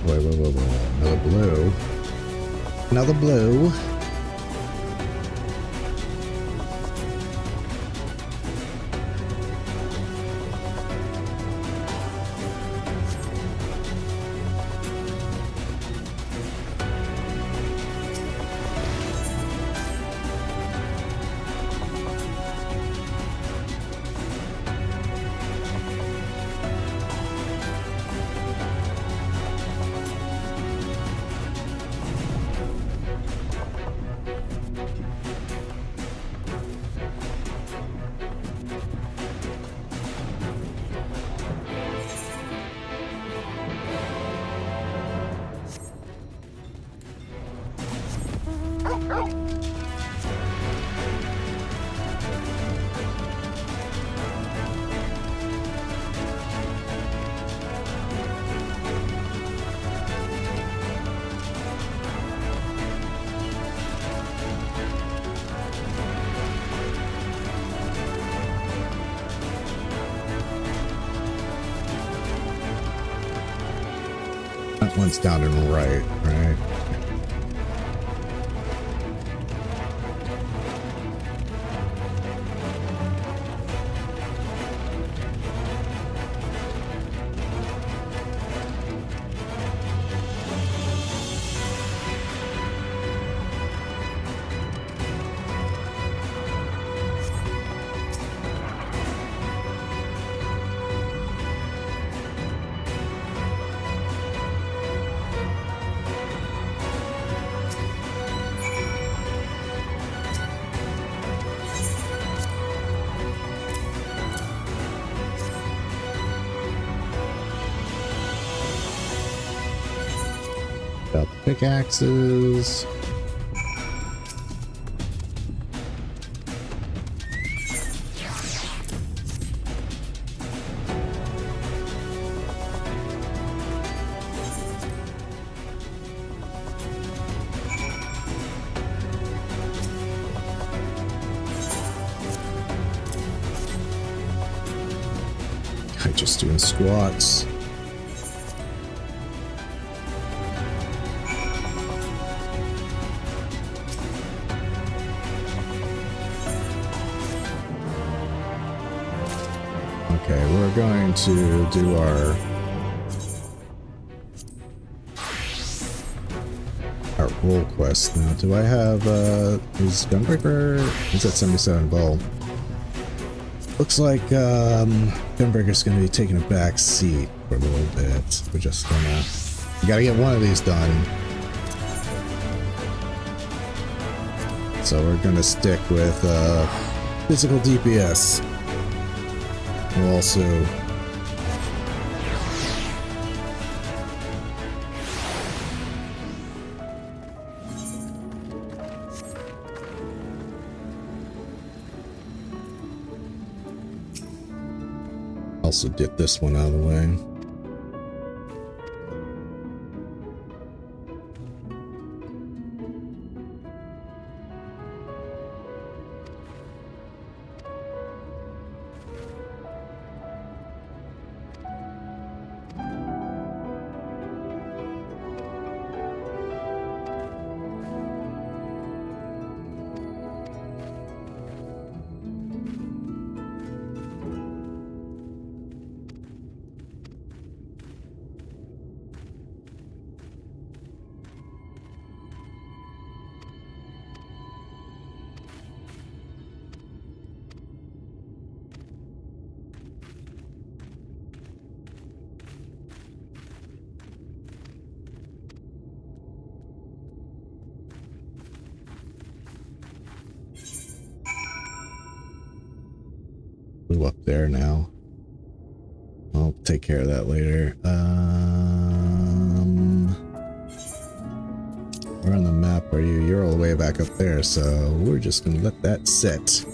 Whoa. Another blue. Another blue. That one's down and right, right? Got the pickaxes. I'm just doing squats. Okay, we're going to do our role quest now. Do I have is Gunbreaker? He's at 77 ball. Looks like Gunbreaker's gonna be taking a back seat for a little bit. We're just gonna gotta get one of these done. So we're gonna stick with physical DPS. We'll also get this one out of the way. Up there now. I'll take care of that later. Where on the map are you? You're all the way back up there, so we're just gonna let that sit.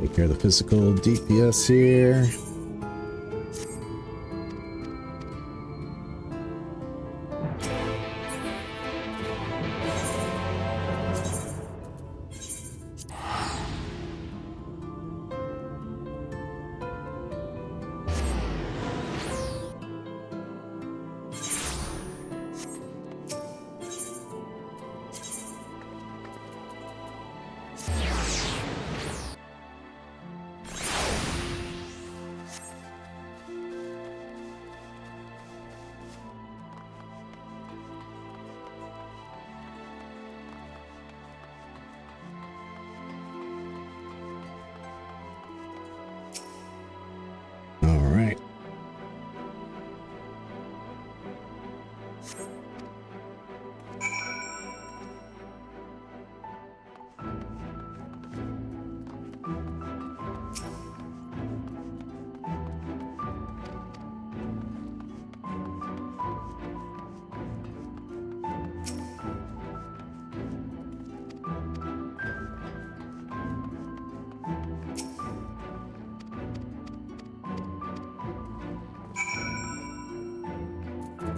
Take care of the physical DPS here.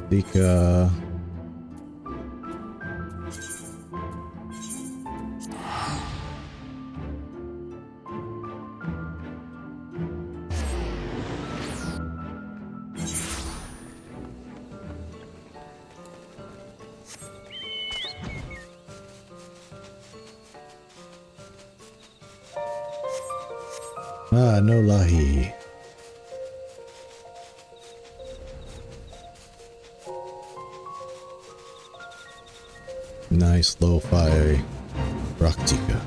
Dika. Ah, no lahi. Nice lo-fi Raktika.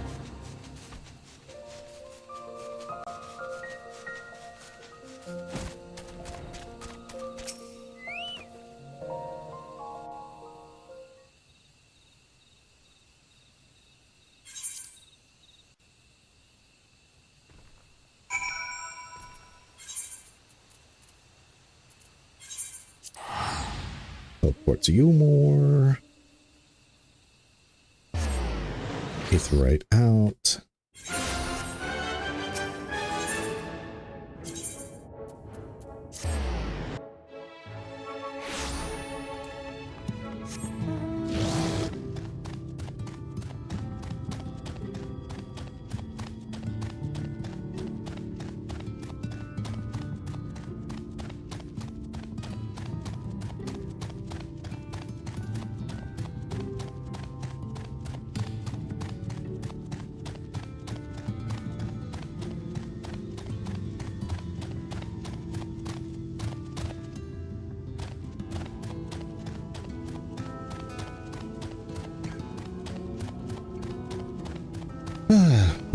Teleport to you more. Aetheryte out.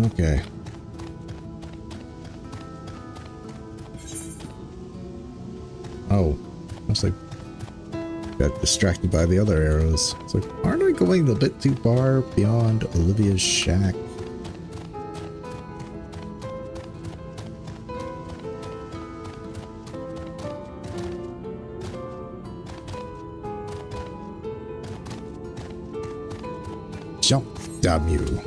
Okay. Oh, I was like, got distracted by the other arrows. It's like, aren't I going a bit too far beyond Olivia's shack? Jump, damn you.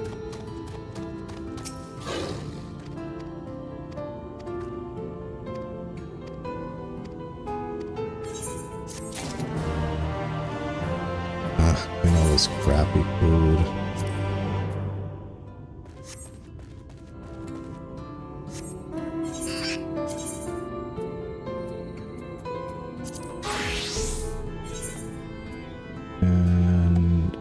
And all this crappy food. And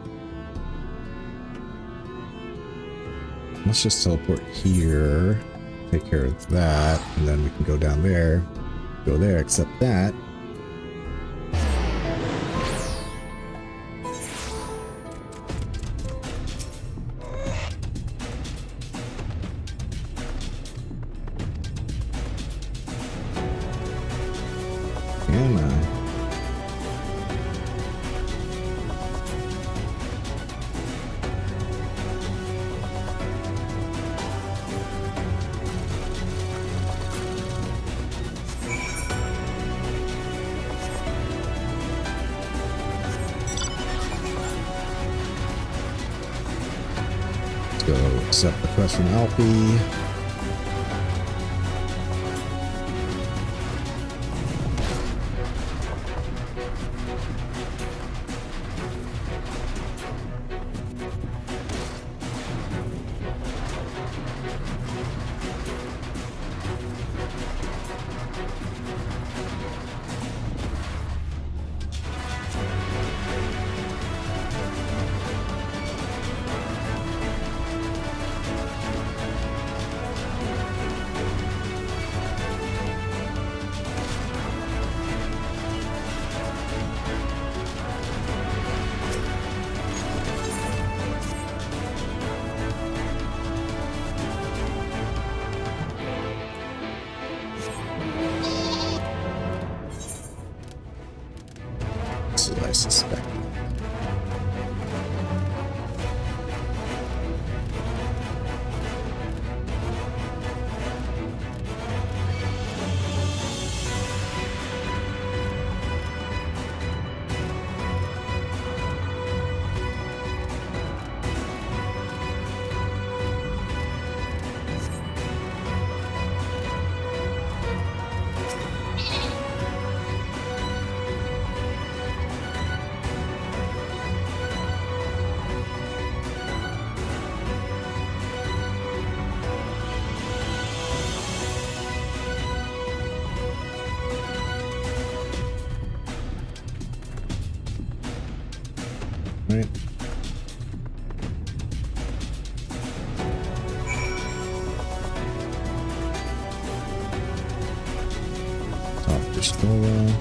let's just teleport here, take care of that, and then we can go down there, go there, accept that. Go accept the quest from Alfie. I suspect. Right. Top Pistola.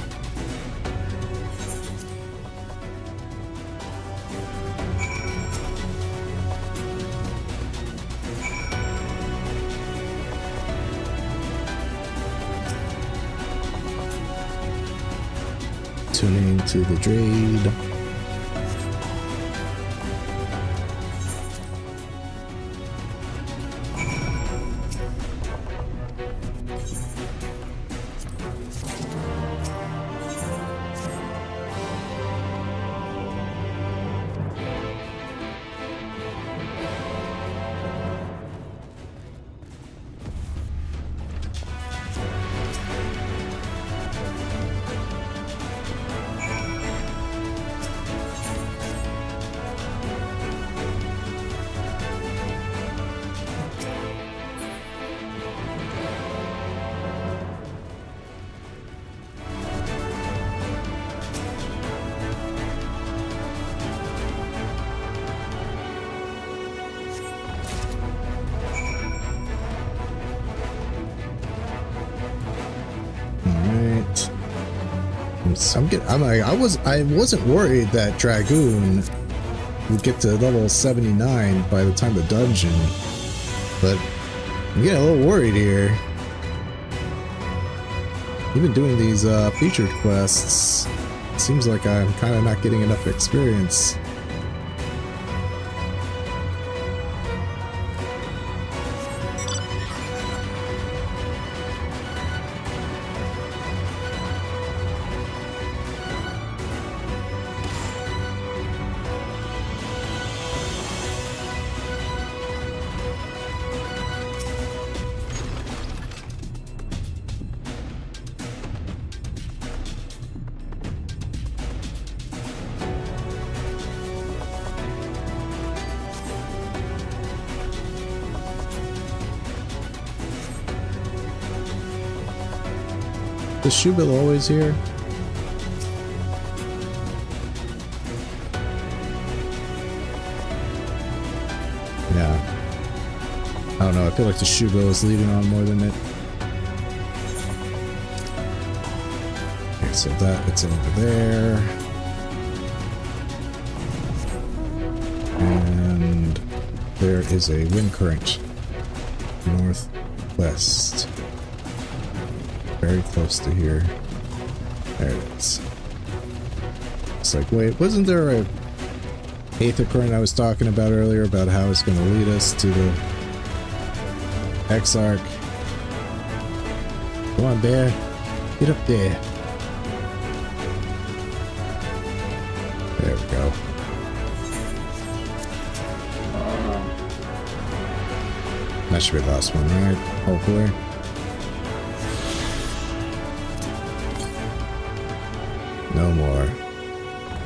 Tuning to the Drade. I wasn't worried that Dragoon would get to level 79 by the time of the dungeon, but I'm getting a little worried here. Even doing these featured quests, it seems like I'm kind of not getting enough experience. Is Shubil always here? Yeah. I don't know, I feel like the Shubil is leading on more than it. Okay, so it's over there. And there is a wind current northwest. Very close to here. There it is. It's like, wait, wasn't there a Aether current I was talking about earlier about how it's going to lead us to the Exarch? Come on, bear. Get up there. There we go. That should be the last one, right? Hopefully.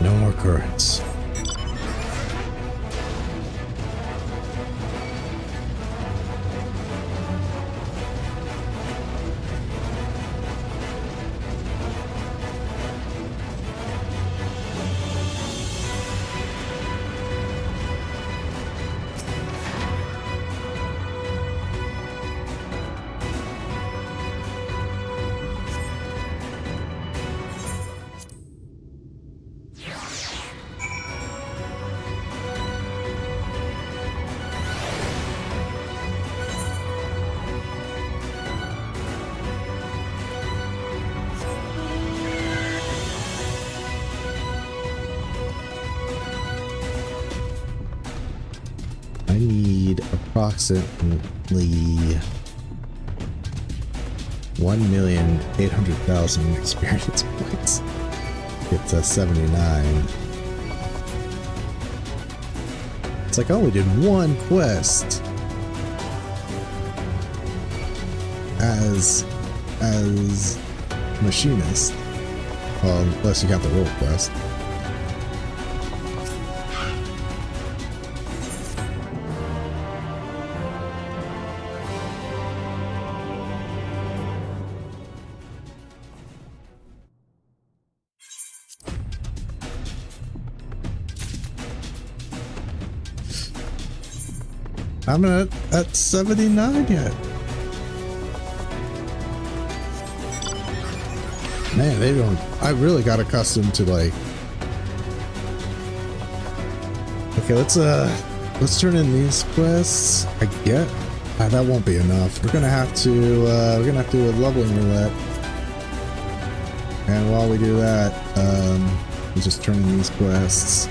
No more currents. Approximately 1,800,000 experience points. Get to 79. It's like I only did one quest as machinist. Well, unless you got the roll quest. I'm not at 79 yet. Man, they don't. I really got accustomed to like. Okay, let's turn in these quests. I get that won't be enough. We're gonna have to do a leveling roulette. And while we do that, we'll just turn in these quests.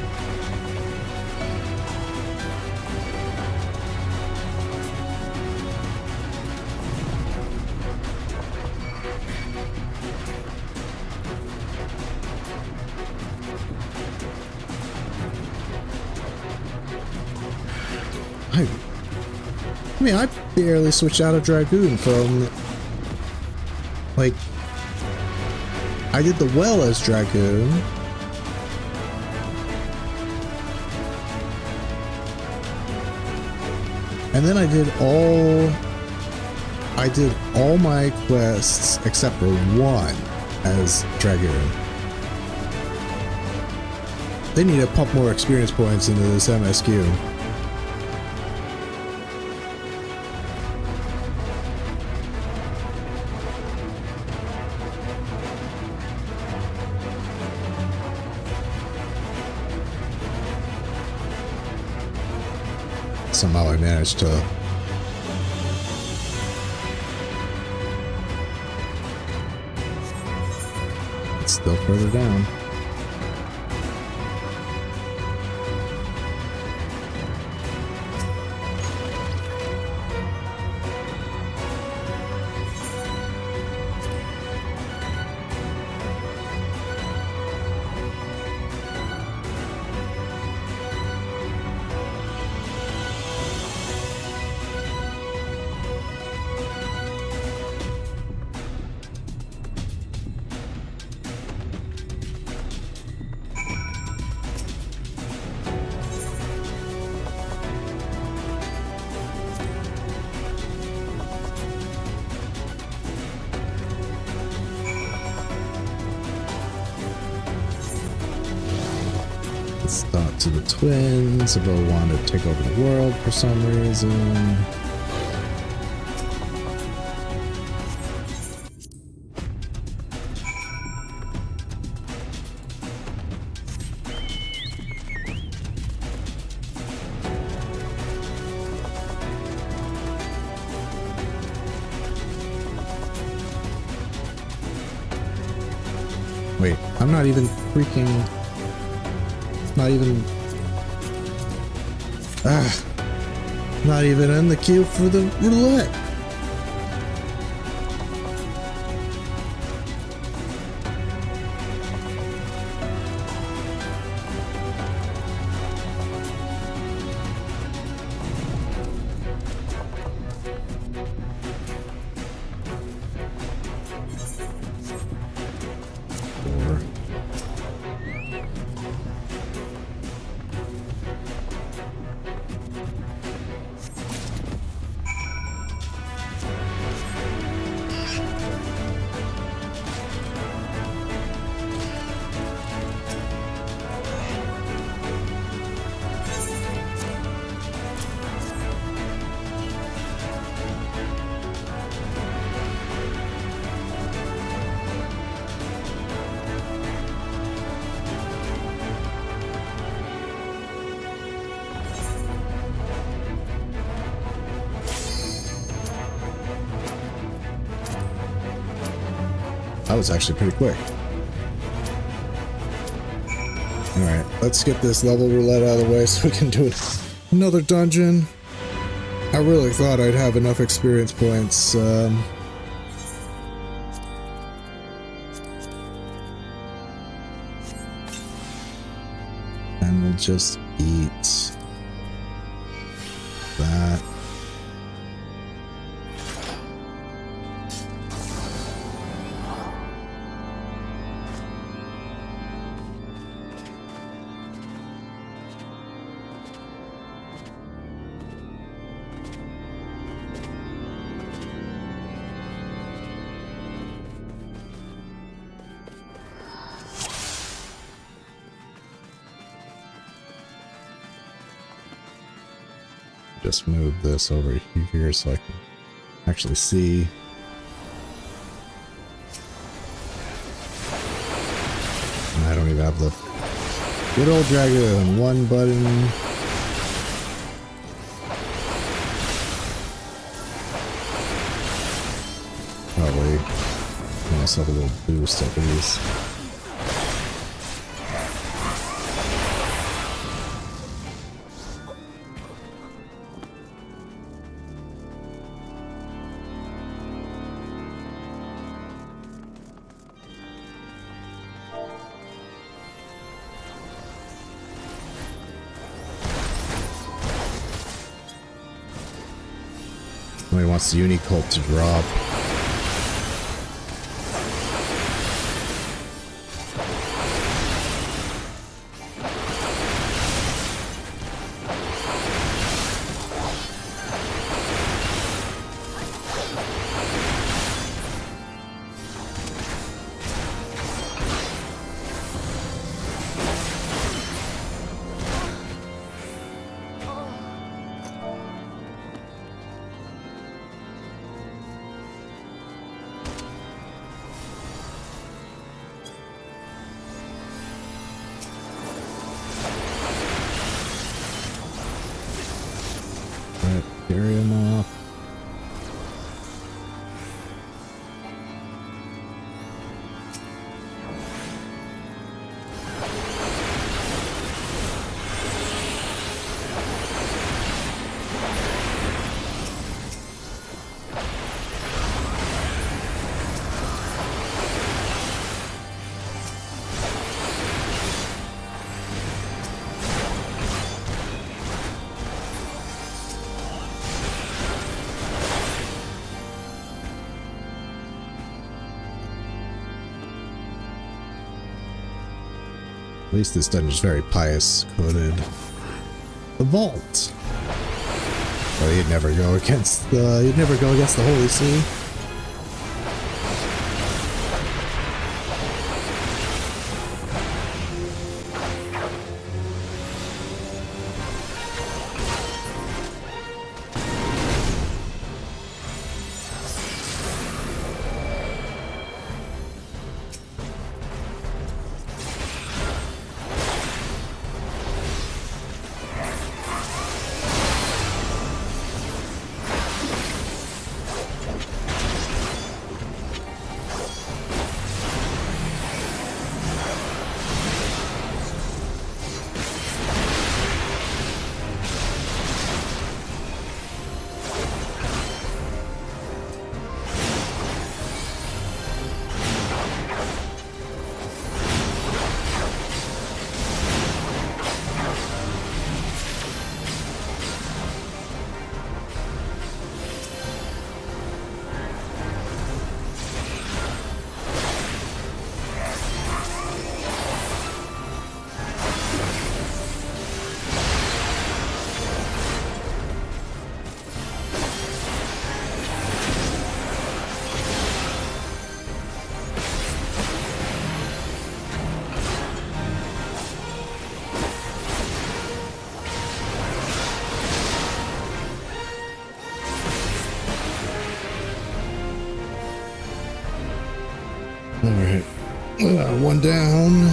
I mean, I barely switched out of Dragoon from, like, I did the well as Dragoon. And then I did all my quests except for one as Dragoon. They need to pump more experience points into this MSQ. Somehow I managed to it's still further down. Let's talk to the twins about wanting to take over the world for some reason. Wait, I'm not even freaking... Not even not even in the queue for the roulette. That was actually pretty quick. Alright, let's get this level roulette out of the way so we can do another dungeon. I really thought I'd have enough experience points. And we'll just eat that. just move this over here so I can actually see. And I don't even have the good old dragon. One button. Probably give myself a little boost at least. Somebody wants the Unicult to drop. Carry him off. At least this dungeon's very pious coded. The vault. Oh, you'd never go against the Holy See. Alright. One down.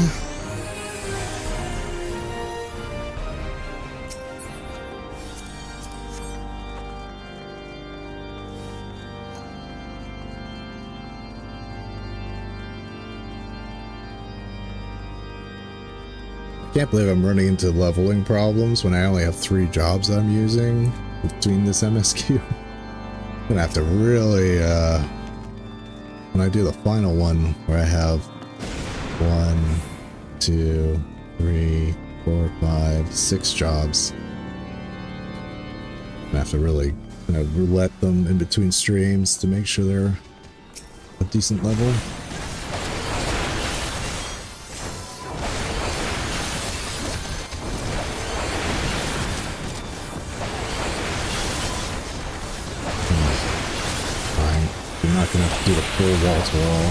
I can't believe I'm running into leveling problems when I only have 3 jobs that I'm using between this MSQ. I'm gonna have to really, when I do the final one where I have 1, 2, 3, 4, 5, 6 jobs, I'm gonna have to really kind of roulette them in between streams to make sure they're a decent level. I'm not gonna do a full wall to wall.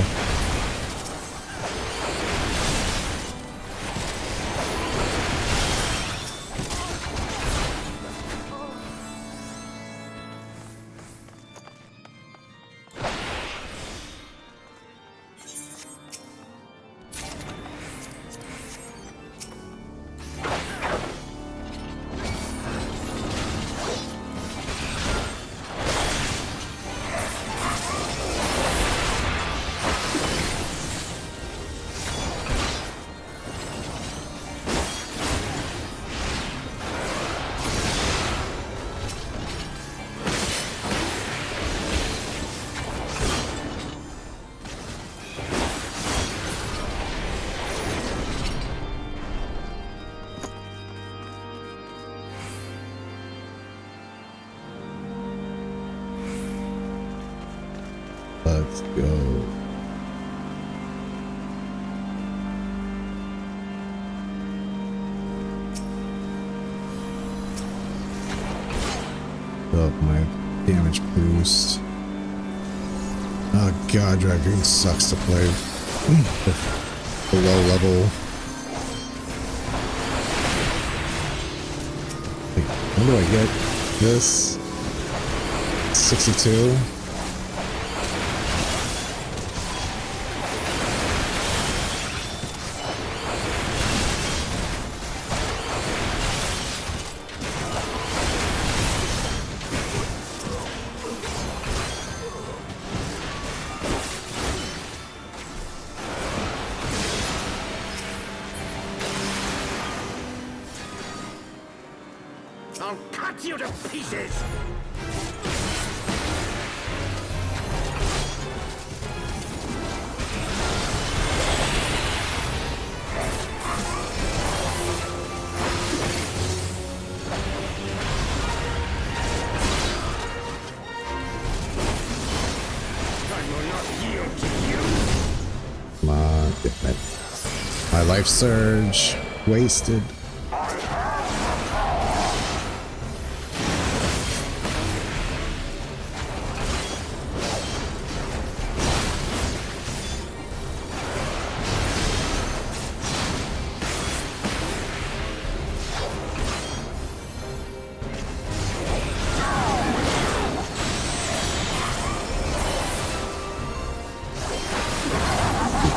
Let's go. Up my damage boost. Oh god, Drive Green sucks to play below level. Like, when do I get this? 62? I'll cut you to pieces! I will not yield to you! Come on, damn it. My life surge. Wasted.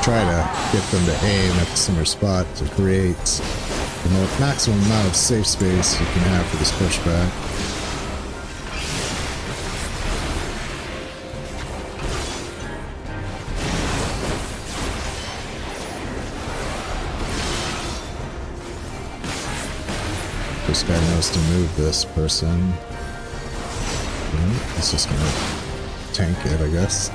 Try to get them to aim at the similar spot to create the maximum amount of safe space you can have for this pushback. This guy knows to move this person. It's just gonna tank it, I guess.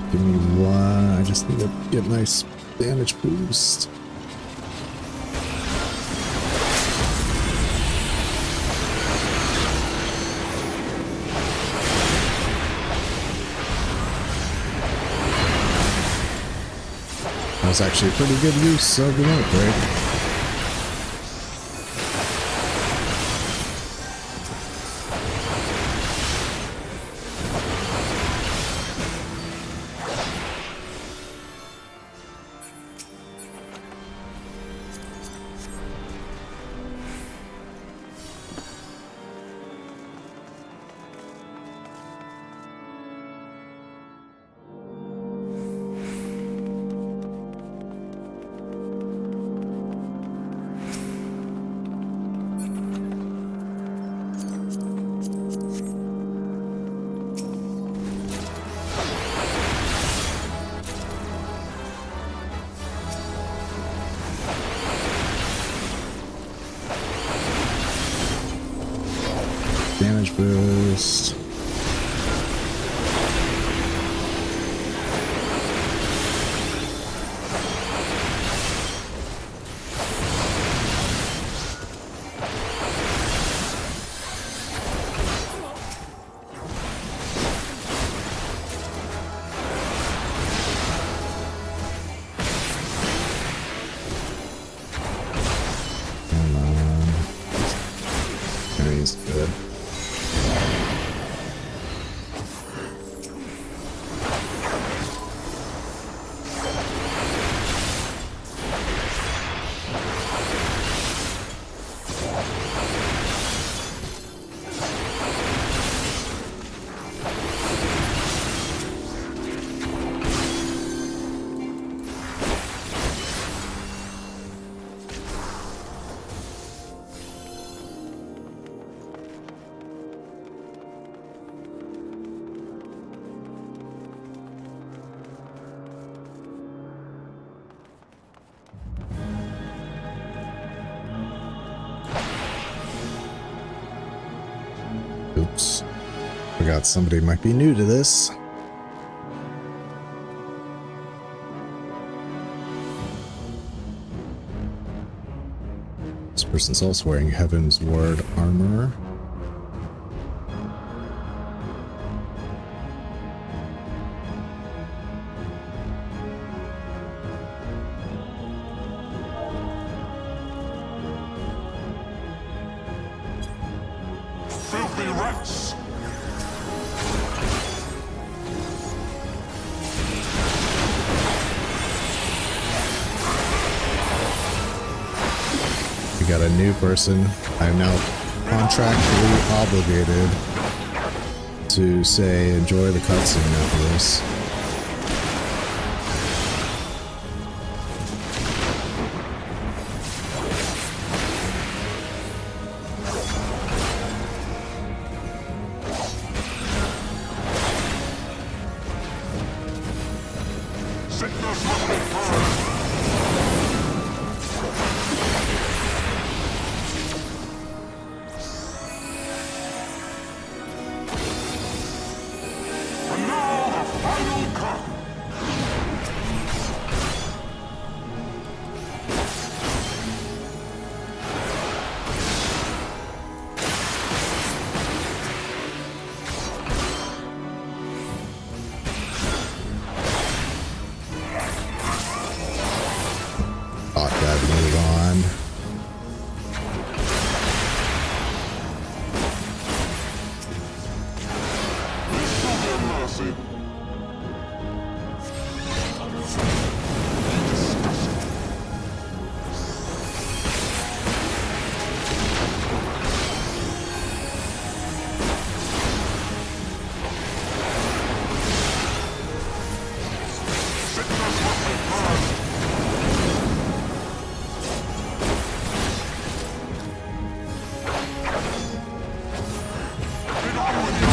Give me one. I just need to get a nice damage boost. That was actually a pretty good use of the limit break. Damage boost. Come on. There he's good. Oops. Forgot somebody might be new to this. This person's also wearing Heaven's Ward armor. Filthy rats! We got a new person. I'm now contractually obligated to say enjoy the cutscene after this. Sickness must be purged! And now the final cut! Thought that move on. Show them mercy! Sickness must be purged! Get on with you!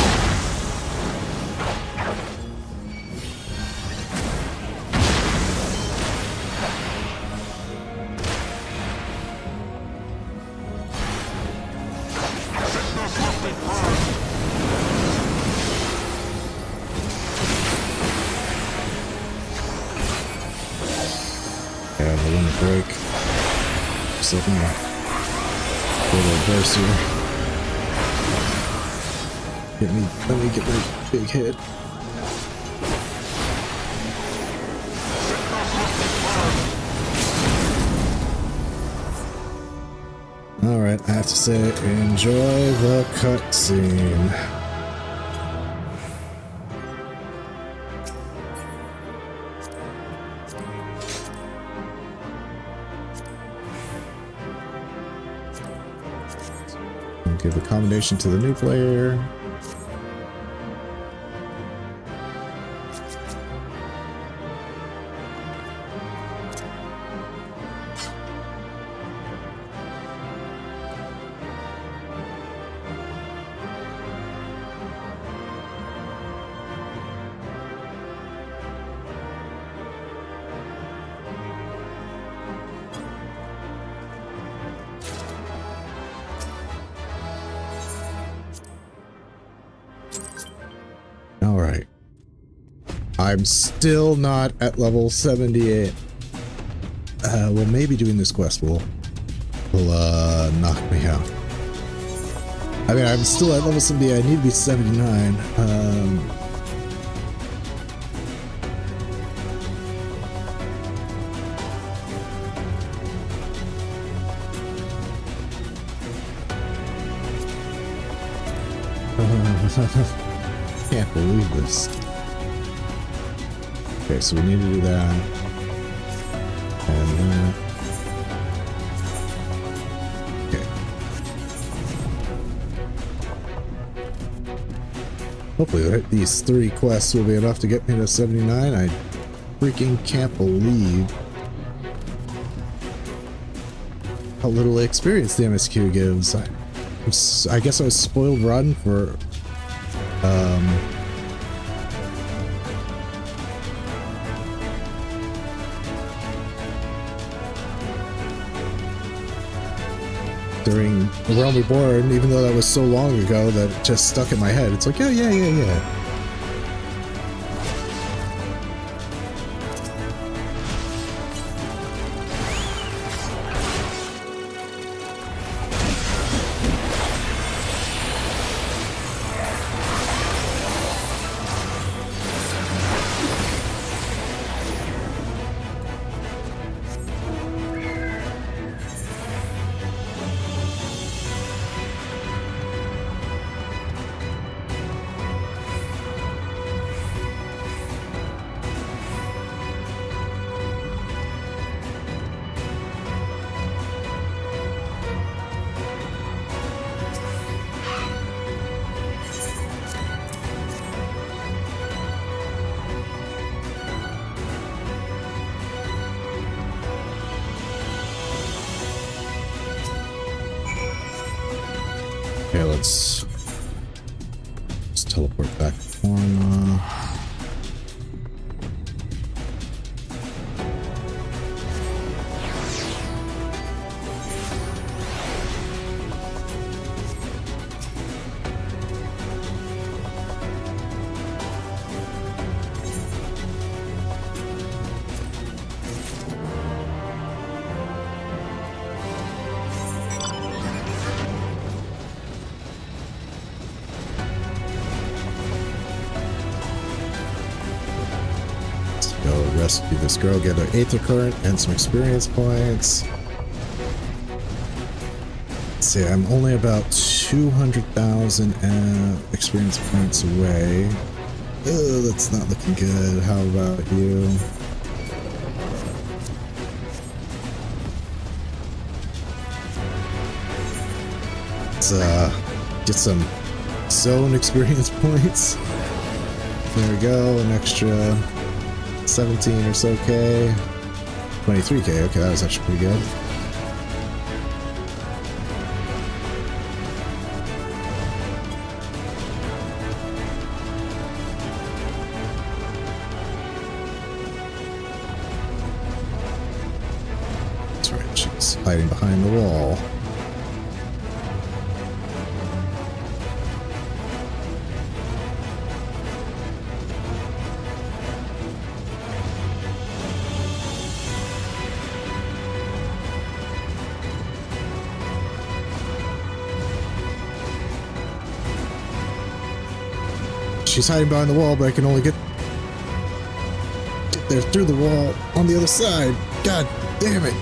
Sickness must be purged! Yeah, the limit break. Just looking at a little burst here. Let me get my big hit. Alright, I have to say, enjoy the cutscene. Give accommodation to the new player. Alright. I'm still not at level 78. Well, maybe doing this quest will knock me out. I mean, I'm still at level 78. I need to be 79. Can't believe this. Okay, so we need to do that. And that. Okay. Hopefully these 3 quests will be enough to get me to 79. I freaking can't believe how little experience the MSQ gives. I guess I was spoiled rotten for during The Realm Reborn, even though that was so long ago that it just stuck in my head. It's like, yeah. Okay, let's teleport back to Forma. Rescue this girl, get her Aether Current and some experience points. Let's see, I'm only about 200,000 experience points away. Oh, that's not looking good. How about you? Let's get some zone experience points. There we go, an extra 17 or so K. 23K, okay, that was actually pretty good. That's right, she's hiding behind the wall. She's hiding behind the wall, but I can only get there through the wall on the other side. God damn it.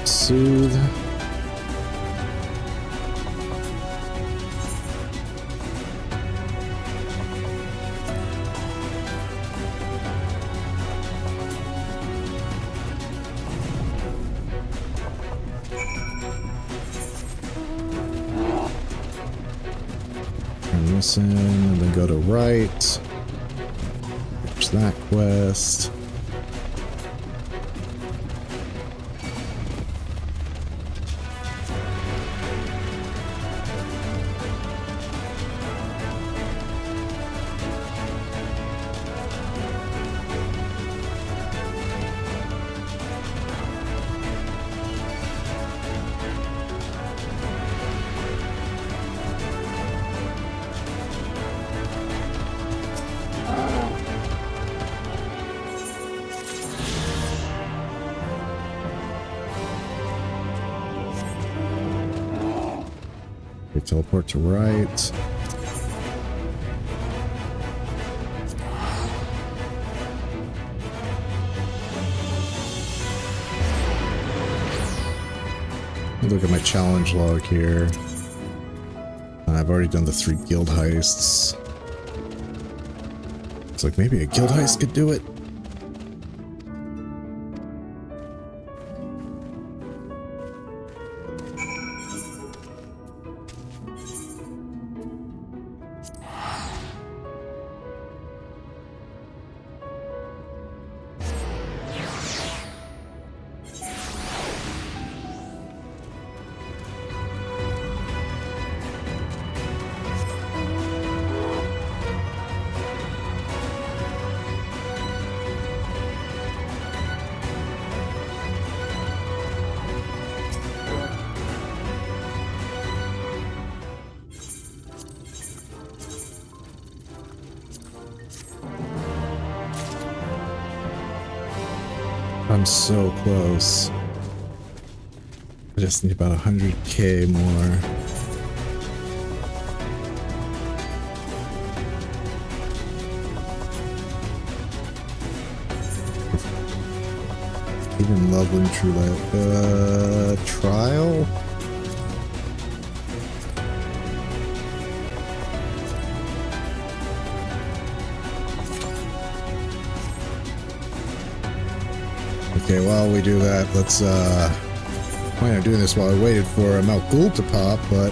Soothe. Turn this in and then go to right. Finish that quest. Teleport to right. Look at my challenge log here. I've already done the 3 guild heists. Looks like maybe a guild heist could do it. I'm so close. I just need about 100k more. Even Loveland True Light. Trial? Okay, while we do that, let's plan on doing this while I waited for Mount Gould to pop, but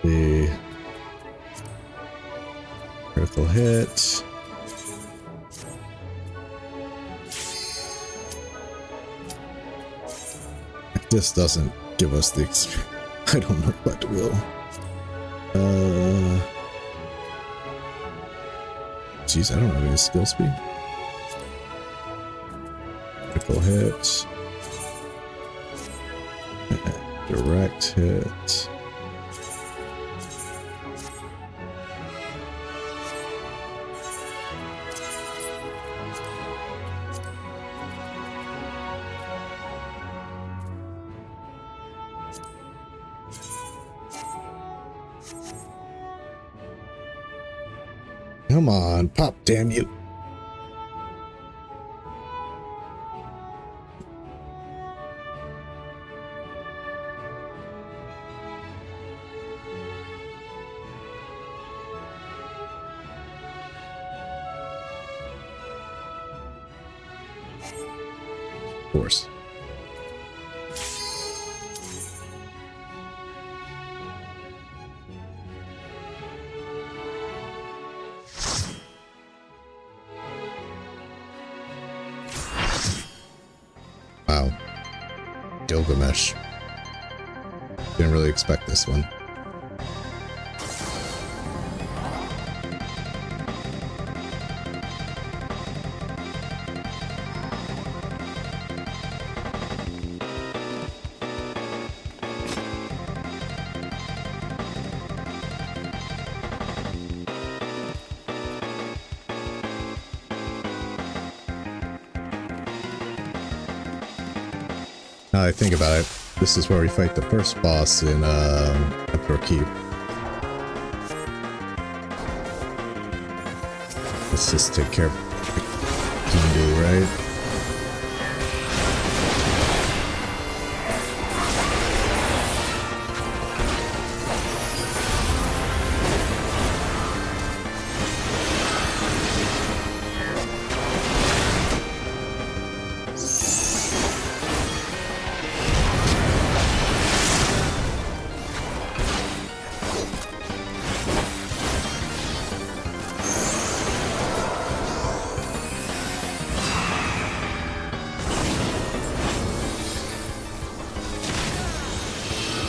the critical hit. If this doesn't give us the experience, I don't know what will. Jeez, I don't have any skill speed. Critical hit. Direct hit. Come on, pop, damn you. Of course. Wow. Gilgamesh. Didn't really expect this one. Now I think about it, this is where we fight the first boss in Emperor Keep. Let's just take care of Kindu, right?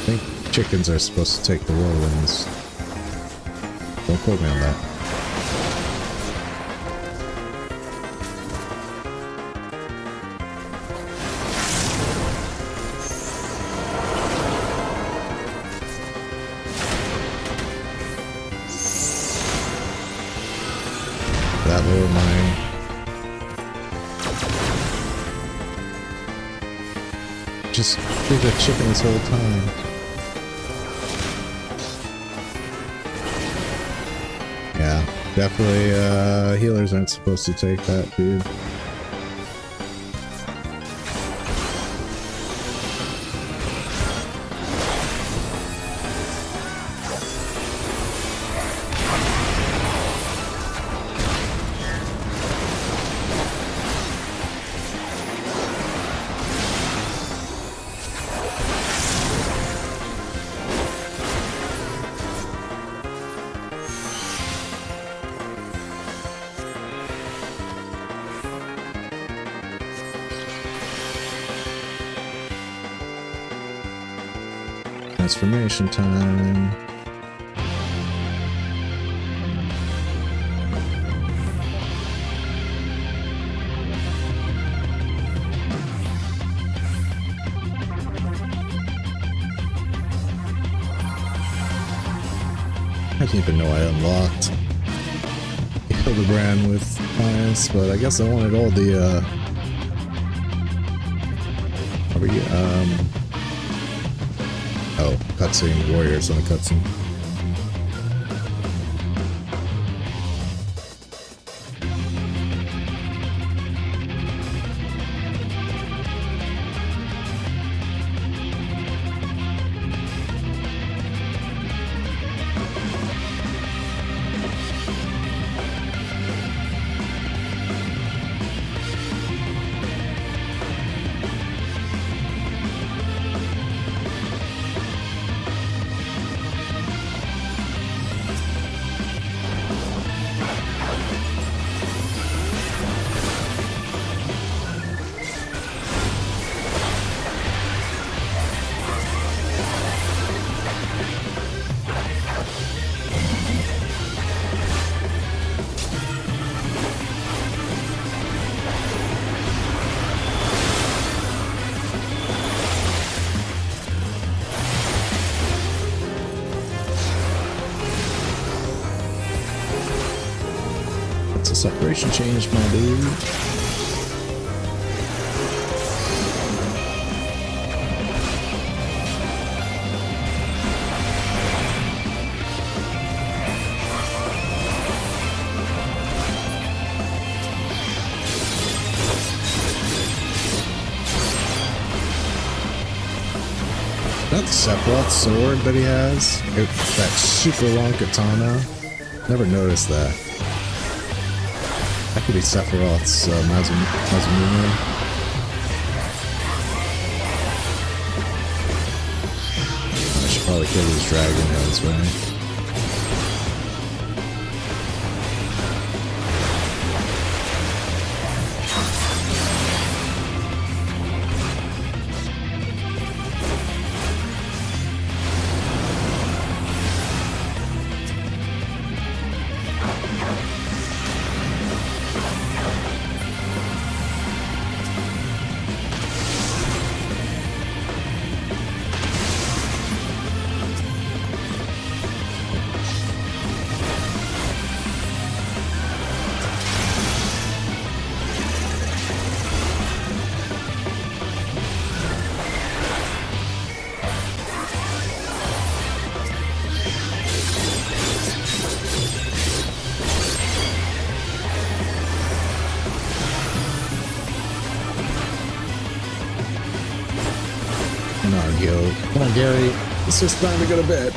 I think chickens are supposed to take the whirlwinds. Don't quote me on that. That little mine. just did a chicken this whole time. Yeah, definitely healers aren't supposed to take that, dude. Transformation time. I didn't even know I unlocked Hildebrand with clients, but I guess I wanted all the oh, cutscene warriors on the cutscene. Separation change, my dude. That Sephiroth sword that he has, that super long katana. Never noticed that. That could be Sephiroth's Masamune. I should probably kill these dragon heads, right? Come on, Gary. It's just time to go to bed.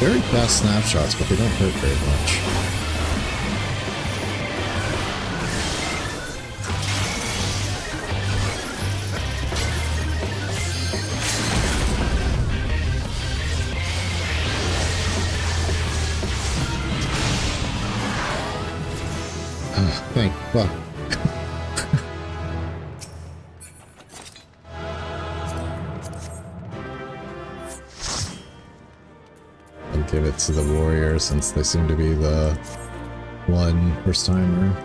Very fast snapshots, but they don't hurt very much. Thank fuck. give it to the warrior since they seem to be the one first timer.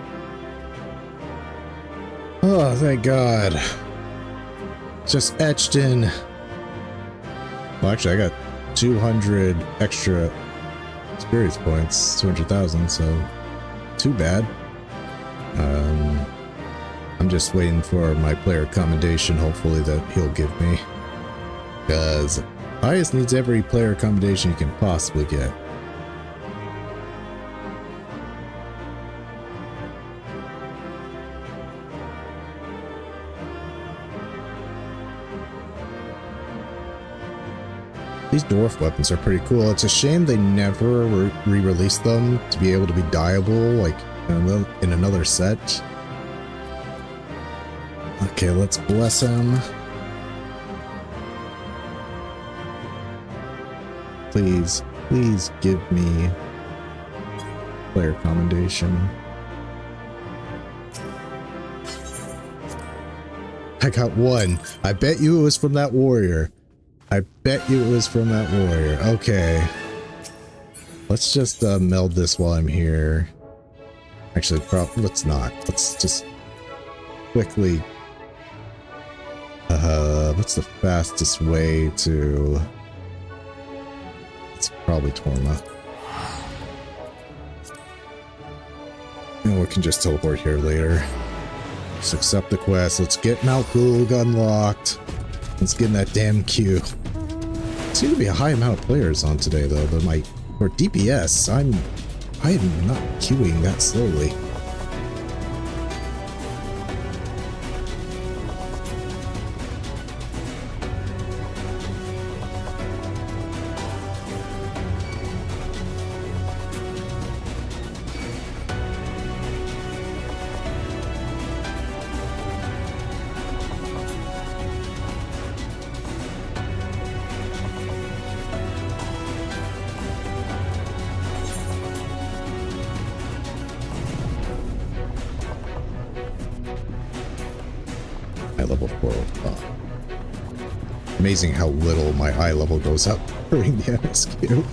Oh, thank God. Just etched in. Well, actually, I got 200 extra experience points, 200,000, so too bad. I'm just waiting for my player commendation, hopefully, that he'll give me. Because Highest needs every player commendation you can possibly get. These dwarf weapons are pretty cool. It's a shame they never re-released them to be able to be dyeable, like in another set. Okay, let's bless him. Please, please give me player commendation. I got one. I bet you it was from that warrior. I bet you it was from that warrior. Okay. Let's just meld this while I'm here. Actually, let's not. Let's just quickly... what's the fastest way to... It's probably Torma. And we can just teleport here later. Just accept the quest. Let's get Mount Gulg unlocked. Let's get in that damn queue. Seems to be a high amount of players on today, though. But for DPS, I am not queuing that slowly. Level 405. Amazing how little my eye level goes up during the MSQ.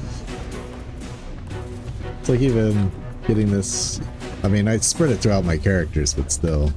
It's like even getting this... I mean, I spread it throughout my characters, but still.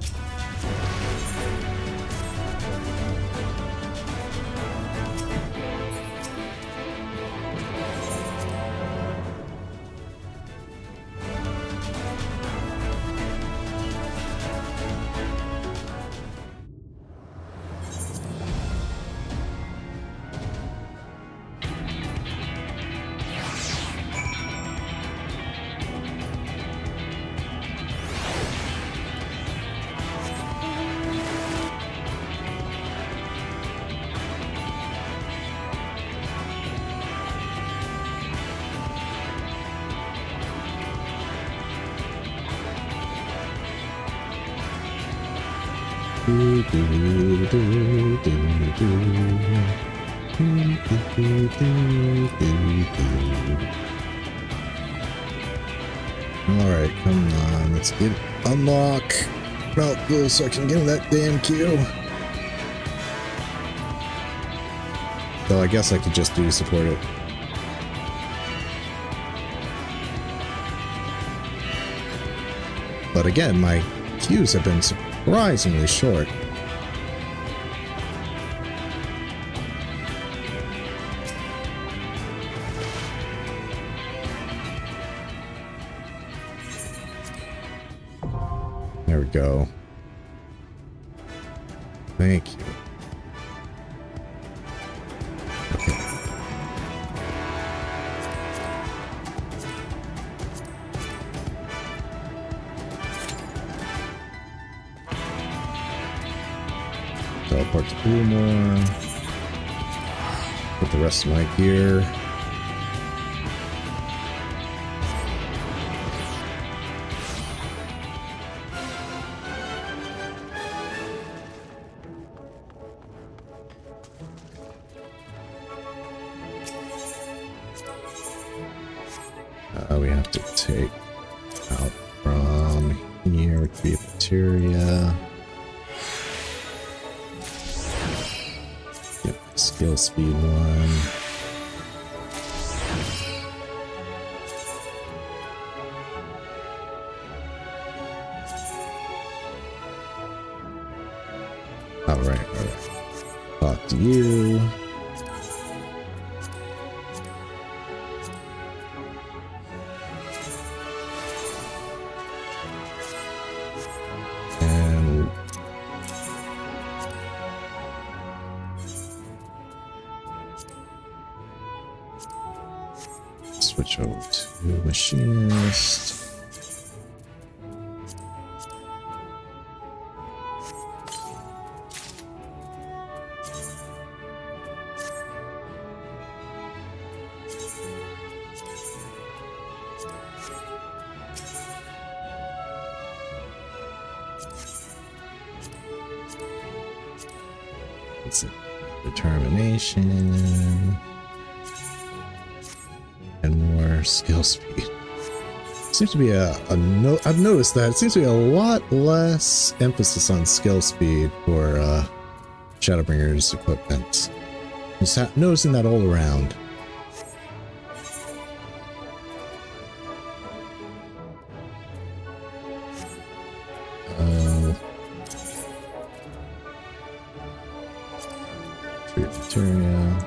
Alright, come on, let's get unlock Mount Gulg so I can get in that damn queue. Though I guess I could just do support it. But again, my queues have been surprisingly short. There we go. Thank you. Okay. Teleport to Coolmore. Put the rest of my gear. We have to take out from here, which would be a bacteria. Yep, skill speed 1. Alright, alright. Talk to you. And switch over to machinist. It's a determination and more skill speed. Seems to be I've noticed that it seems to be a lot less emphasis on skill speed for Shadowbringers equipment. Just noticing that all around. Materia.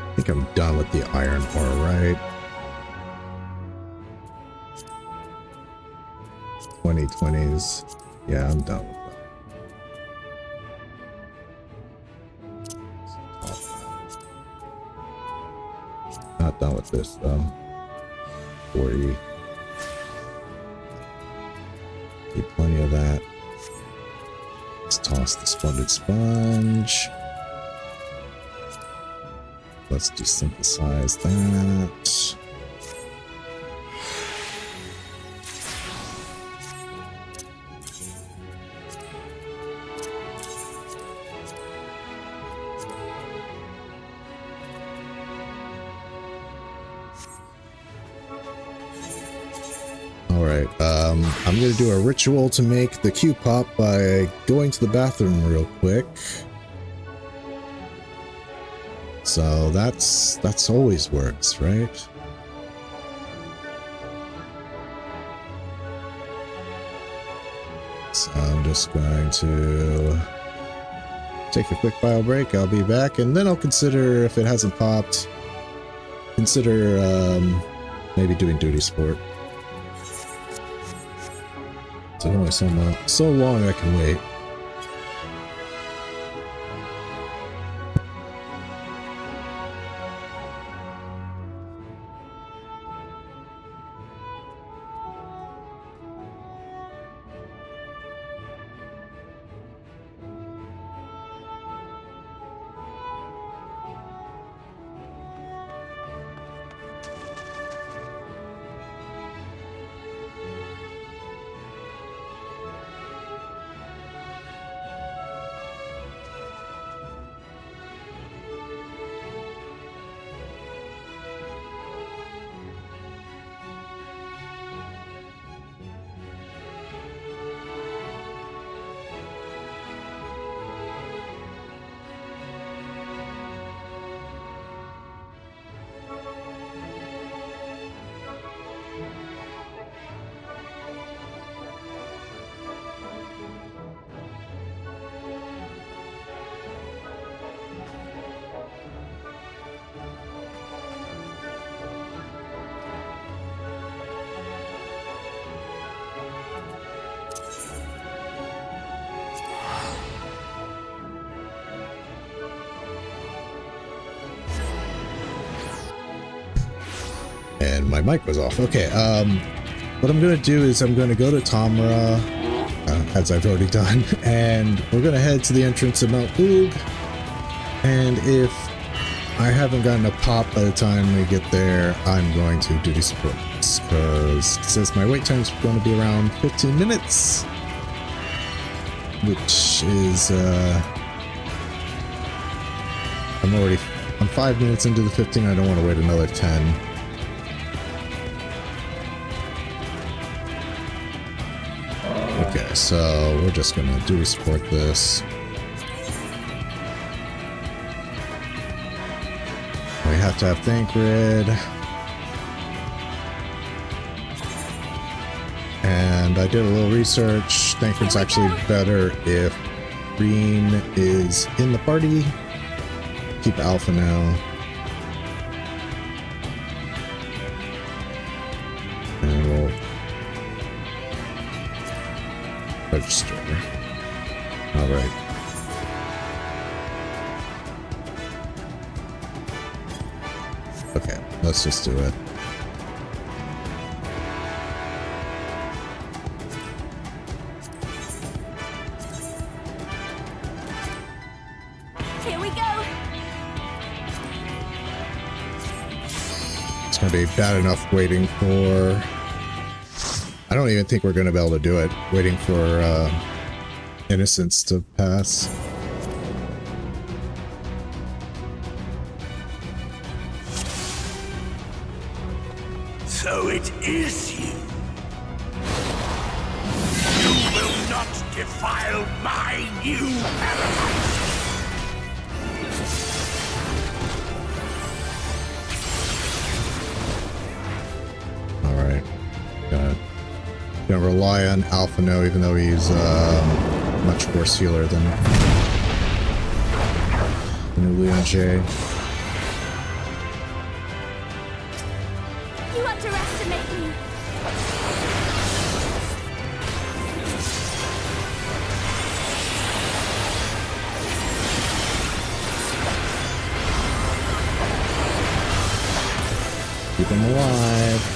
I think I'm done with the iron ore, right? 2020s. Yeah, I'm done with that. Not done with this though. 40. Need plenty of that. Let's toss the splendid sponge. Let's desynthesize that. Alright, I'm gonna do a ritual to make the Q pop by going to the bathroom real quick. So that's always works, right? So I'm just going to take a quick bio break. I'll be back, and then I'll consider, if it hasn't popped, consider maybe doing duty sport. So only so long I can wait. And my mic was off. Okay, what I'm gonna do is I'm gonna go to Tamra, as I've already done, and we're gonna head to the entrance of Mount Oog. And if I haven't gotten a pop by the time we get there, I'm going to duty support, because it says my wait time's going to be around 15 minutes, which is I'm 5 minutes into the 15. I don't want to wait another 10. So we're just gonna do we support this? We have to have Think Grid. And I did a little research. Think Grid's actually better if green is in the party. Keep Alpha now. And we'll register. All right. Okay, let's just do it. Here we go. It's gonna be bad enough waiting for... I don't even think we're gonna be able to do it. Waiting for Innocence to pass. So it is you. You will not defile my new paradise. Alright. Gonna rely on Alpha now, even though he's much worse healer than Leon J. You underestimate me. Keep him alive.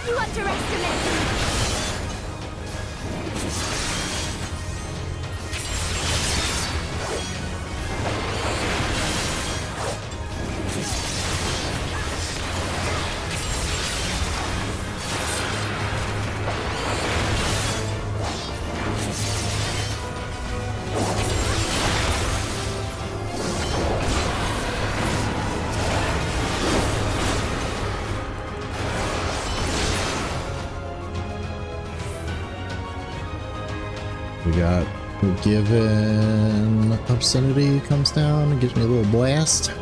You underestimate me. We got Forgiven. Obscenity comes down and gives me a little blast.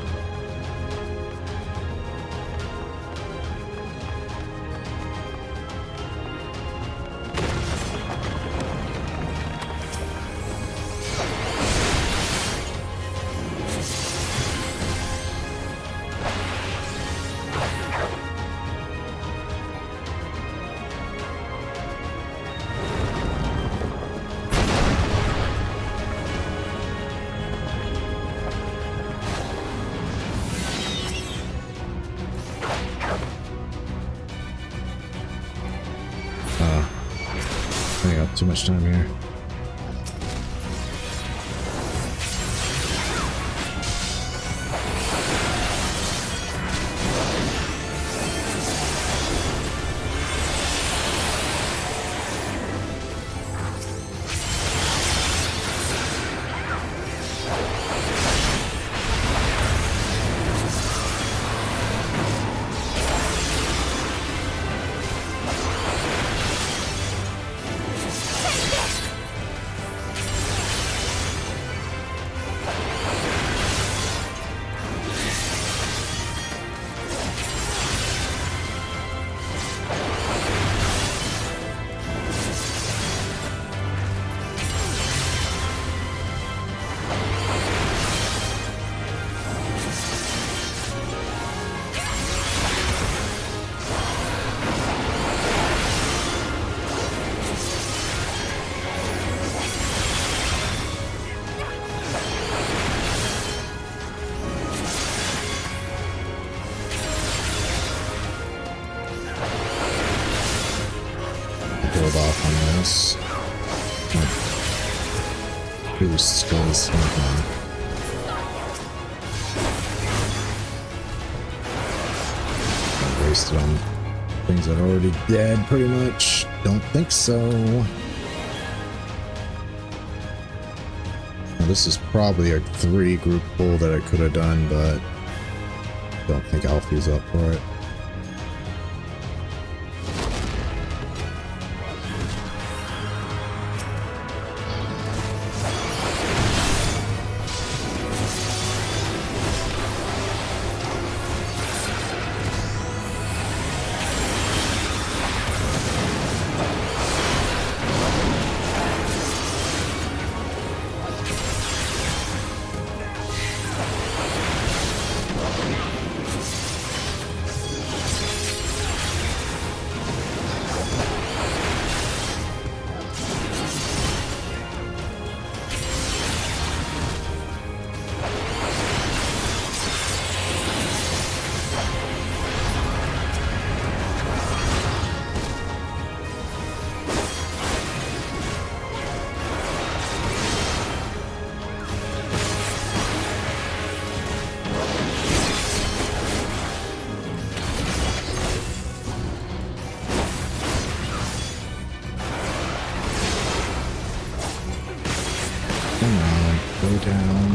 I got too much time here. boost because I wasted on things that are already dead pretty much. Don't think so. Now, this is probably a 3 group pull that I could have done, but don't think Alfie's up for it. Come on, go down.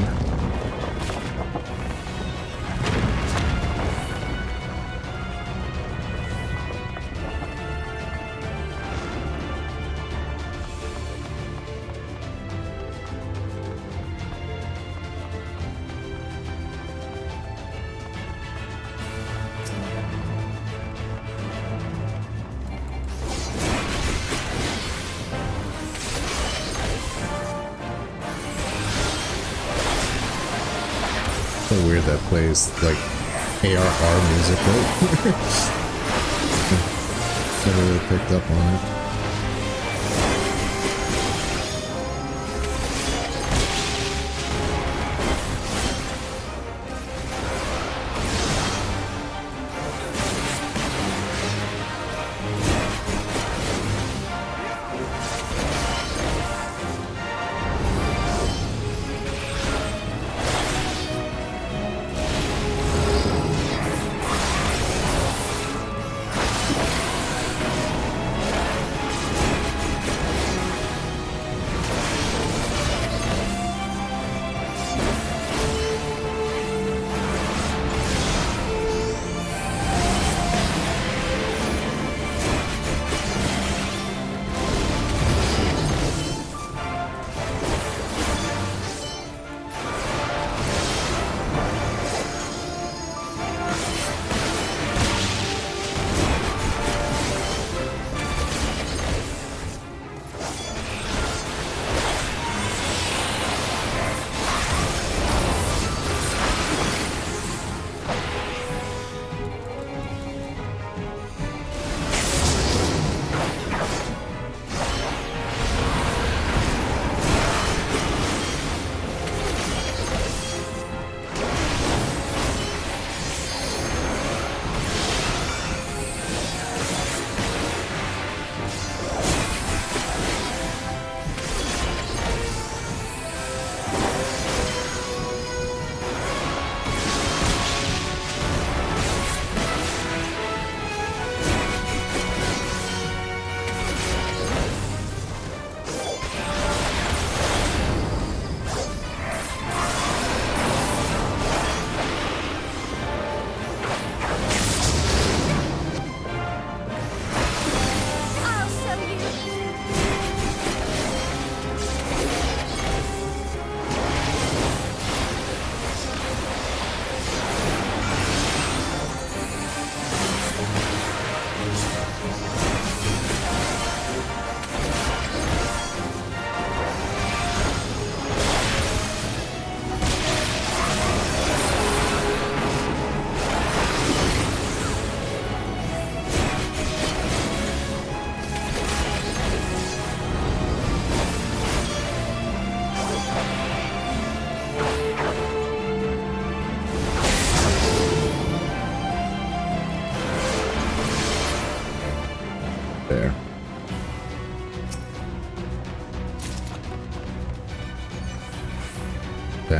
So weird that plays like ARR music, right? Never really picked up on it.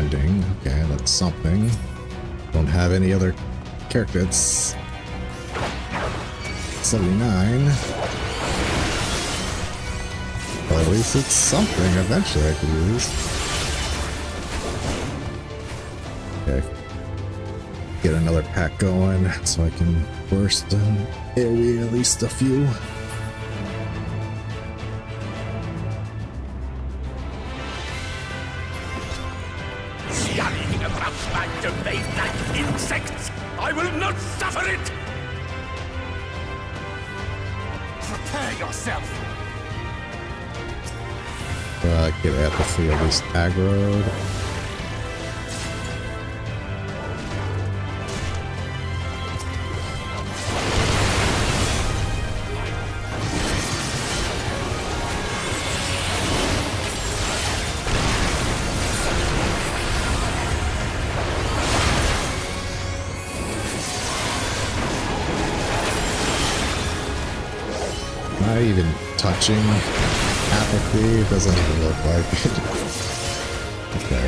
defending. Okay, that's something. Don't have any other character. It's 79. Well, at least it's something eventually I could use. Okay. Get another pack going so I can burst and AoE at least a few. Scurrying about my domain like insects! I will not suffer it! Prepare yourself! Get apathy at least aggroed. Not even touching apathy, doesn't even look like it. Okay.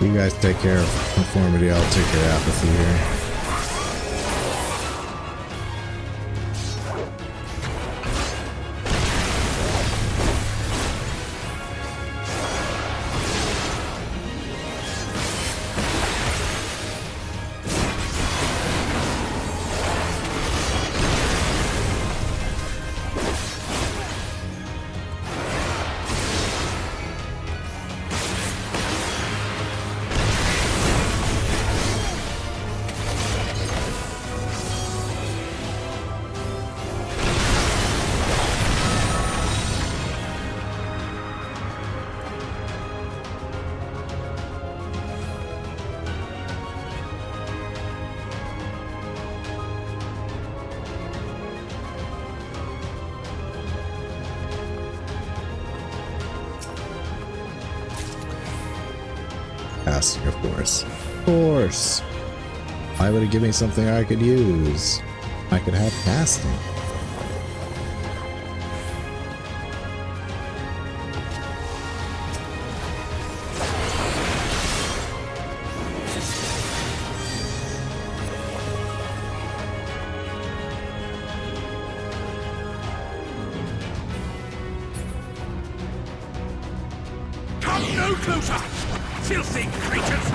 You guys take care of conformity, I'll take care of apathy here. Casting, of course. Of course! Why would it give me something I could use? I could have casting. Come no closer! Filthy creatures!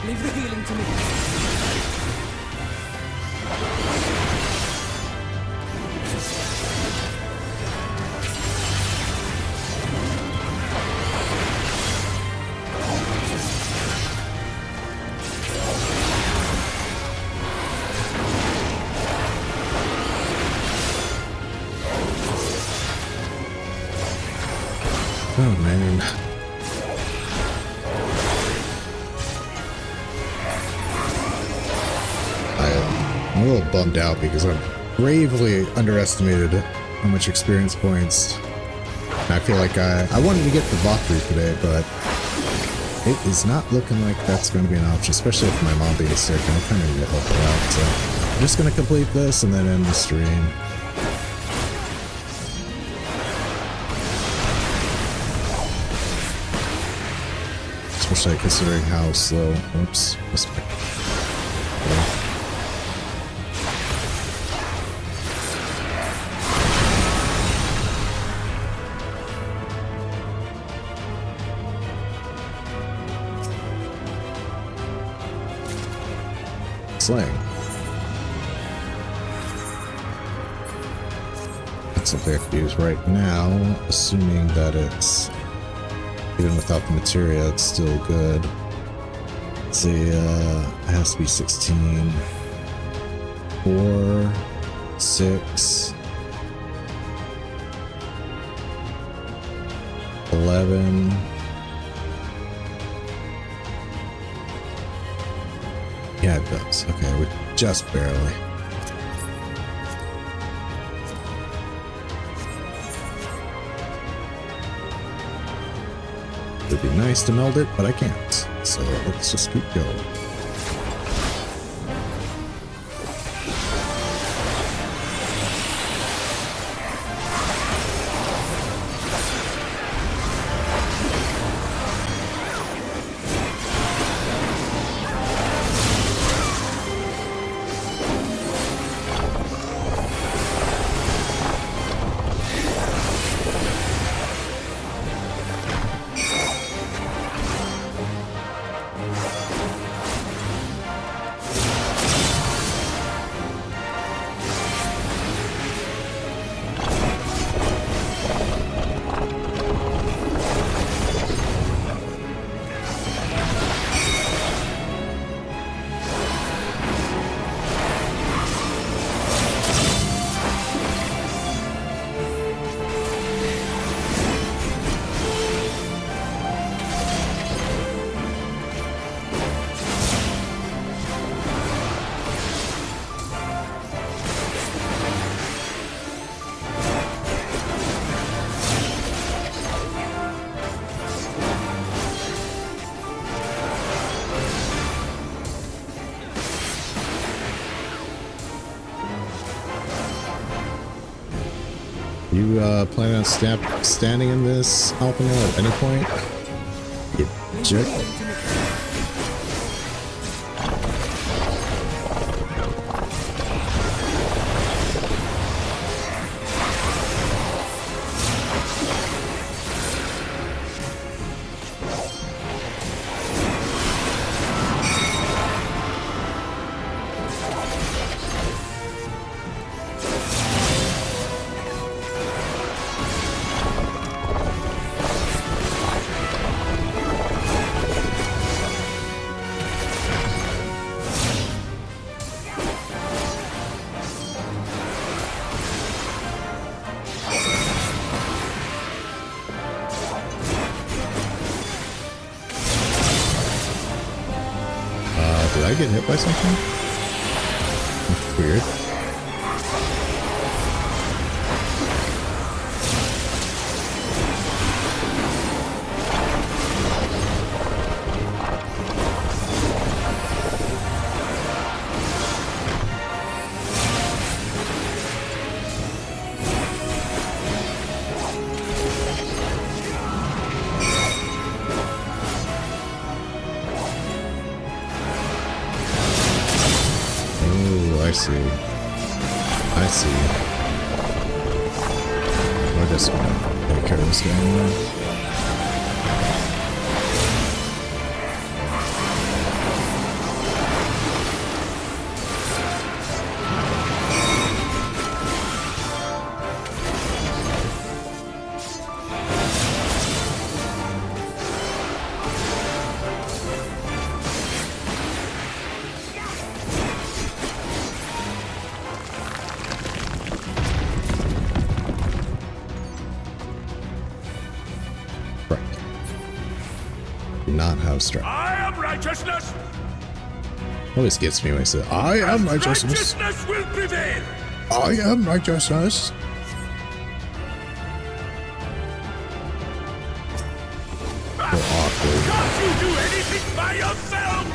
Leave the healing to me. Oh man. I'm a little bummed out because I've gravely underestimated how much experience points. I feel like I wanted to get the Vauthry today, but it is not looking like that's going to be an option, especially with my mom being sick. I kind of need to help her out, so I'm just going to complete this and then end the stream. Especially considering how slow. Oops. Slaying. That's something I could use right now, assuming that it's even without the materia, it's still good. Let's see, it has to be 16. 4, 6, 11. Yeah, it does. Okay, we're just barely. It'd be nice to meld it, but I can't. So let's just keep going. You plan on standing in this alpha mill at any point? You jerk. Did I get hit by something? That's weird. I see. I see. We're just gonna take care of this guy anyway. Not have strength. I am righteousness. Always gets me when I say, I am righteousness. Righteousness will prevail. I am righteousness. So awkward. Can't you do anything by yourself?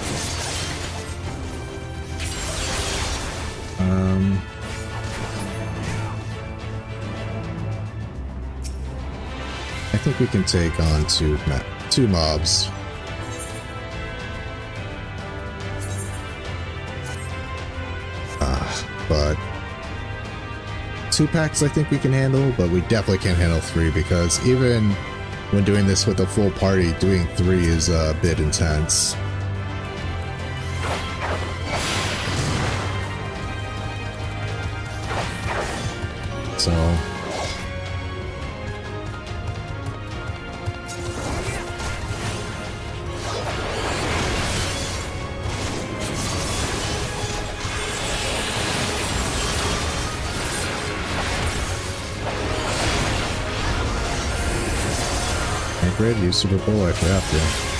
I think we can take on two mobs. But 2 packs I think we can handle, but we definitely can't handle 3 because even when doing this with a full party, doing 3 is a bit intense. So upgrade? Use Super Bowl if we have to.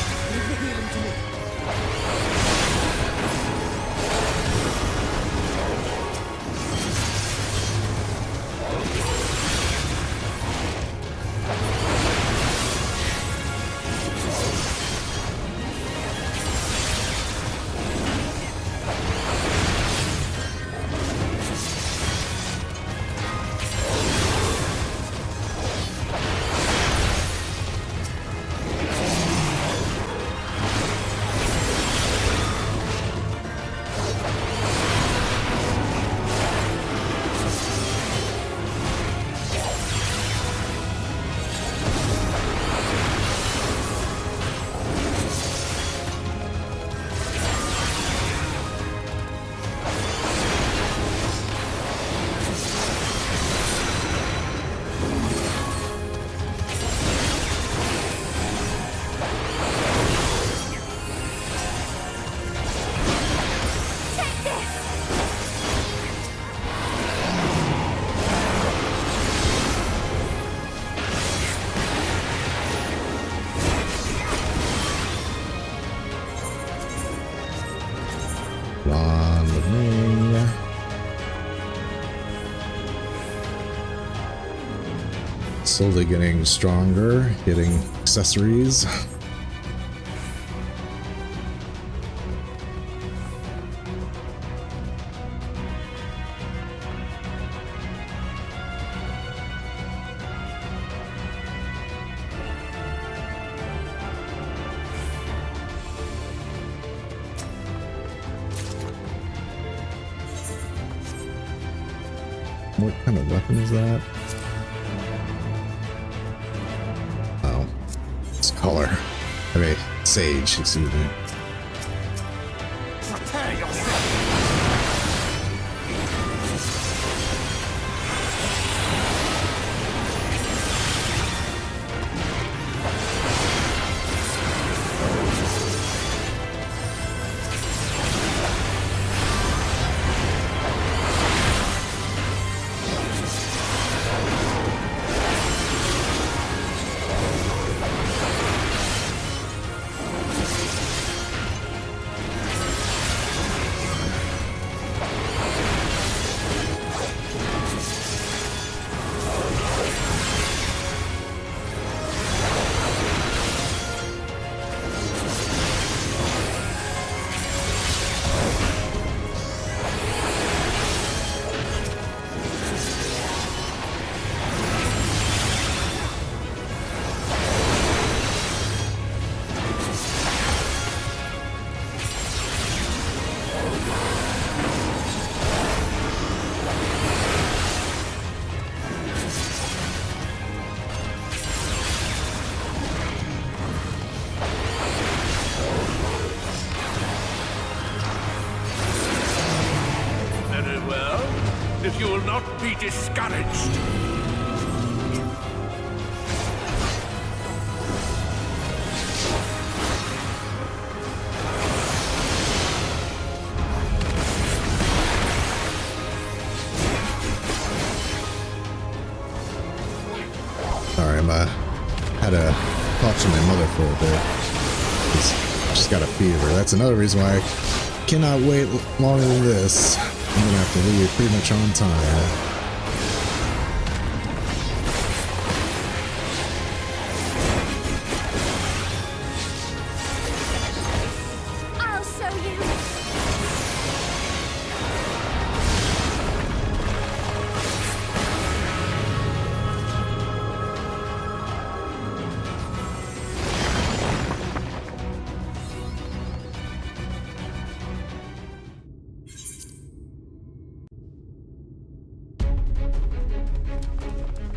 On the ring. Slowly getting stronger, getting accessories. What kind of weapon is that? Oh, it's color. Okay, sage, excuse me. Prepare yourself. If you will not be discouraged. Sorry, I had to talk to my mother for a bit. She's got a fever. That's another reason why I cannot wait longer than this. I'm gonna have to leave pretty much on time. I'll show you.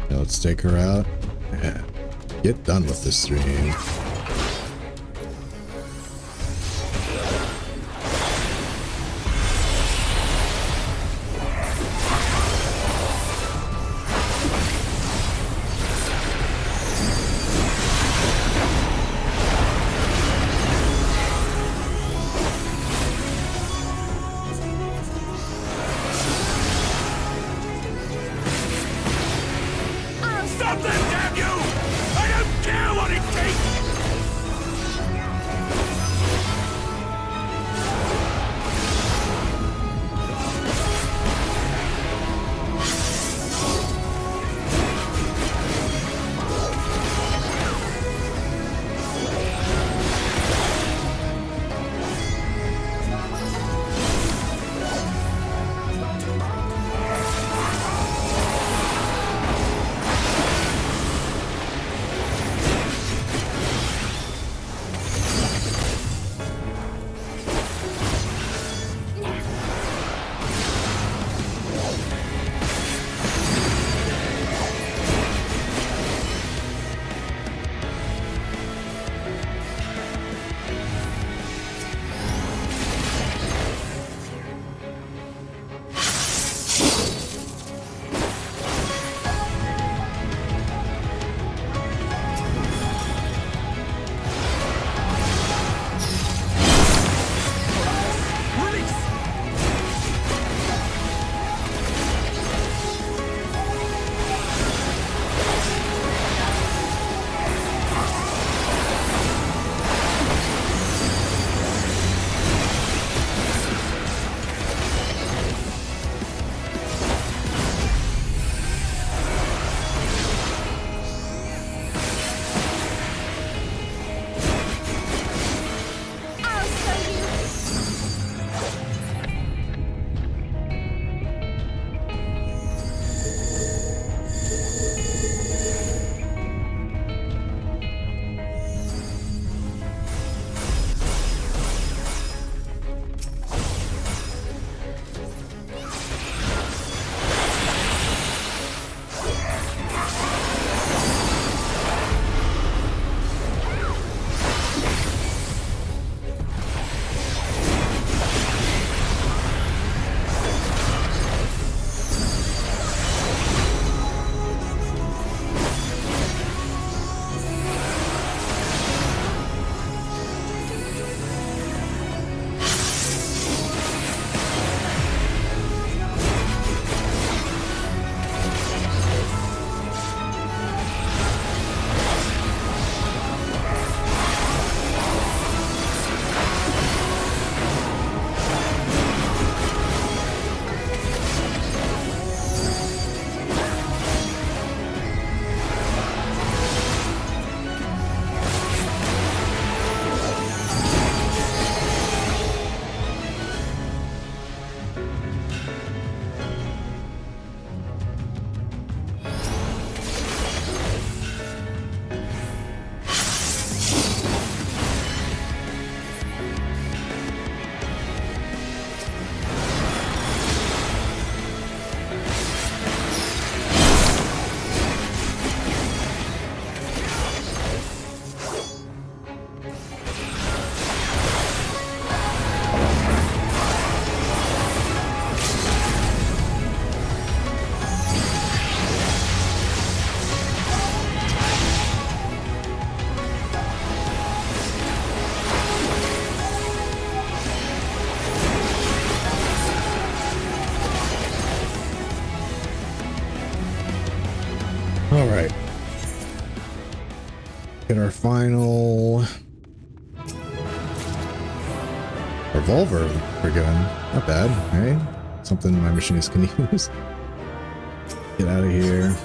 Now let's take her out and get done with this stream. Stop them, damn you! I don't care what it takes! All right. Get our final revolver we're given. Not bad, right? Something my machinist can use. Get out of here.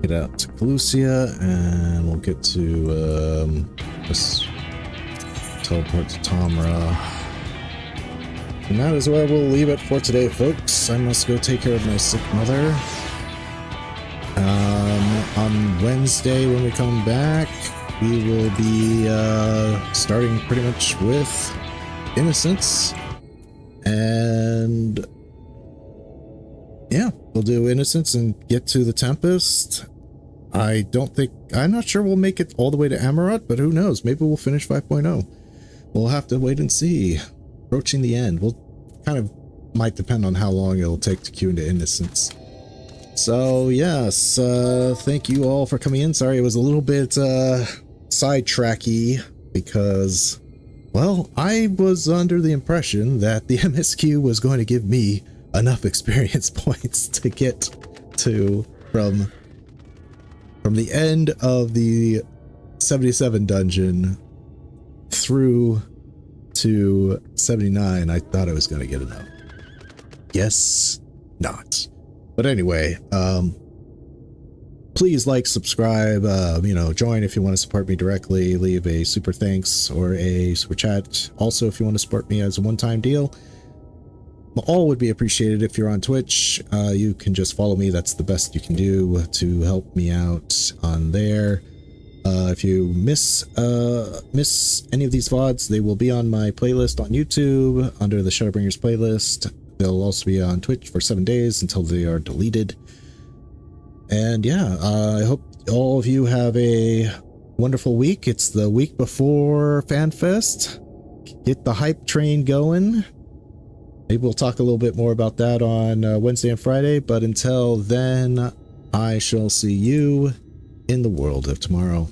Get out to Calusia, and we'll get to just teleport to Tamra. And that is where we'll leave it for today, folks. I must go take care of my sick mother. On Wednesday, when we come back, we will be starting pretty much with Innocence. And yeah, we'll do Innocence and get to the Tempest. I'm not sure we'll make it all the way to Amarat, but who knows? Maybe we'll finish 5.0. We'll have to wait and see. Approaching the end. We'll kind of might depend on how long it'll take to queue into Innocence. So yes, thank you all for coming in. Sorry it was a little bit sidetracky because, well, I was under the impression that the MSQ was going to give me enough experience points to get to from the end of the 77 dungeon through to 79. I thought I was going to get enough. Guess not. But anyway, please like, subscribe, join if you want to support me directly, leave a super thanks or a super chat. Also, if you want to support me as a one-time deal, all would be appreciated. If you're on Twitch, you can just follow me. That's the best you can do to help me out on there. If you miss any of these VODs, they will be on my playlist on YouTube under the Shadowbringers playlist. They'll also be on Twitch for 7 days until they are deleted. And yeah, I hope all of you have a wonderful week. It's the week before FanFest. Get the hype train going. Maybe we'll talk a little bit more about that on Wednesday and Friday, but until then, I shall see you in the world of tomorrow.